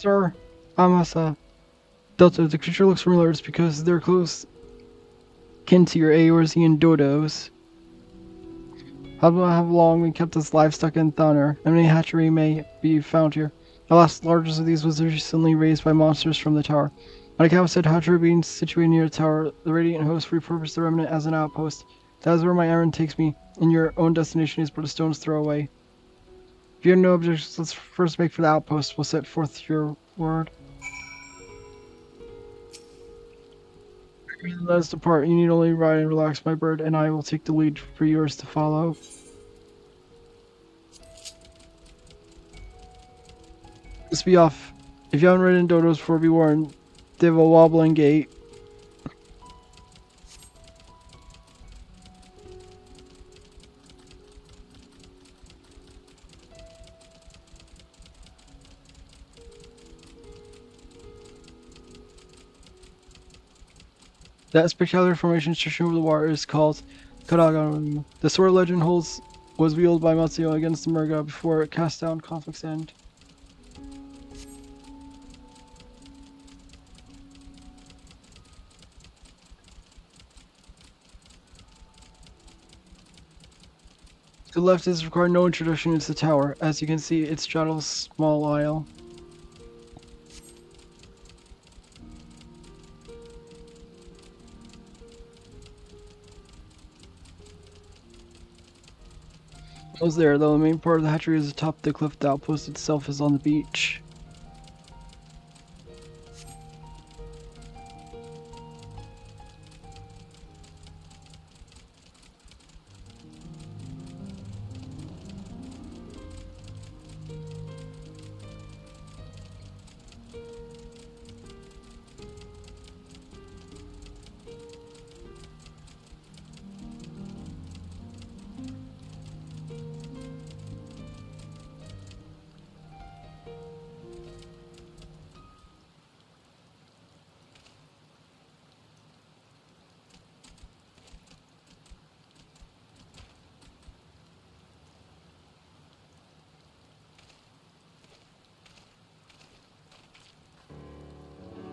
Speaker 1: Are Amasa Delta. The creature looks familiar. It's because they're close kin to your Eorzean dodos. How long we kept this livestock in Thunder, and any hatchery may be found here. The last largest of these was recently raised by monsters from the tower. On account of said hatchery being situated near the tower, the Radiant Host repurposed the remnant as an outpost. That is where my errand takes me, and your own destination is but a stone's throw away. If you have no objections, let's first make for the outpost. We'll set forth your word. Let us depart. You need only ride and relax, my bird, and I will take the lead for yours to follow. Let's be off. If you haven't ridden dodos before, be warned. They have a wobbling gait. That spectacular formation stretching over the water is called Karagan. The sword legend was wielded by Matsuo against the Murga before it cast down conflict's end. To the left is required no introduction into the tower. As you can see, it straddles a small isle. I was there, though the main part of the hatchery is atop the cliff. The outpost itself is on the beach.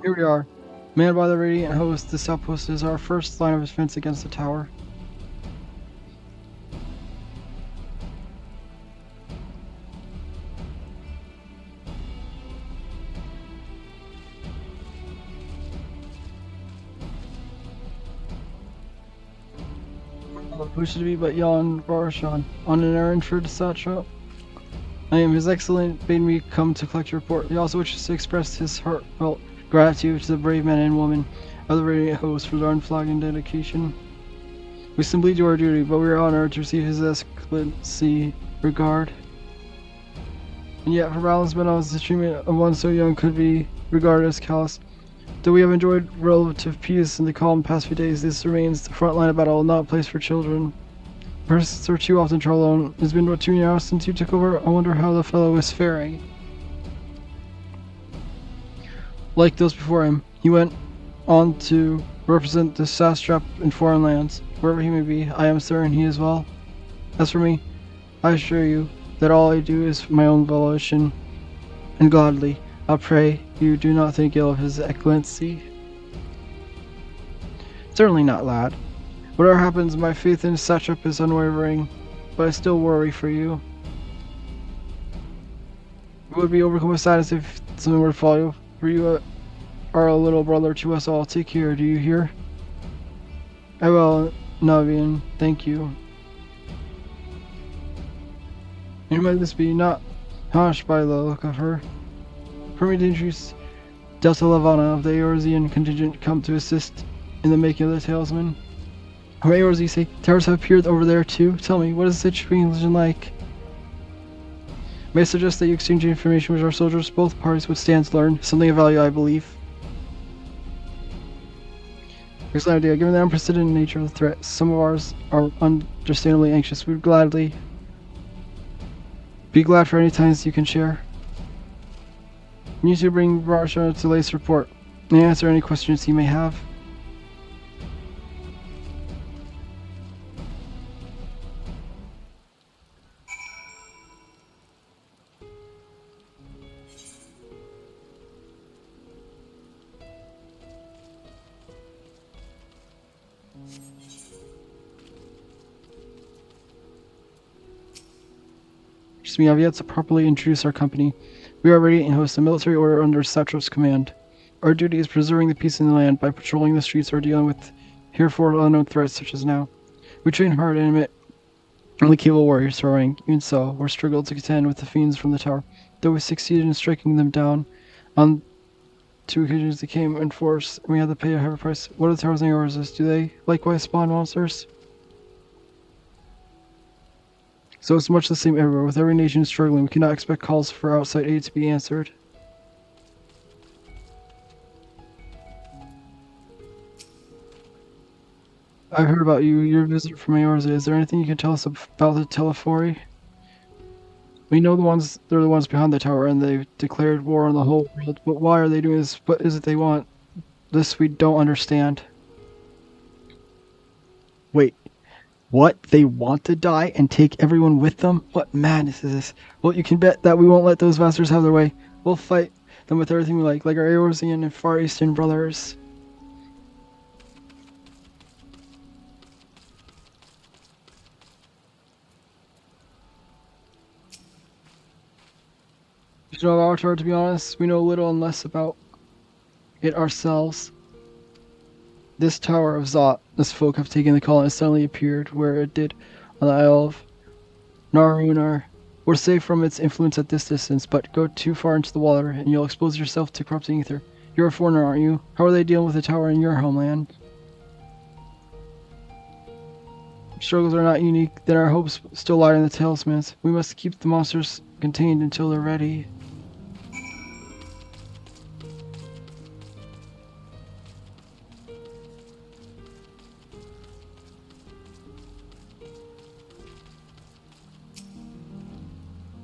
Speaker 1: Here we are. Manned by the Radiant Host, this outpost is our first line of defense against the tower. Who should be but Jan Varshan, on an errand for the Satrap? I am His Excellent bade me come to collect your report. He also wishes to express his heartfelt gratitude to the brave men and women of the Radiant Host for their unflagging dedication. We simply do our duty, but we are honored to receive His Excellency regard. And yet, for balance medals, the treatment of one so young could be regarded as callous. Though we have enjoyed relative peace in the calm past few days, this remains the front line of battle, not a place for children. Persons are too often trouble alone. It's been what 2 years since you took over. I wonder how the fellow is faring. Like those before him, he went on to represent the satrap in foreign lands. Wherever he may be, I am certain he is well. As for me, I assure you that all I do is my own volition, and gladly, I pray you do not think ill of His Excellency. Certainly not, lad. Whatever happens, my faith in satrap is unwavering, but I still worry for you. It would be overcome with sadness if something were to follow. For you are a little brother to us all. Take care, do you hear? I will, Navian. Thank you. And might this be not harsh by the look of her? Permit to introduce Delta Lavana of the Eorzean contingent come to assist in the making of the talisman. How many Eorze say towers have appeared over there too? Tell me, what is the situation like? May I suggest that you exchange information with our soldiers? Both parties would stand to learn. Something of value, I believe. Excellent idea. Given the unprecedented nature of the threat, some of ours are understandably anxious. We would gladly be glad for any times you can share. You need to bring Raja to Lay's report and answer any questions he may have. We have yet to properly introduce our company. We are ready and host a military order under Satrap's command. Our duty is preserving the peace in the land by patrolling the streets or dealing with heretofore unknown threats such as now. We train hard and admit only capable warriors to our rank. Even so, we're struggled to contend with the fiends from the tower. Though we succeeded in striking them down on 2 occasions, they came in force, and we had to pay a heavy price. What are the towers and yours? Do they likewise spawn monsters? So it's much the same everywhere. With every nation struggling, we cannot expect calls for outside aid to be answered. I heard about you. Your visit from Eorze. Is there anything you can tell us about the Telephori? We know they're the ones behind the tower, and they've declared war on the whole world. But why are they doing this? What is it they want? This we don't understand. Wait. What? They want to die and take everyone with them? What madness is this? Well, you can bet that we won't let those bastards have their way. We'll fight them with everything we like our Eorzean and Far Eastern brothers. You know about our tower, to be honest, we know little and less about it ourselves. This Tower of Zot, this folk have taken the call and suddenly appeared where it did on the Isle of Narunar. We're safe from its influence at this distance, but go too far into the water and you'll expose yourself to corrupting ether. You're a foreigner, aren't you? How are they dealing with the tower in your homeland? Struggles are not unique, then our hopes still lie in the talismans. We must keep the monsters contained until they're ready.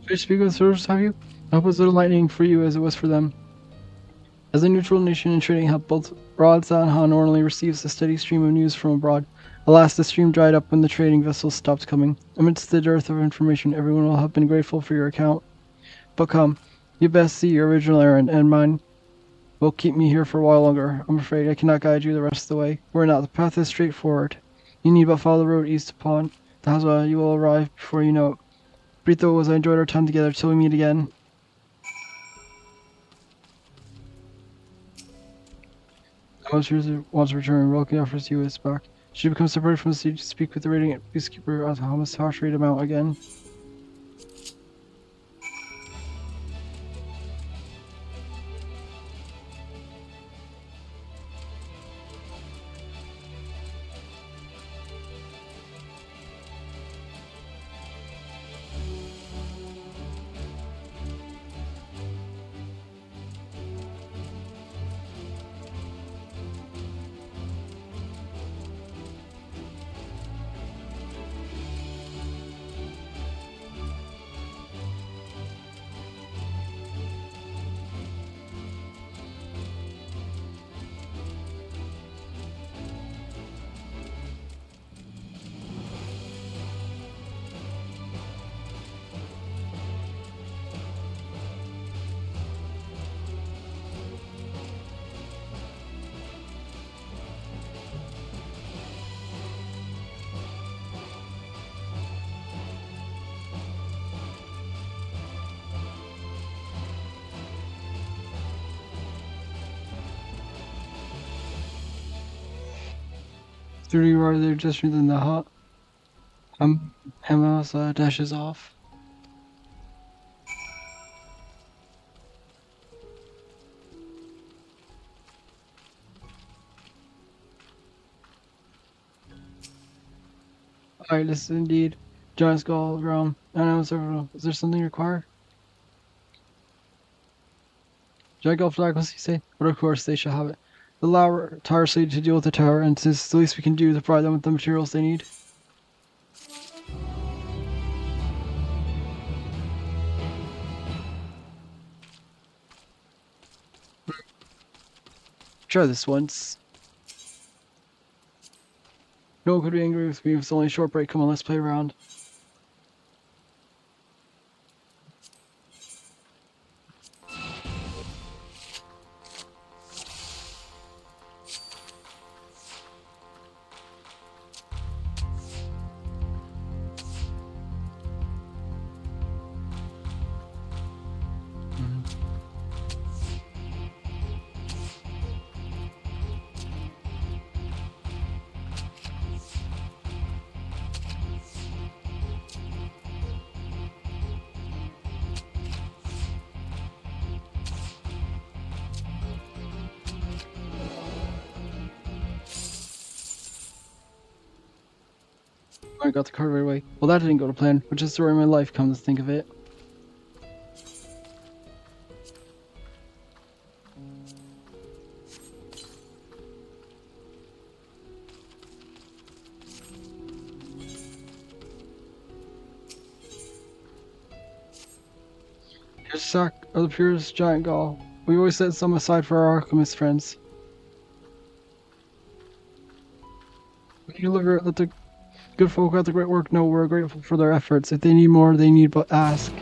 Speaker 1: Did you speak with the soldiers, have you? I hope it was a little lightning for you as it was for them. As a neutral nation in trading hub, both Radza and Han normally receives a steady stream of news from abroad. Alas, the stream dried up when the trading vessels stopped coming. Amidst the dearth of information, everyone will have been grateful for your account. But come, you best see your original errand, and mine will keep me here for a while longer. I'm afraid I cannot guide you the rest of the way. Worry not, the path is straightforward. You need but follow the road east upon the Hazwa. You will arrive before you know it. Brito, as I enjoyed our time together till we meet again. Once to return, Welcome offers you his back. Should you become separated from the city to speak with the radiant peacekeeper as Hamas Tosh read him out again. 30 right there just within the hut. Hamas dashes off. Alright, this is indeed giant skull ground. I know several. Is there something required? Giant skull flag, what's he say? But of course they shall have it. Allow our tirelessly to deal with the tower, and it is the least we can do to provide them with the materials they need. Try this once. No one could be angry with me if it's only a short break. Come on, let's play around. I got the card right away. Well, that didn't go to plan, which is the story of my life, come to think of it. Here's a sack of the purest giant gall. We always set some aside for our alchemist friends. We can deliver it. Let the good folk at the great work know we're grateful for their efforts. If they need more, they need but ask.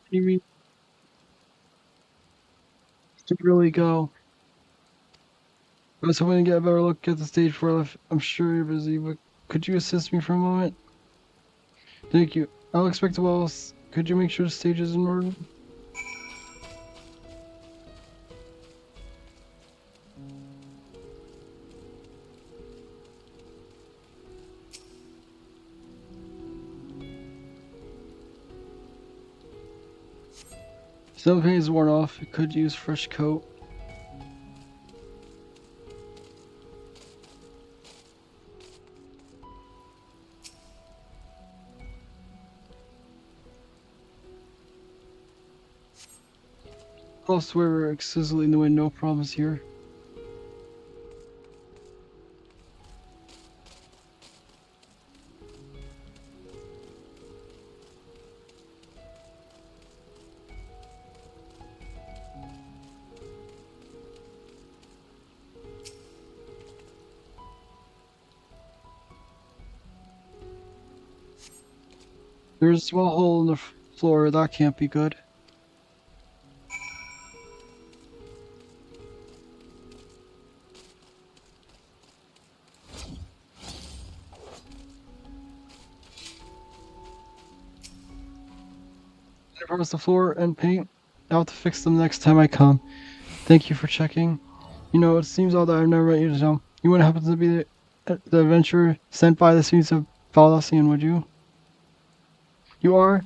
Speaker 1: What do you mean? To really go. I was hoping to get a better look at the stage before I left. I'm sure you're busy, but could you assist me for a moment? Thank you. I'll expect a while. Could you make sure the stage is in order? Some paint is worn off. It could use fresh coat. I'll swear excessively in the wind, no problems here. There's a small hole in the floor. That can't be good. I promise the floor and paint. I'll have to fix them next time I come. Thank you for checking. You know, it seems odd that I've never met you to know. You wouldn't happen to be the adventurer sent by the streets of Baldassian, would you? You are? And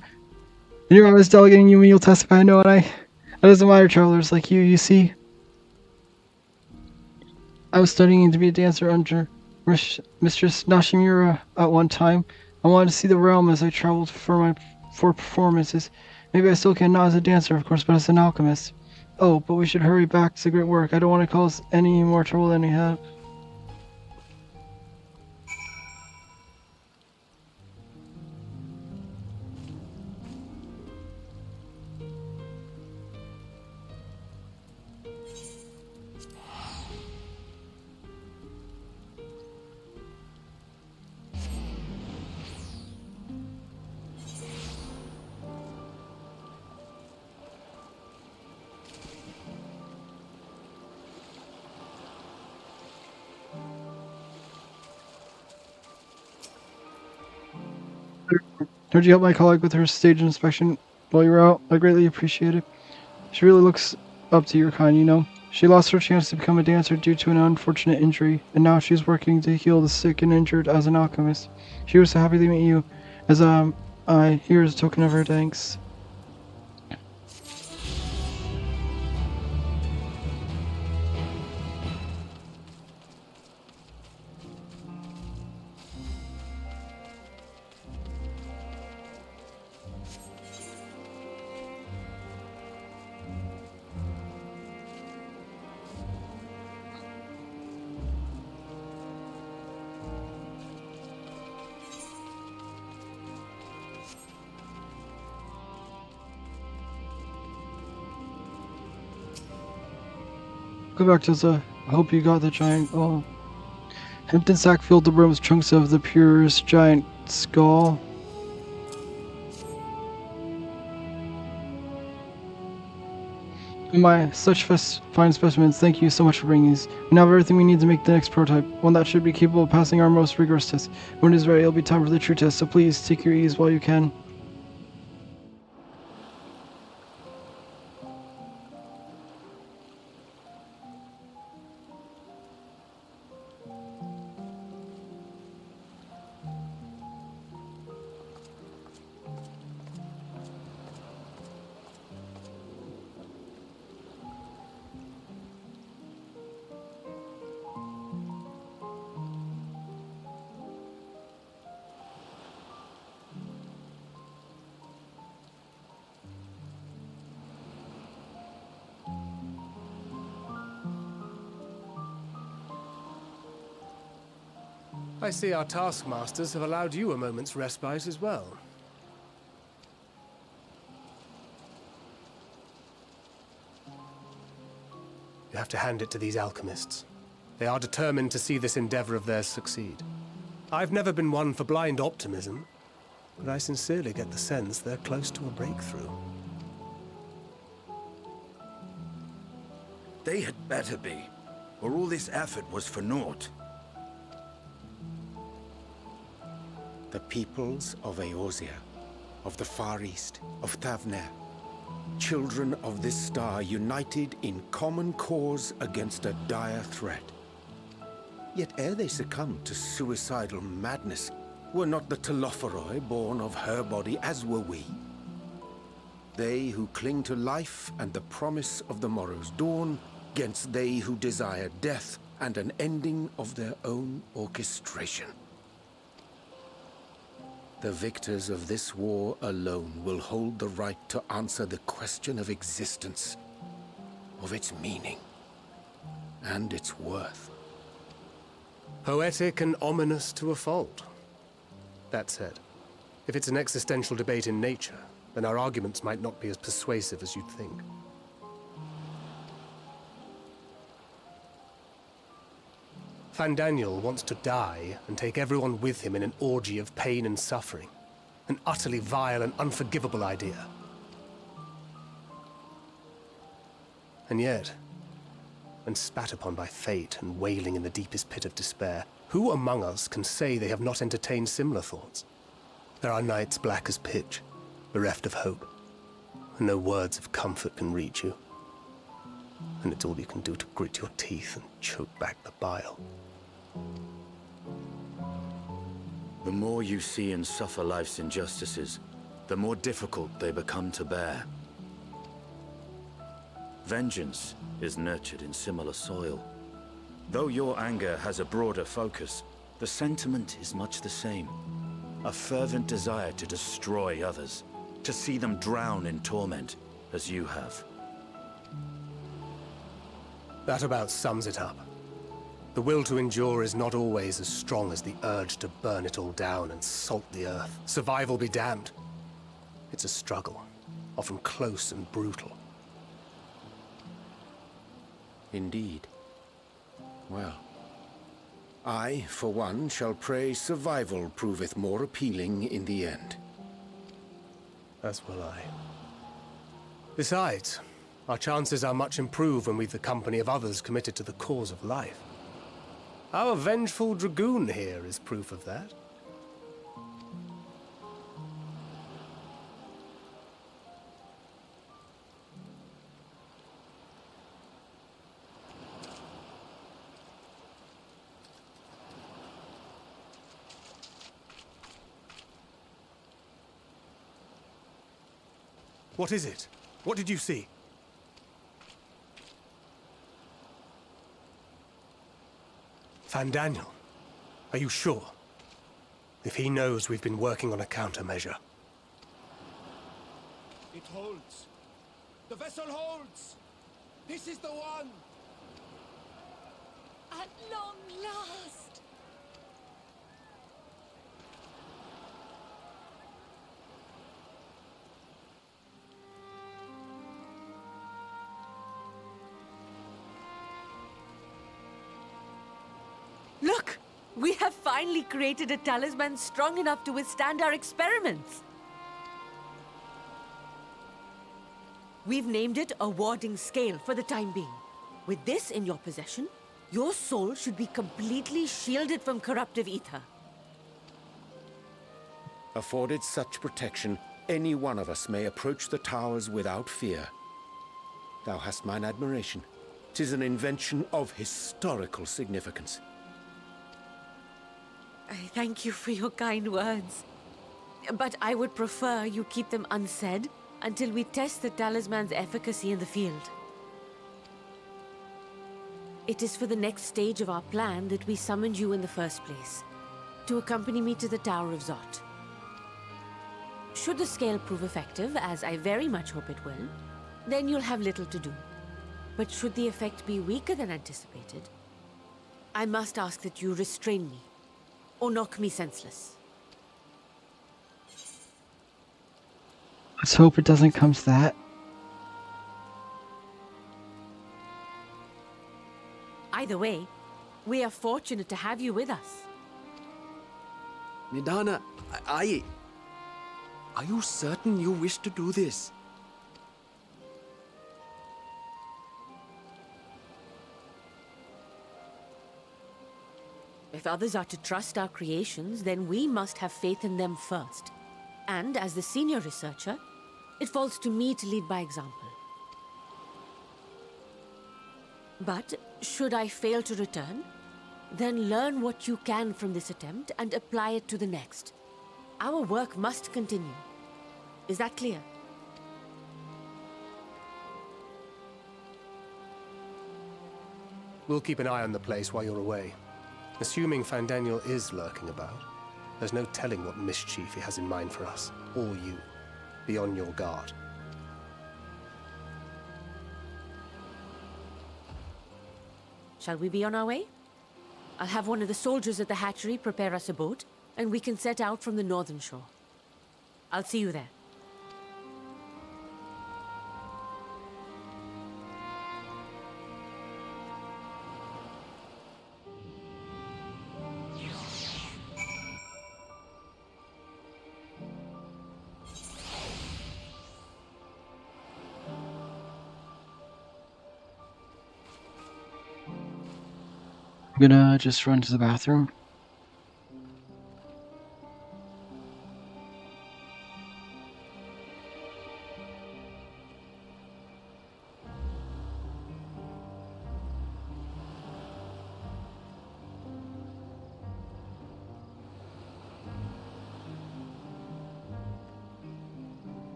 Speaker 1: you're always delegating you and you'll testify. I know, and I just admire travelers like you see. I was studying to be a dancer under Mistress Nashimura at one time. I wanted to see the realm as I traveled for performances. Maybe I still can, not as a dancer, of course, but as an alchemist. Oh, but we should hurry back to great work. I don't want to cause any more trouble than we have. Heard you help my colleague with her stage inspection while you were out. I greatly appreciate it. She really looks up to your kind, you know. She lost her chance to become a dancer due to an unfortunate injury, and now she's working to heal the sick and injured as an alchemist. She was so happy to meet you, as I here as a token of her thanks. Go back to the. I hope you got the giant. Oh, Hampton sack filled the room with chunks of the purest giant skull. Such fine specimens. Thank you so much for bringing these. We now have everything we need to make the next prototype, one that should be capable of passing our most rigorous test. When it is ready, it'll be time for the true test, so please take your ease while you can.
Speaker 2: I see our taskmasters have allowed you a moment's respite as well. You have to hand it to these alchemists. They are determined to see this endeavor of theirs succeed. I've never been one for blind optimism, but I sincerely get the sense they're close to a breakthrough.
Speaker 7: They had better be, or all this effort was for naught.
Speaker 4: The peoples of Eorzea, of the Far East, of Thavner, children of this star united in common cause against a dire threat. Yet ere they succumbed to suicidal madness, were not the Telophoroi born of her body as were we? They who cling to life and the promise of the morrow's dawn, against they who desire death and an ending of their own orchestration. The victors of this war alone will hold the right to answer the question of existence, of its meaning, and its worth.
Speaker 2: Poetic and ominous to a fault. That said, if it's an existential debate in nature, then our arguments might not be as persuasive as you'd think. Fandaniel wants to die and take everyone with him in an orgy of pain and suffering. An utterly vile and unforgivable idea. And yet, when spat upon by fate and wailing in the deepest pit of despair, who among us can say they have not entertained similar thoughts? There are nights black as pitch, bereft of hope, and no words of comfort can reach you. And it's all you can do to grit your teeth and choke back the bile.
Speaker 7: The more you see and suffer life's injustices, the more difficult they become to bear. Vengeance is nurtured in similar soil. Though your anger has a broader focus, the sentiment is much the same. A fervent desire to destroy others, to see them drown in torment, as you have.
Speaker 2: That about sums it up. The will to endure is not always as strong as the urge to burn it all down and salt the earth. Survival be damned. It's a struggle, often close and brutal.
Speaker 4: Indeed. Well, I, for one, shall pray survival proveth more appealing in the end.
Speaker 2: As will I. Besides, our chances are much improved when we've the company of others committed to the cause of life. Our vengeful dragoon here is proof of that. What is it? What did you see? Fandaniel, are you sure? If he knows we've been working on a countermeasure.
Speaker 18: It holds. The vessel holds. This is the one.
Speaker 15: At long last.
Speaker 17: Look! We have finally created a talisman strong enough to withstand our experiments. We've named it a warding scale for the time being. With this in your possession, your soul should be completely shielded from corruptive ether.
Speaker 4: Afforded such protection, any one of us may approach the towers without fear. Thou hast mine admiration. 'Tis an invention of historical significance.
Speaker 17: I thank you for your kind words. But I would prefer you keep them unsaid until we test the talisman's efficacy in the field. It is for the next stage of our plan that we summoned you in the first place, to accompany me to the Tower of Zot. Should the scale prove effective, as I very much hope it will, then you'll have little to do. But should the effect be weaker than anticipated, I must ask that you restrain me, or knock me senseless.
Speaker 1: Let's hope it doesn't come to that.
Speaker 17: Either way, we are fortunate to have you with us.
Speaker 8: Nidana, are you certain you wish to do this?
Speaker 17: If others are to trust our creations, then we must have faith in them first. And as the senior researcher, it falls to me to lead by example. But should I fail to return, then learn what you can from this attempt and apply it to the next. Our work must continue. Is that clear?
Speaker 2: We'll keep an eye on the place while you're away. Assuming Fandaniel is lurking about, there's no telling what mischief he has in mind for us, or you. Be on your guard.
Speaker 17: Shall we be on our way? I'll have one of the soldiers at the hatchery prepare us a boat, and we can set out from the northern shore. I'll see you there.
Speaker 1: gonna just run to the bathroom.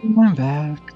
Speaker 1: I'm back.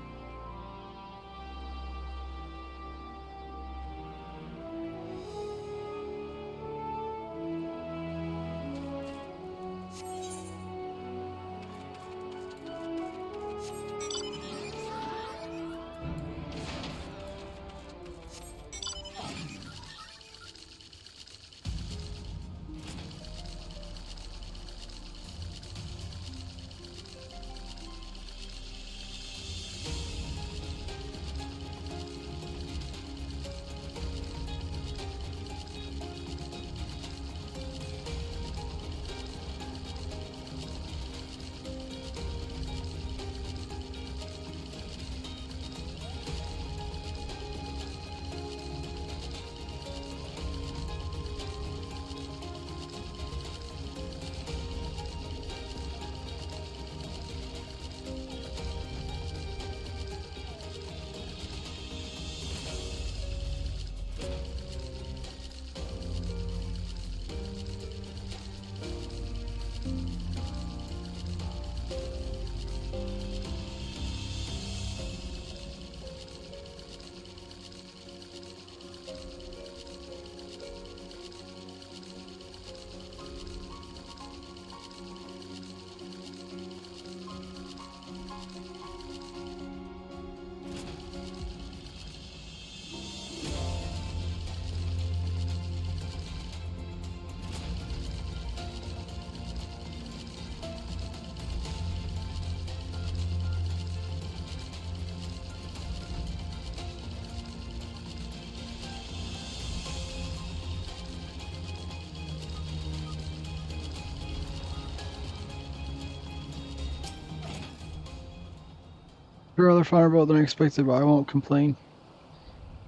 Speaker 1: You're rather finer boat than I expected, but I won't complain.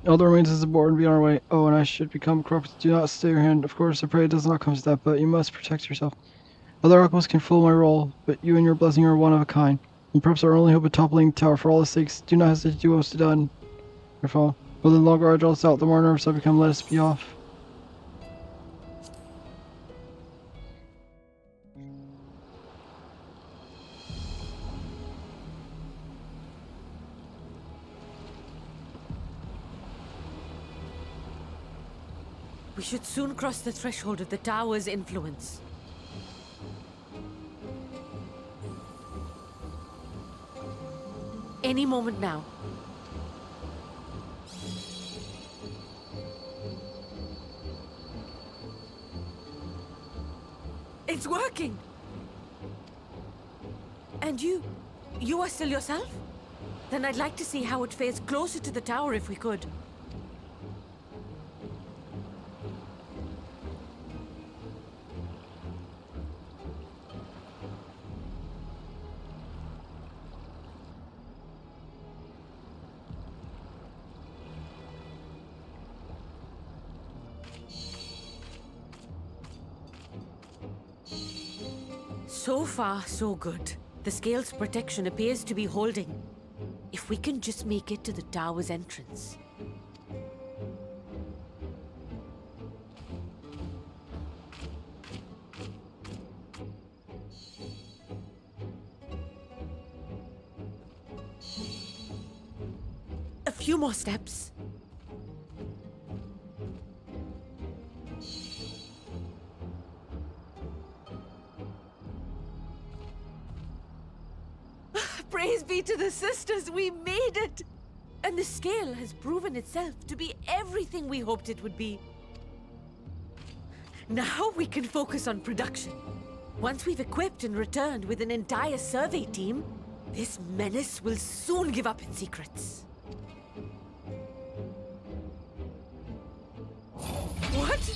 Speaker 1: All that remains is the board and be on our way. Oh, and I should become corrupt. Do not stay your hand. Of course, the prey does not come to that, but you must protect yourself. Other alchemists can fill my role, but you and your blessing are one of a kind. And perhaps our only hope of toppling the tower. For all the sakes, do not hesitate to do what is done. Well, the longer I draw this out, the more nervous I become. Let us be off.
Speaker 17: We should soon cross the threshold of the tower's influence. Any moment now. It's working! And you are still yourself? Then I'd like to see how it fares closer to the tower if we could. So far, so good. The scale's protection appears to be holding. If we can just make it to the tower's entrance. A few more steps. Praise be to the sisters, we made it! And the scale has proven itself to be everything we hoped it would be. Now we can focus on production. Once we've equipped and returned with an entire survey team, this menace will soon give up its secrets. What?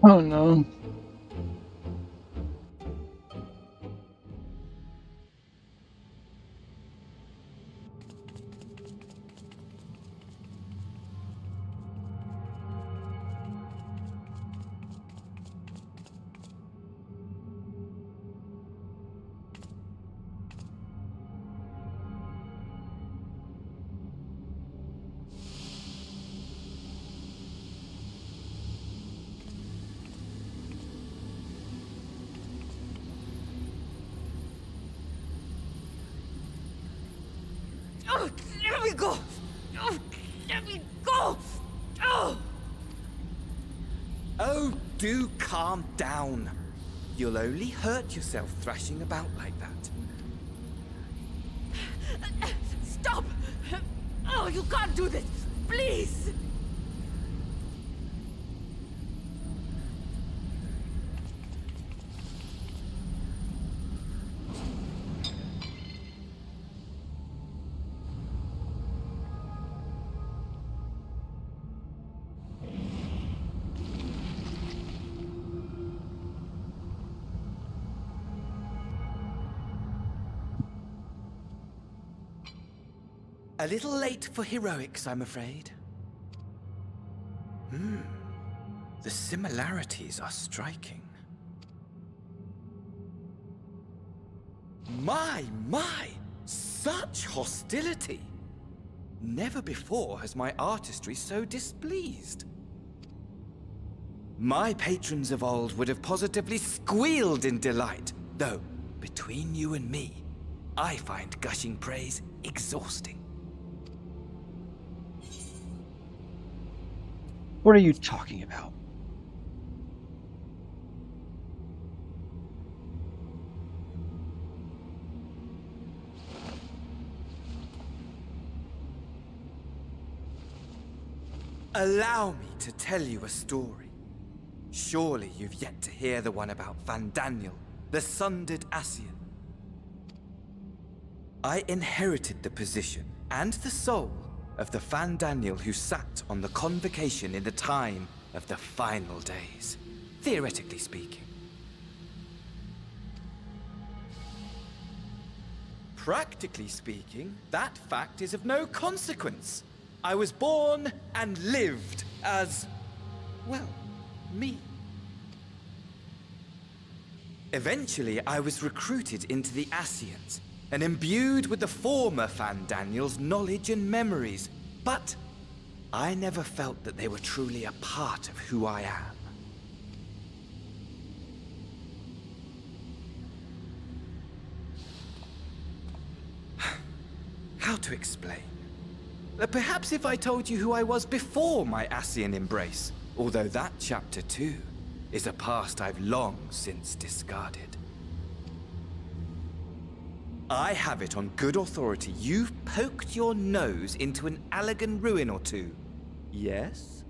Speaker 1: Oh no.
Speaker 17: Oh, let me go! Oh, let me go! Oh!
Speaker 20: Oh, do calm down. You'll only hurt yourself thrashing about like that.
Speaker 17: Stop! Oh, you can't do this! Please!
Speaker 20: A little late for heroics, I'm afraid. The similarities are striking. My! Such hostility! Never before has my artistry so displeased. My patrons of old would have positively squealed in delight, though, between you and me, I find gushing praise exhausting.
Speaker 1: What are you talking about?
Speaker 20: Allow me to tell you a story. Surely you've yet to hear the one about Van Daniel, the sundered Ascian. I inherited the position and the soul of the Van Daniel who sat on the convocation in the time of the final days, theoretically speaking. Practically speaking, that fact is of no consequence. I was born and lived as, well, me. Eventually, I was recruited into the Ascians and imbued with the former Van Daniel's knowledge and memories, but I never felt that they were truly a part of who I am. How to explain? Perhaps if I told you who I was before my Ascian embrace, although that chapter too is a past I've long since discarded. I have it on good authority you've poked your nose into an Allegan ruin or two. Yes?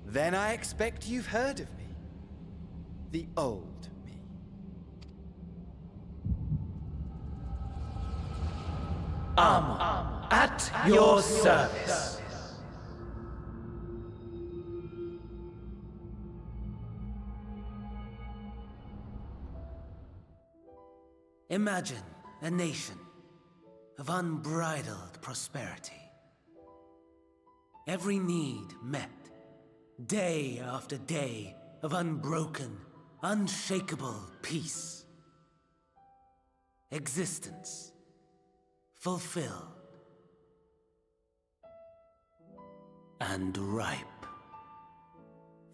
Speaker 20: Then I expect you've heard of me. The old me.
Speaker 21: At your service. Imagine a nation of unbridled prosperity. Every need met, day after day of unbroken, unshakable peace. Existence fulfilled and ripe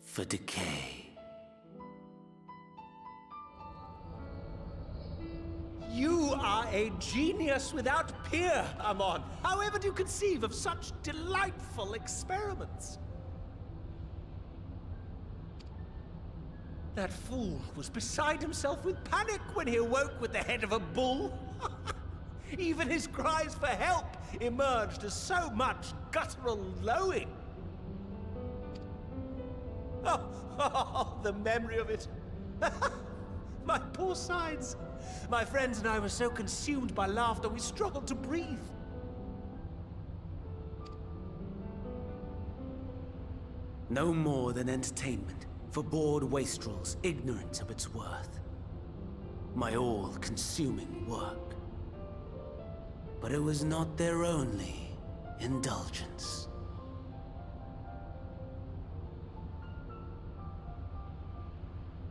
Speaker 21: for decay.
Speaker 11: You are a genius without peer, Amon. However do you conceive of such delightful experiments? That fool was beside himself with panic when he awoke with the head of a bull. Even his cries for help emerged as so much guttural lowing. Oh, the memory of it. My poor sides. My friends and I were so consumed by laughter we struggled to breathe.
Speaker 21: No more than entertainment for bored wastrels ignorant of its worth. My all-consuming work. But it was not their only indulgence.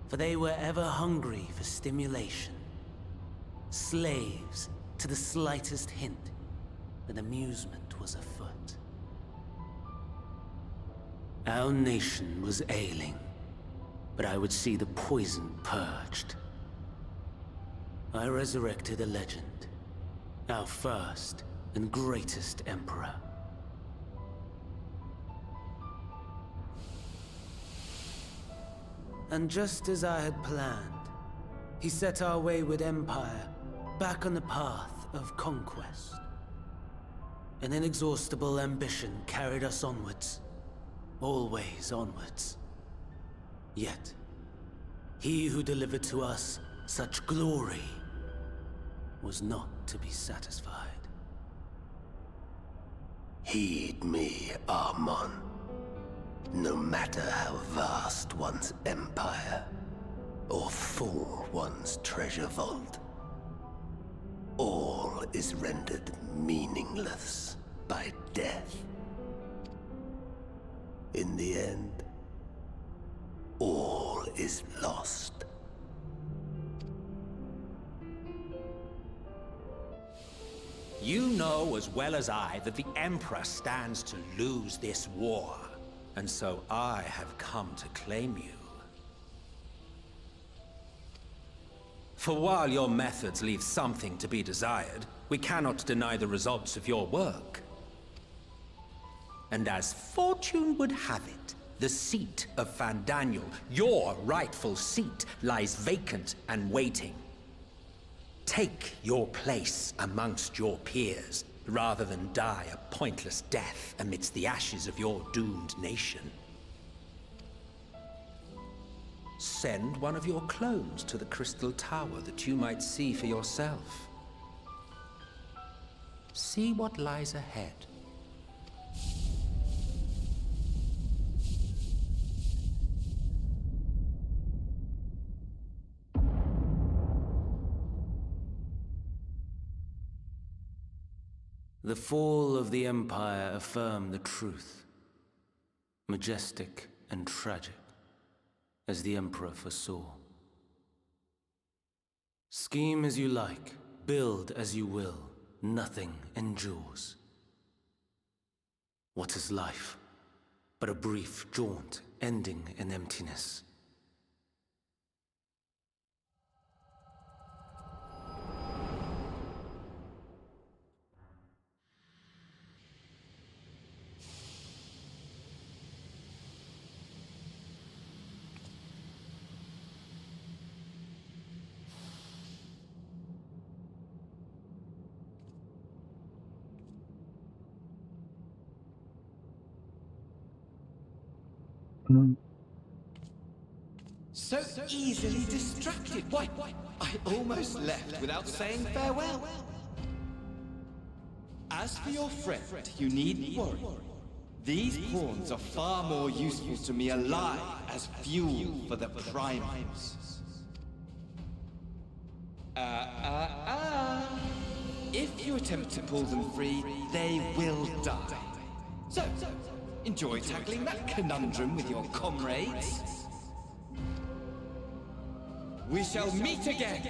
Speaker 21: For they were ever hungry for stimulation, slaves to the slightest hint that amusement was afoot. Our nation was ailing, but I would see the poison purged. I resurrected a legend. Our first and greatest emperor. And just as I had planned, he set our wayward empire back on the path of conquest. An inexhaustible ambition carried us onwards, always onwards. Yet, he who delivered to us such glory was not to be satisfied.
Speaker 10: Heed me, Armon. No matter how vast one's empire, or full one's treasure vault, all is rendered meaningless by death. In the end, all is lost.
Speaker 11: You know as well as I that the Emperor stands to lose this war, and so I have come to claim you. For while your methods leave something to be desired, we cannot deny the results of your work. And as fortune would have it, the seat of Fandaniel, your rightful seat, lies vacant and waiting. Take your place amongst your peers, rather than die a pointless death amidst the ashes of your doomed nation. Send one of your clones to the Crystal Tower that you might see for yourself. See what lies ahead.
Speaker 21: The fall of the Empire affirmed the truth. Majestic and tragic, as the Emperor foresaw. Scheme as you like, build as you will, nothing endures. What is life but a brief jaunt ending in emptiness?
Speaker 20: So easily distracted. Why, I almost left without saying farewell. As for your friend, you needn't worry. These pawns are far more useful to me alive as fuel for the primaries. If you attempt to pull them free, they will die. So, enjoy tackling that conundrum with your comrades. We shall meet again!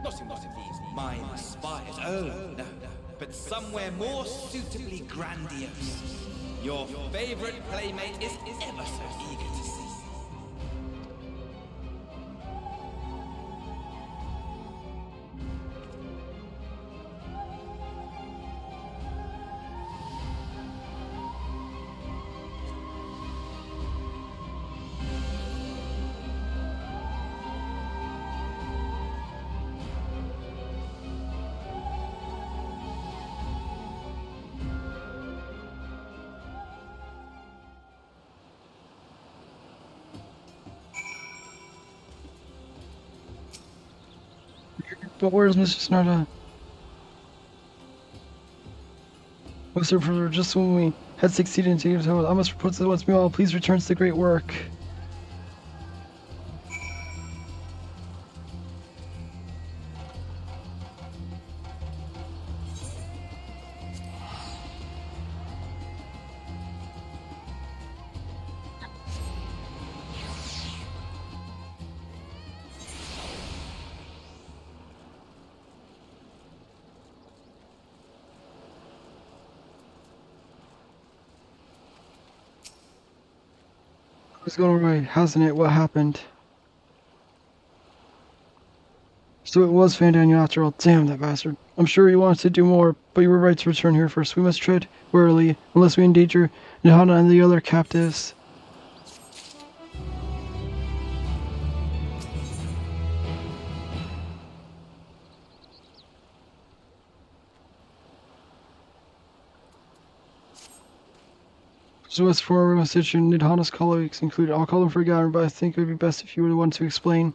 Speaker 20: Not in one of these mine spires, oh no, but somewhere more suitably grandiose. Your favorite playmate is ever so eager to see.
Speaker 1: But where's Mr. Snarda? Oh, sir, for just when we had succeeded in taking I must report that once more, please return to the great work. It's going right, hasn't it? What happened? So it was Fandaniel after all. Damn that bastard. I'm sure he wanted to do more, but you were right to return here first. We must tread warily, unless we endanger Nihana and the other captives. So as for our message, Nidhana's colleagues included, I'll call them forgotten, but I think it would be best if you were the one to explain.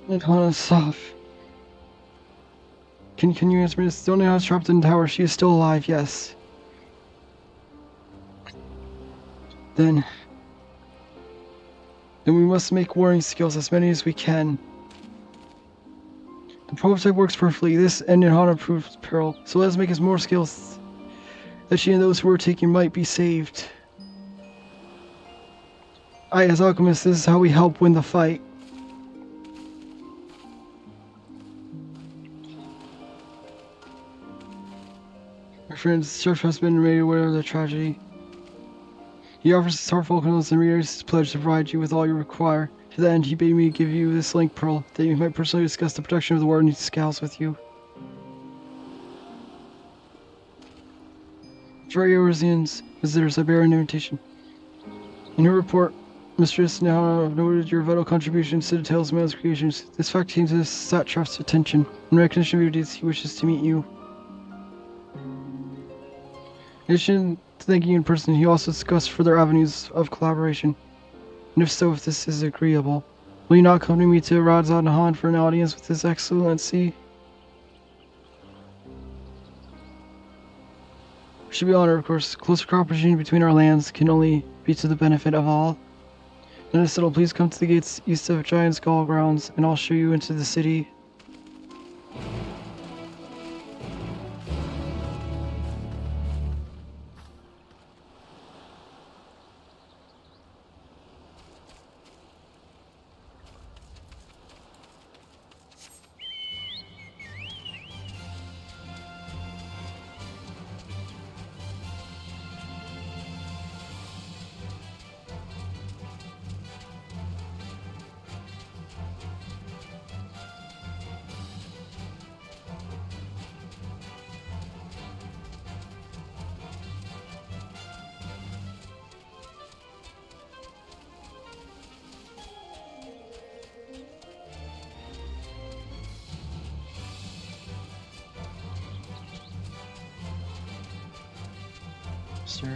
Speaker 1: Nidhana's soft. Can you answer me this? The only house trapped in the tower, she is still alive, yes. Then we must make warring skills, as many as we can. The prototype works perfectly. This and Nidhana proves peril, so let us make us more skills, that she and those who are taken might be saved. As alchemists, this is how we help win the fight. My friend's church has been made aware of the tragedy. He offers his heartfelt condolence and reiterates his pledge to provide you with all you require. To that end, he bade me give you this link pearl, that you might personally discuss the protection of the Warden's scowls with you. For Eorzean's visitors, I bear an invitation. In her report, Mistress Nihana noted your vital contributions to the Tales of Man's creations. This fact came to the satrap's attention. In recognition of your deeds, he wishes to meet you. In addition to thanking you in person, he also discussed further avenues of collaboration. And if so, if this is agreeable, will you not accompany me to Radzanahan for an audience with His Excellency? We should be honored, of course. Closer cooperation between our lands can only be to the benefit of all. Then it's settled. Please come to the gates east of Giant Skull grounds, and I'll show you into the city. Sir.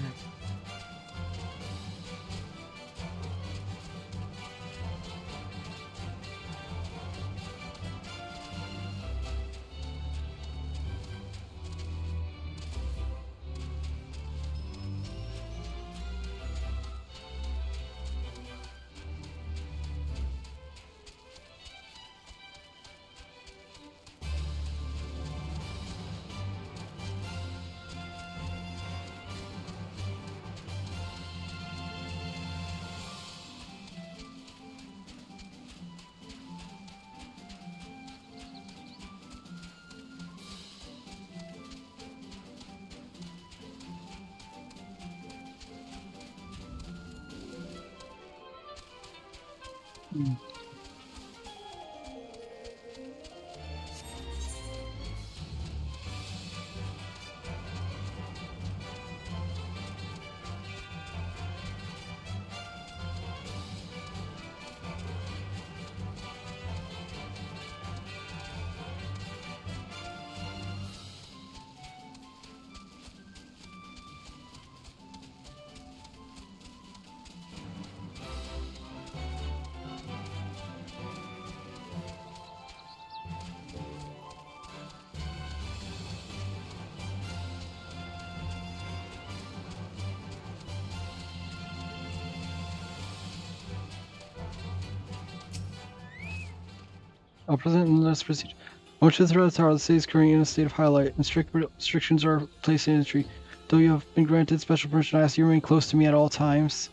Speaker 1: I'll present in this procedure. Once you throughout the tower, the city is currently in a state of highlight, and strict restrictions are placed in entry. Though you have been granted special permission, I ask you to remain close to me at all times.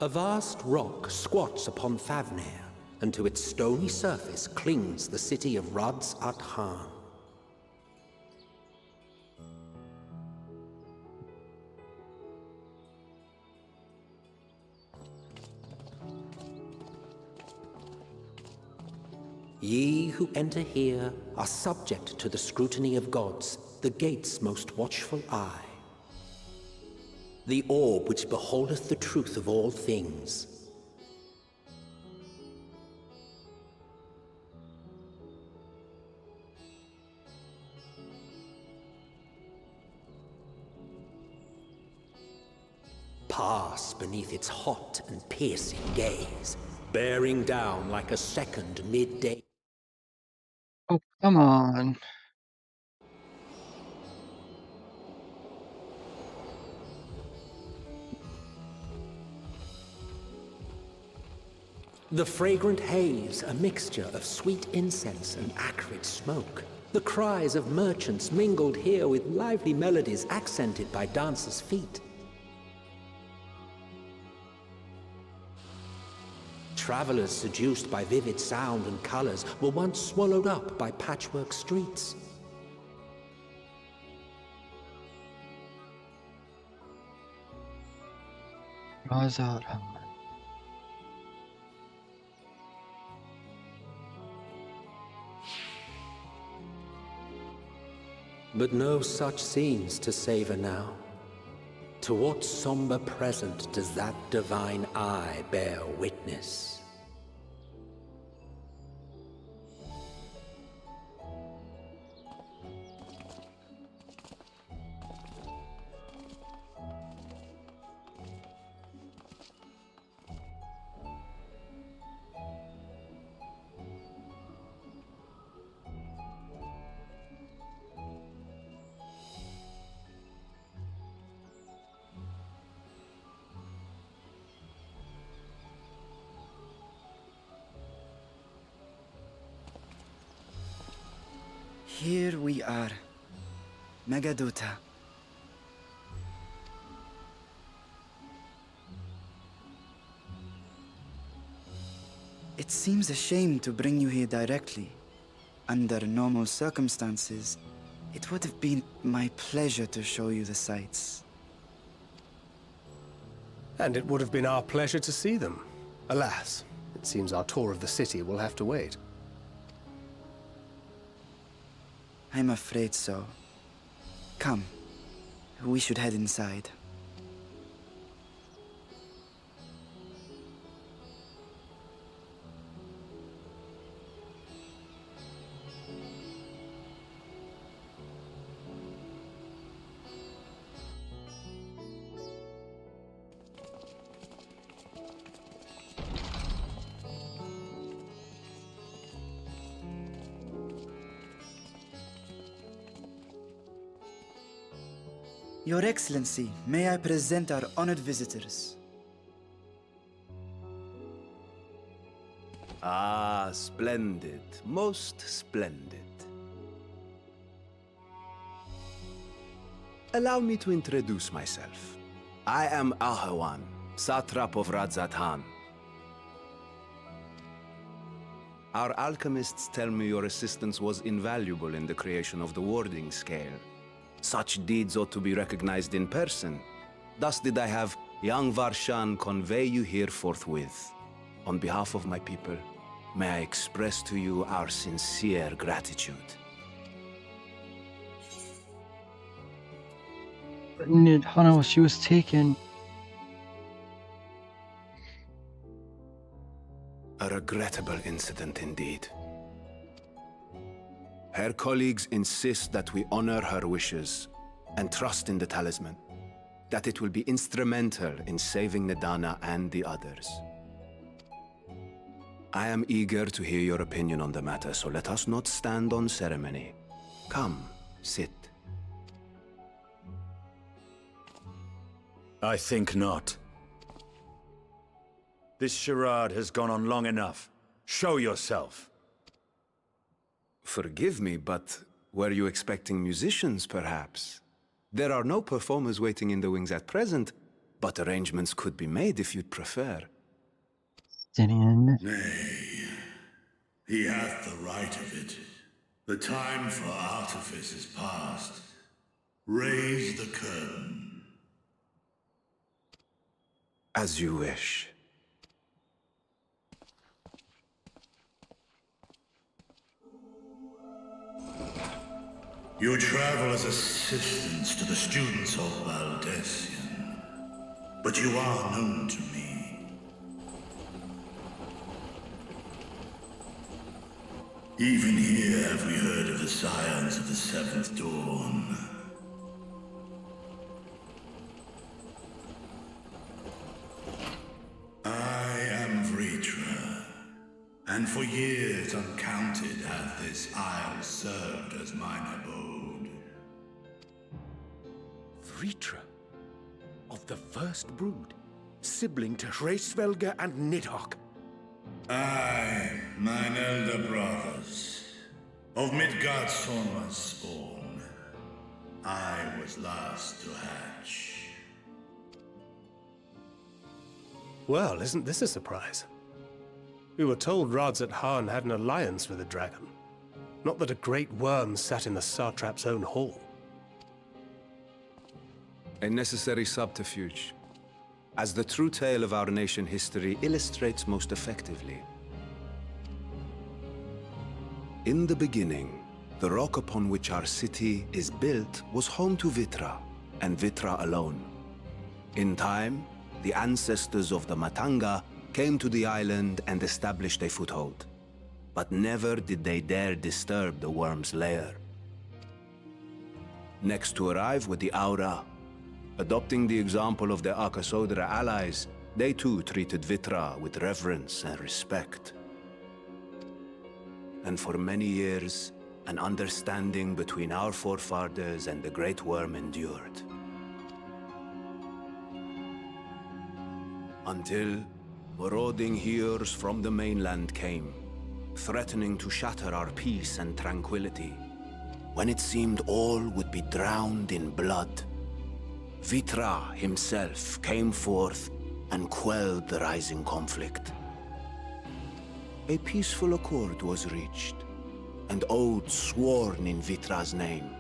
Speaker 12: A vast rock squats upon Favnir, and to its stony surface clings the city of Rods at Han. Ye who enter here are subject to the scrutiny of gods, the gate's most watchful eye. The orb which beholdeth the truth of all things. Pass beneath its hot and piercing gaze, bearing down like a second midday.
Speaker 1: Oh, come on.
Speaker 12: The fragrant haze, a mixture of sweet incense and acrid smoke. The cries of merchants mingled here with lively melodies accented by dancers' feet. Travelers seduced by vivid sound and colors were once swallowed up by patchwork streets. But no such scenes to savor now. To what somber present does that divine eye bear witness?
Speaker 16: Here we are. Megaduta. It seems a shame to bring you here directly. Under normal circumstances, it would have been my pleasure to show you the sights.
Speaker 2: And it would have been our pleasure to see them. Alas, it seems our tour of the city will have to wait.
Speaker 16: I'm afraid so. Come, we should head inside. Your Excellency, may I present our honored visitors?
Speaker 19: Ah, splendid. Most splendid. Allow me to introduce myself. I am Ahawan, satrap of Radzatan. Our alchemists tell me your assistance was invaluable in the creation of the warding scale. Such deeds ought to be recognized in person. Thus did I have young Varshan convey you here forthwith. On behalf of my people, may I express to you our sincere gratitude.
Speaker 1: But Hana, she was taken.
Speaker 19: A regrettable incident indeed. Her colleagues insist that we honor her wishes and trust in the talisman, that it will be instrumental in saving Nidana and the others. I am eager to hear your opinion on the matter, so let us not stand on ceremony. Come, sit.
Speaker 7: I think not. This charade has gone on long enough. Show yourself.
Speaker 19: Forgive me, but were you expecting musicians, perhaps? There are no performers waiting in the wings at present, but arrangements could be made if you'd prefer.
Speaker 1: Justinian.
Speaker 9: Nay, he hath the right of it. The time for artifice is past. Raise the curtain.
Speaker 19: As you wish.
Speaker 9: You travel as assistants to the students of Baldessian, but you are known to me. Even here have we heard of the scions of the Seventh Dawn. I am Vritra, and for years uncounted hath this isle served as mine abode.
Speaker 4: Vritra, of the First Brood, sibling to Hraesvelga and Nidhogg.
Speaker 9: Aye, mine elder brothers, of Midgardsormr's spawn. I was last to hatch.
Speaker 2: Well, isn't this a surprise? We were told Rods at Han had an alliance with a dragon. Not that a great worm sat in the Satrap's own hall.
Speaker 19: A necessary subterfuge, as the true tale of our nation history illustrates most effectively. In the beginning, the rock upon which our city is built was home to Vitra, and Vitra alone. In time, the ancestors of the Matanga came to the island and established a foothold. But never did they dare disturb the worm's lair. Next to arrive were the Aura. Adopting the example of their Akasodra allies, they too treated Vitra with reverence and respect. And for many years, an understanding between our forefathers and the Great Worm endured. Until marauding heroes from the mainland came, threatening to shatter our peace and tranquility. When it seemed all would be drowned in blood, Vitra himself came forth and quelled the rising conflict. A peaceful accord was reached, and oaths sworn in Vitra's name.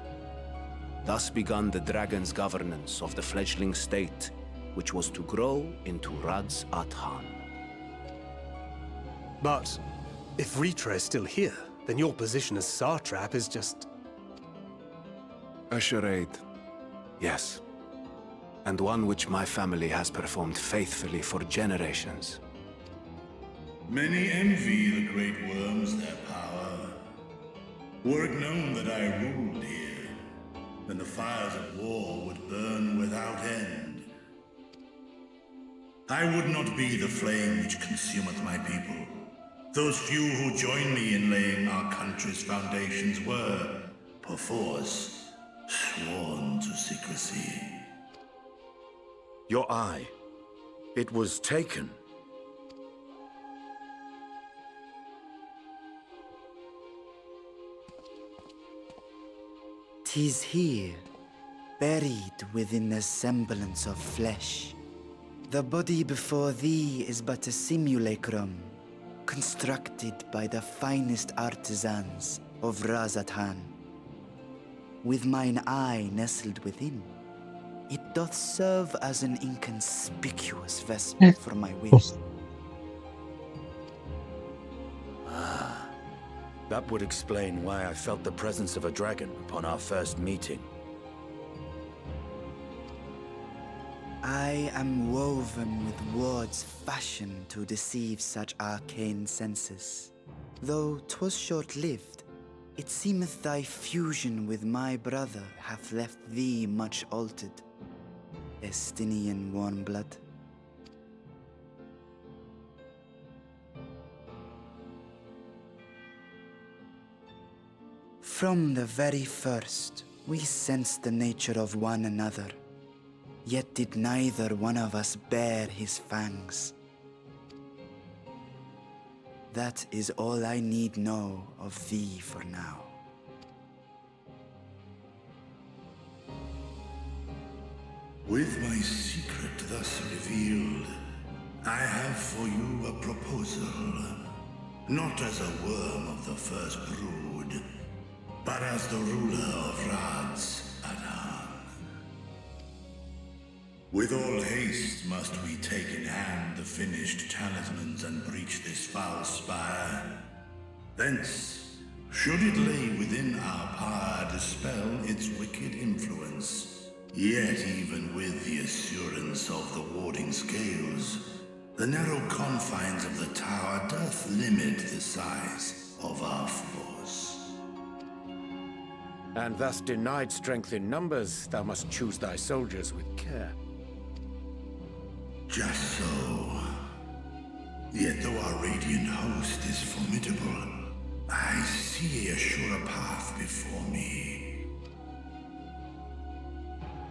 Speaker 19: Thus began the dragon's governance of the fledgling state, which was to grow into Rads at Han.
Speaker 2: But if Vritra is still here, then your position as Satrap is just...
Speaker 19: A charade, yes. And one which my family has performed faithfully for generations.
Speaker 9: Many envy the Great Worms their power. Were it known that I ruled here, then the fires of war would burn without end. I would not be the flame which consumeth my people. Those few who join me in laying our country's foundations were, perforce, sworn to secrecy.
Speaker 7: Your eye. It was taken.
Speaker 16: "'Tis here, buried within the semblance of flesh. The body before thee is but a simulacrum, constructed by the finest artisans of Razatan. With mine eye nestled within, it doth serve as an inconspicuous vessel for my will."
Speaker 7: That would explain why I felt the presence of a dragon upon our first meeting.
Speaker 16: I am woven with words fashioned to deceive such arcane senses. Though 'twas short-lived, it seemeth thy fusion with my brother hath left thee much altered, Estinian warm blood. From the very first, we sensed the nature of one another. Yet did neither one of us bare his fangs. That is all I need know of thee for now.
Speaker 9: With my secret thus revealed, I have for you a proposal. Not as a worm of the first brood, but as the ruler of Rad's Adan. With all haste must we take in hand the finished talismans and breach this foul spire. Thence, should it lay within our power, dispel its wicked influence. Yet even with the assurance of the warding scales, the narrow confines of the tower doth limit the size of our force.
Speaker 4: And thus denied strength in numbers, thou must choose thy soldiers with care.
Speaker 9: Just so. Yet though our radiant host is formidable, I see a surer path before me.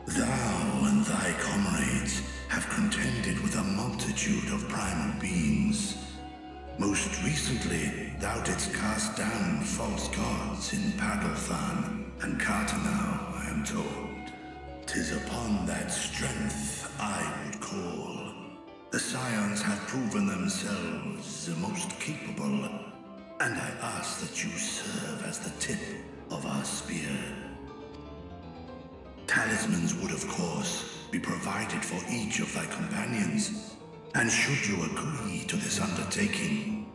Speaker 9: Thou and thy comrades have contended with a multitude of primal beings. Most recently, thou didst cast down false gods in Paddlethan and Cartanau, I am told. 'Tis upon that strength I would call. The Scions have proven themselves the most capable, and I ask that you serve as the tip of our spear. Talismans would, of course, be provided for each of thy companions, and should you agree to this undertaking,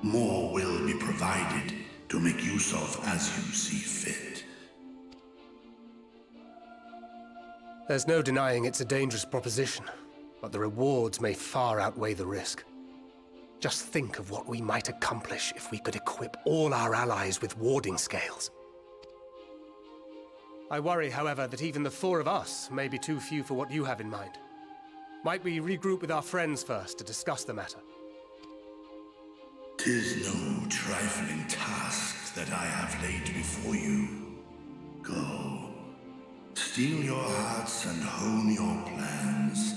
Speaker 9: more will be provided to make use of as you see fit.
Speaker 2: There's no denying it's a dangerous proposition, but the rewards may far outweigh the risk. Just think of what we might accomplish if we could equip all our allies with warding scales. I worry, however, that even the four of us may be too few for what you have in mind. Might we regroup with our friends first to discuss the matter?
Speaker 9: 'Tis no trifling task that I have laid before you. Go. Steel your hearts and hone your plans.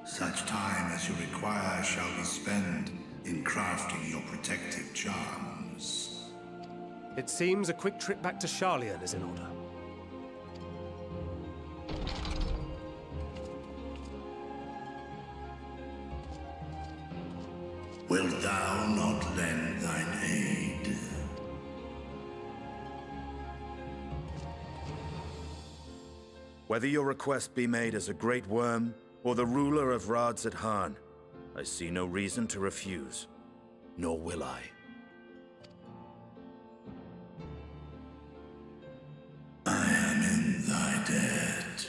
Speaker 9: Such time as you require shall be spent in crafting your protective charms.
Speaker 2: It seems a quick trip back to Charlian is in order.
Speaker 9: Wilt thou not lend thine aid?
Speaker 7: Whether your request be made as a great worm, or the ruler of Rad's Adan, I see no reason to refuse, nor will I.
Speaker 9: I am in thy debt.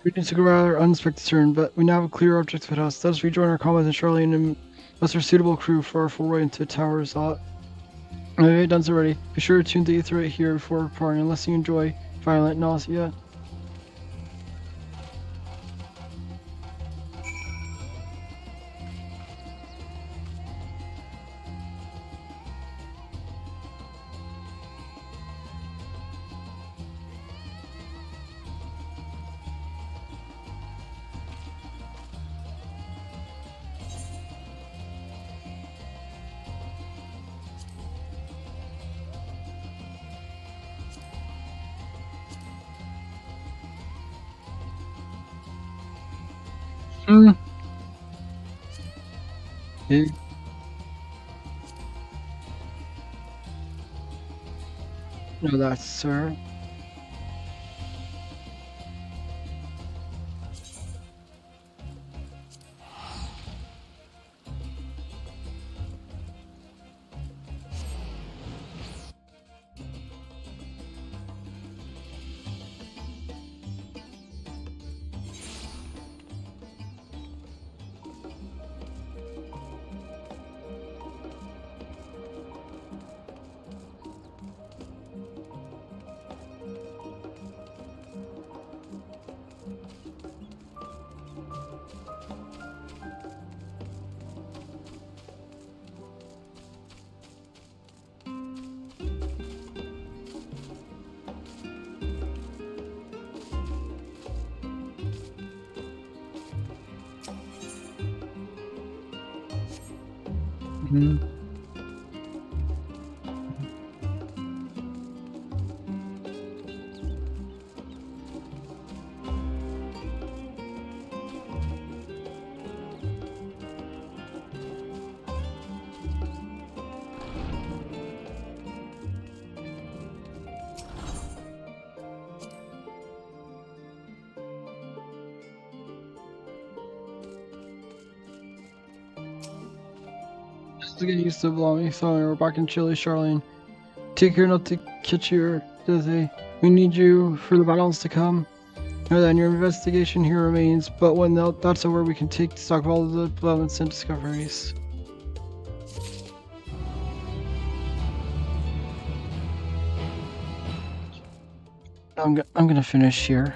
Speaker 1: Greetings took a rather unexpected turn, but we now have a clear object with us. Let us rejoin our comrades in Charlian and muster a suitable crew for our full way into Tower's Lot. If you haven't done so already, be sure to tune the ether right here before departing unless you enjoy violent nausea. Yeah. No, that's sir. Just to get used to Blommy, so we're back in Chile, Charlene. Take care not to catch you dizzy. We need you for the battles to come. And then your investigation here remains, but when that's over, we can take stock of all the developments and discoveries. I'm gonna finish here.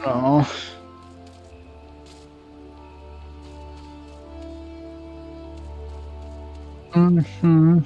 Speaker 1: Oh. Mm-hmm.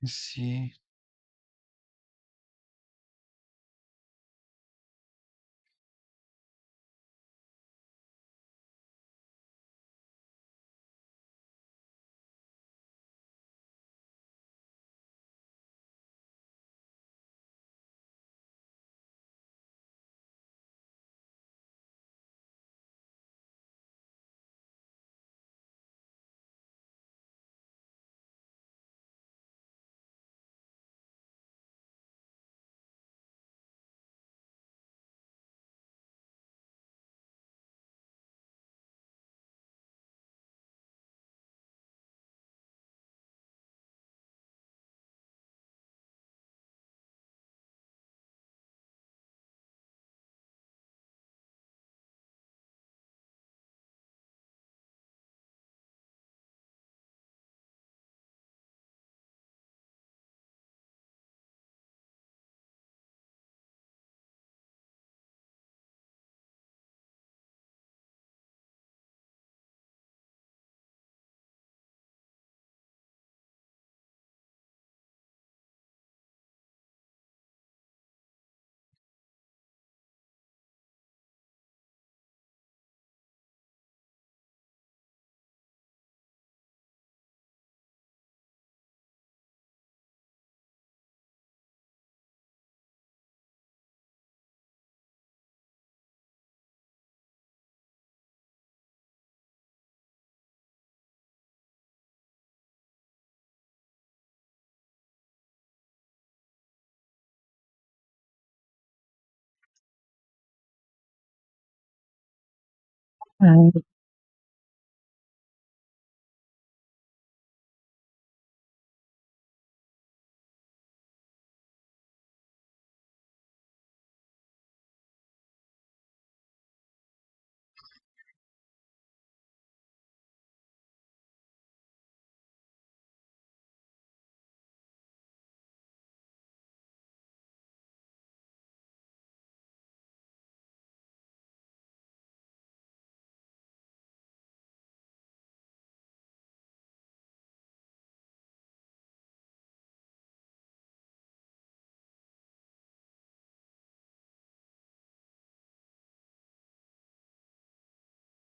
Speaker 1: Let's see.